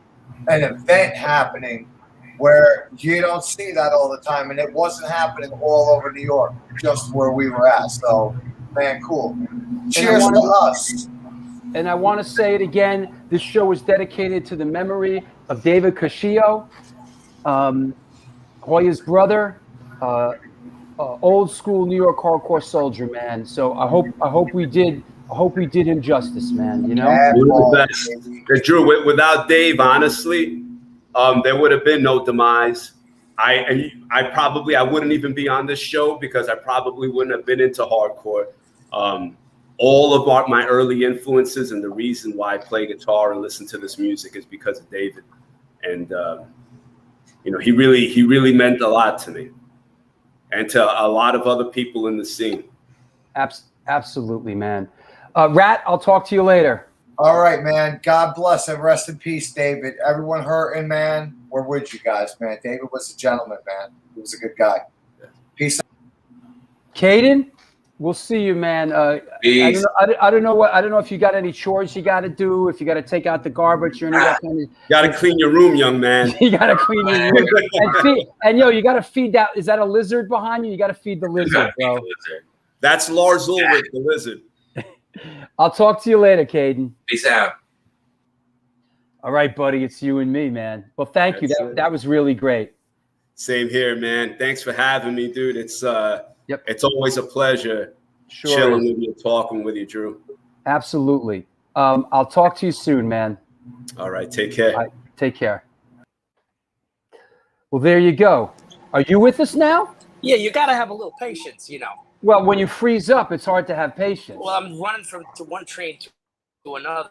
an event happening where you don't see that all the time, and it wasn't happening all over New York, just where we were at. So, man, cool. Cheers to us. And I want to say it again. This show is dedicated to the memory of David Cascio, Hoya's brother, old school New York hardcore soldier, man. So I hope we did him justice, man. You know, Drew. Without Dave, honestly, there would have been no Demise. I wouldn't even be on this show because I probably wouldn't have been into hardcore. All of my early influences and the reason why I play guitar and listen to this music is because of David, and he really meant a lot to me and to a lot of other people in the scene. Absolutely, man. Rat, I'll talk to you later. All right, man. God bless and rest in peace, David. Everyone hurting, man. We're with you guys, man. David was a gentleman, man. He was a good guy. Peace. Kaden, we'll see you, man. I don't know if you got any chores you got to do. If you got to take out the garbage or anything. Got to clean your room, young man. You got to clean your room. And you got to feed that. Is that a lizard behind you? You got to feed the lizard, bro. That's Lars Ulrich, the lizard. I'll talk to you later, Kaden. Peace out. All right, buddy. It's you and me, man. Well, thank you. That was really great. Same here, man. Thanks for having me, dude. It's always a pleasure chilling with you, talking with you, Drew. Absolutely. I'll talk to you soon, man. All right. Take care. All right, take care. Well, there you go. Are you with us now? Yeah, you got to have a little patience, you know. Well, when you freeze up, it's hard to have patience. Well, I'm running from one train to another.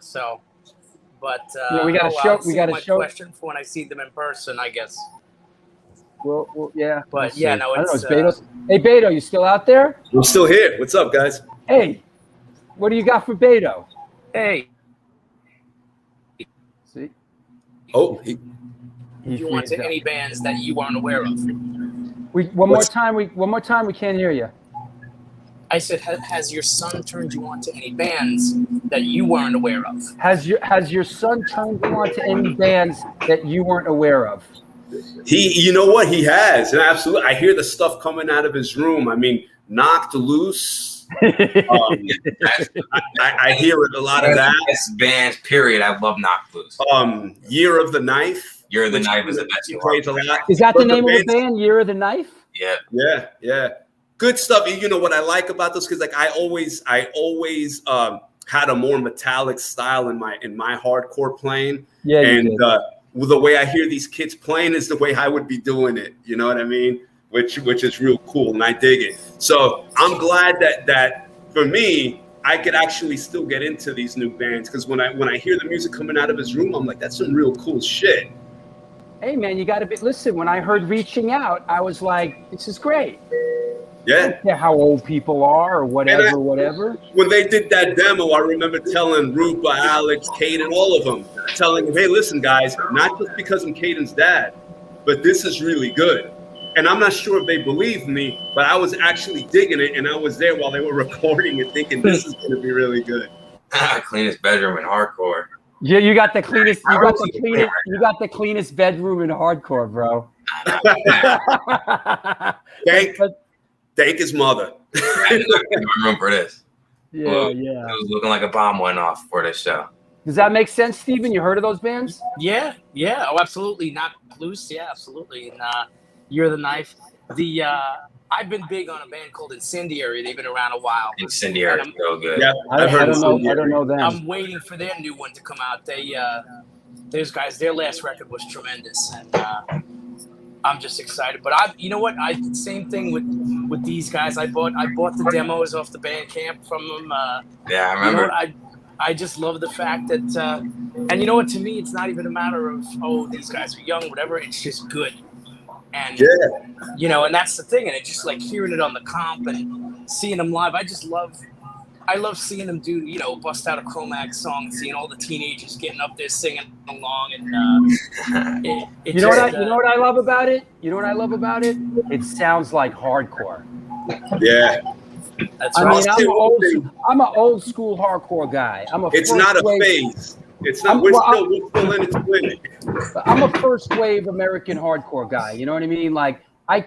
So, but we got to show. We got to show. Question for when I see them in person, I guess. Well, yeah. But yeah, no, it's Beto. Hey, Beto, you still out there? I'm still here. What's up, guys? Hey, what do you got for Beto? Hey. See? Do you want to any bands that you aren't aware of? One more time. We can't hear you. I said, has your son turned you on to any bands that you weren't aware of? Has your son turned you on to any bands that you weren't aware of? You know what? He has. And absolutely. I hear the stuff coming out of his room. I mean, Knocked Loose. I hear it a lot of that. Best bands, period. I love Knocked Loose. Year of the Knife. Year of the Knife is the best. Is that the name of the band? Year of the Knife? Yeah. Yeah. Good stuff. You know what I like about this? Because I always had a more metallic style in my hardcore playing. Yeah. And the way I hear these kids playing is the way I would be doing it. You know what I mean? Which is real cool, and I dig it. So I'm glad that for me, I could actually still get into these new bands, because when I hear the music coming out of his room, I'm like, that's some real cool shit. Hey man, you got to listen. When I heard Reaching Out, I was like, this is great. Yeah. I don't care how old people are or whatever. When they did that demo, I remember telling Rupa, Alex, Kaden, all of them, telling them, hey, listen, guys, not just because I'm Caden's dad, but this is really good. And I'm not sure if they believed me, but I was actually digging it, and I was there while they were recording and thinking this is going to be really good. Cleanest bedroom in hardcore. Yeah, you got the cleanest. You got the cleanest bedroom in hardcore, bro. Thank his mother. I didn't room for this. Yeah. It was looking like a bomb went off for this show. Does that make sense, Steven? You heard of those bands? Yeah. Oh, absolutely. Not Loose. Yeah, absolutely. And You're the Knife. I've been big on a band called Incendiary. They've been around a while. Incendiary, real good. Yeah, I don't know them. I'm waiting for their new one to come out. Those guys, their last record was tremendous, and I'm just excited. But you know what? Same thing with these guys. I bought the demos off the Bandcamp from them. Yeah, I remember. You know, I just love the fact that, and you know what? To me, it's not even a matter of these guys are young, whatever. It's just good. And you know, and that's the thing. And it's just like hearing it on the comp and seeing them live. I love seeing them do, you know, bust out a Chromax song, seeing all the teenagers getting up there singing along, and you know what I love about it? You know what I love about it? It sounds like hardcore. Yeah. That's I right. mean, I'm an old school hardcore guy. It's not a phase. It's not. We're still in it to win it. I'm a first wave American hardcore guy. You know what I mean? Like I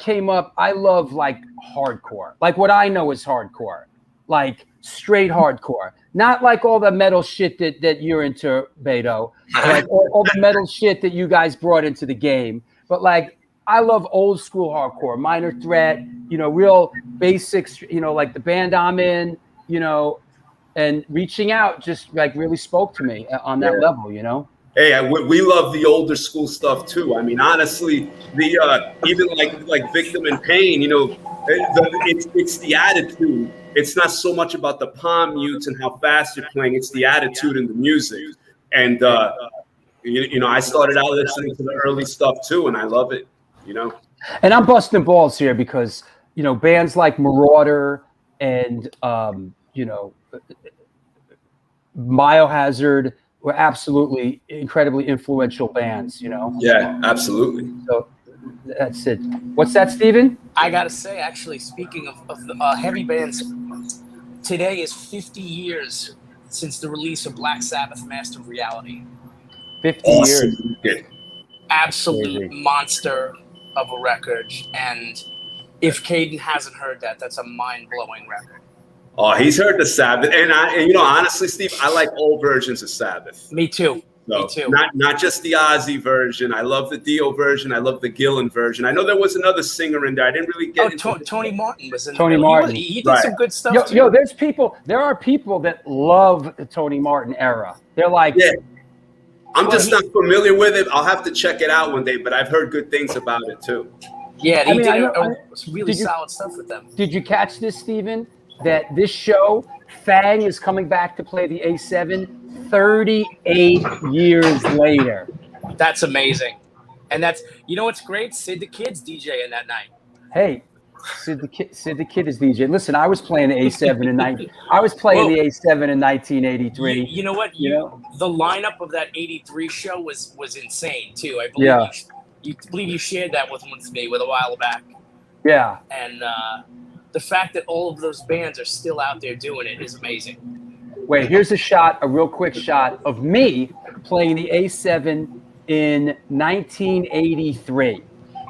love like hardcore. Like what I know is hardcore. Like straight hardcore. Not like all the metal shit that you're into, Beto. Like all the metal shit that you guys brought into the game. But like I love old school hardcore, Minor Threat, you know, real basics, you know, like the band I'm in, you know, and Reaching Out just like really spoke to me on that level, you know. Hey, we love the older school stuff too. I mean, honestly, the even like Victim in Pain, you know, it's the attitude. It's not so much about the palm mutes and how fast you're playing. It's the attitude and the music. And you know, I started out listening to the early stuff too, and I love it. You know. And I'm busting balls here because you know bands like Marauder and you know Biohazard were absolutely incredibly influential bands. You know. Yeah, absolutely. So that's it. What's that, Steven? I gotta say, actually, speaking of the heavy bands, today is 50 years since the release of Black Sabbath Master of Reality. 50 Awesome. years. Absolute monster of a record. And if Kaden hasn't heard that, that's a mind-blowing record. Oh, he's heard the Sabbath. And you know, honestly, Steve, I like all versions of Sabbath. Me too. So, Me too. Not just the Ozzy version. I love the Dio version. I love the Gillan version. I know there was another singer in there. I didn't really get into Tony Martin was in Tony there. Martin. He did some good stuff too. Yo, there are people that love the Tony Martin era. They're like, I'm just not familiar with it. I'll have to check it out one day, but I've heard good things about it too. Yeah, he did really solid stuff with them. Did you catch this, Steven? That this show, Fang is coming back to play the A7 38 years later. That's amazing. And that's, you know what's great? Sid the Kid's DJing that night. Hey, Sid the Kid is DJ. Listen, I was playing the A7 in I was playing the A7 in 1983. You know what? The lineup of that 83 show was insane too. I believe you shared that with me a while back. Yeah. And the fact that all of those bands are still out there doing it is amazing. Wait, here's a real quick shot of me playing the A7 in 1983.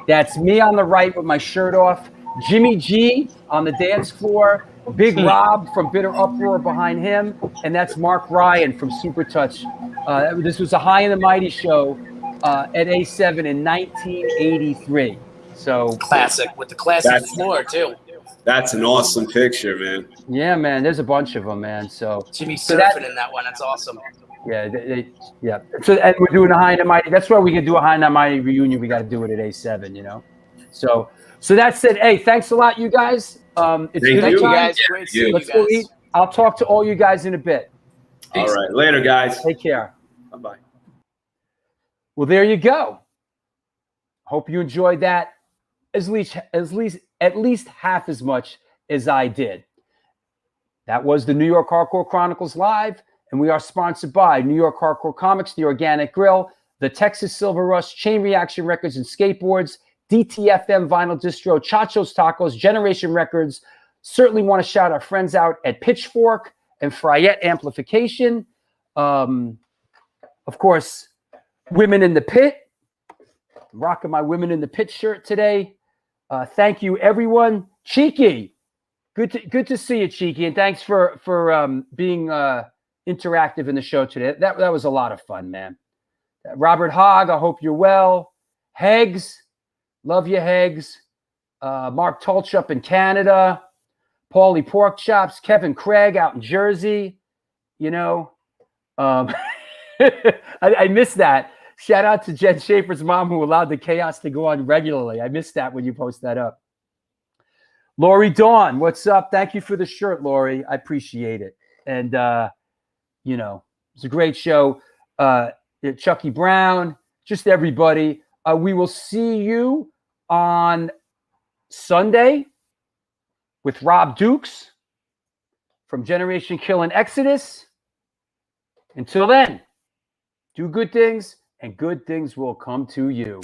That's me on the right with my shirt off, Jimmy G on the dance floor, Big Rob from Bitter Uproar behind him, and that's Mark Ryan from Super Touch. This was a High and the Mighty show at A7 in 1983. So classic with the classic floor too. That's an awesome picture, man. Yeah, man. There's a bunch of them, man. So Jimmy surfing in that one. That's awesome. Yeah, yeah. So and we're doing a High and the Mighty. That's why we can do a High and the Mighty reunion. We got to do it at A7, you know. So that's it. Hey, thanks a lot, you guys. It's Thank good you. time. Guys, great seeing you Let's guys. go eat. I'll talk to all you guys in a bit. All right, later, guys. Take care. Bye-bye. Well, there you go. Hope you enjoyed that at least half as much as I did. That was the New York Hardcore Chronicles Live, and we are sponsored by New York Hardcore Comics, The Organic Grill, the Texas Silver Rush, Chain Reaction Records and Skateboards, DTFM Vinyl Distro, Chacho's Tacos, Generation Records. Certainly want to shout our friends out at Pitchfork and Fryette Amplification. Of course, Women in the Pit. I'm rocking my Women in the Pit shirt today. Thank you, everyone. Cheeky, good to see you, Cheeky, and thanks for being interactive in the show today. That was a lot of fun, man. Robert Hogg, I hope you're well. Heggs, love you, Heggs. Mark Tulch up in Canada. Paulie Pork Chops. Kevin Craig out in Jersey. You know, I missed that. Shout out to Jen Schaefer's mom who allowed the chaos to go on regularly. I missed that when you post that up. Lori Dawn, what's up? Thank you for the shirt, Lori. I appreciate it. And, you know, it's a great show. Chucky Brown, just everybody. We will see you on Sunday with Rob Dukes from Generation Kill and Exodus. Until then, do good things and good things will come to you.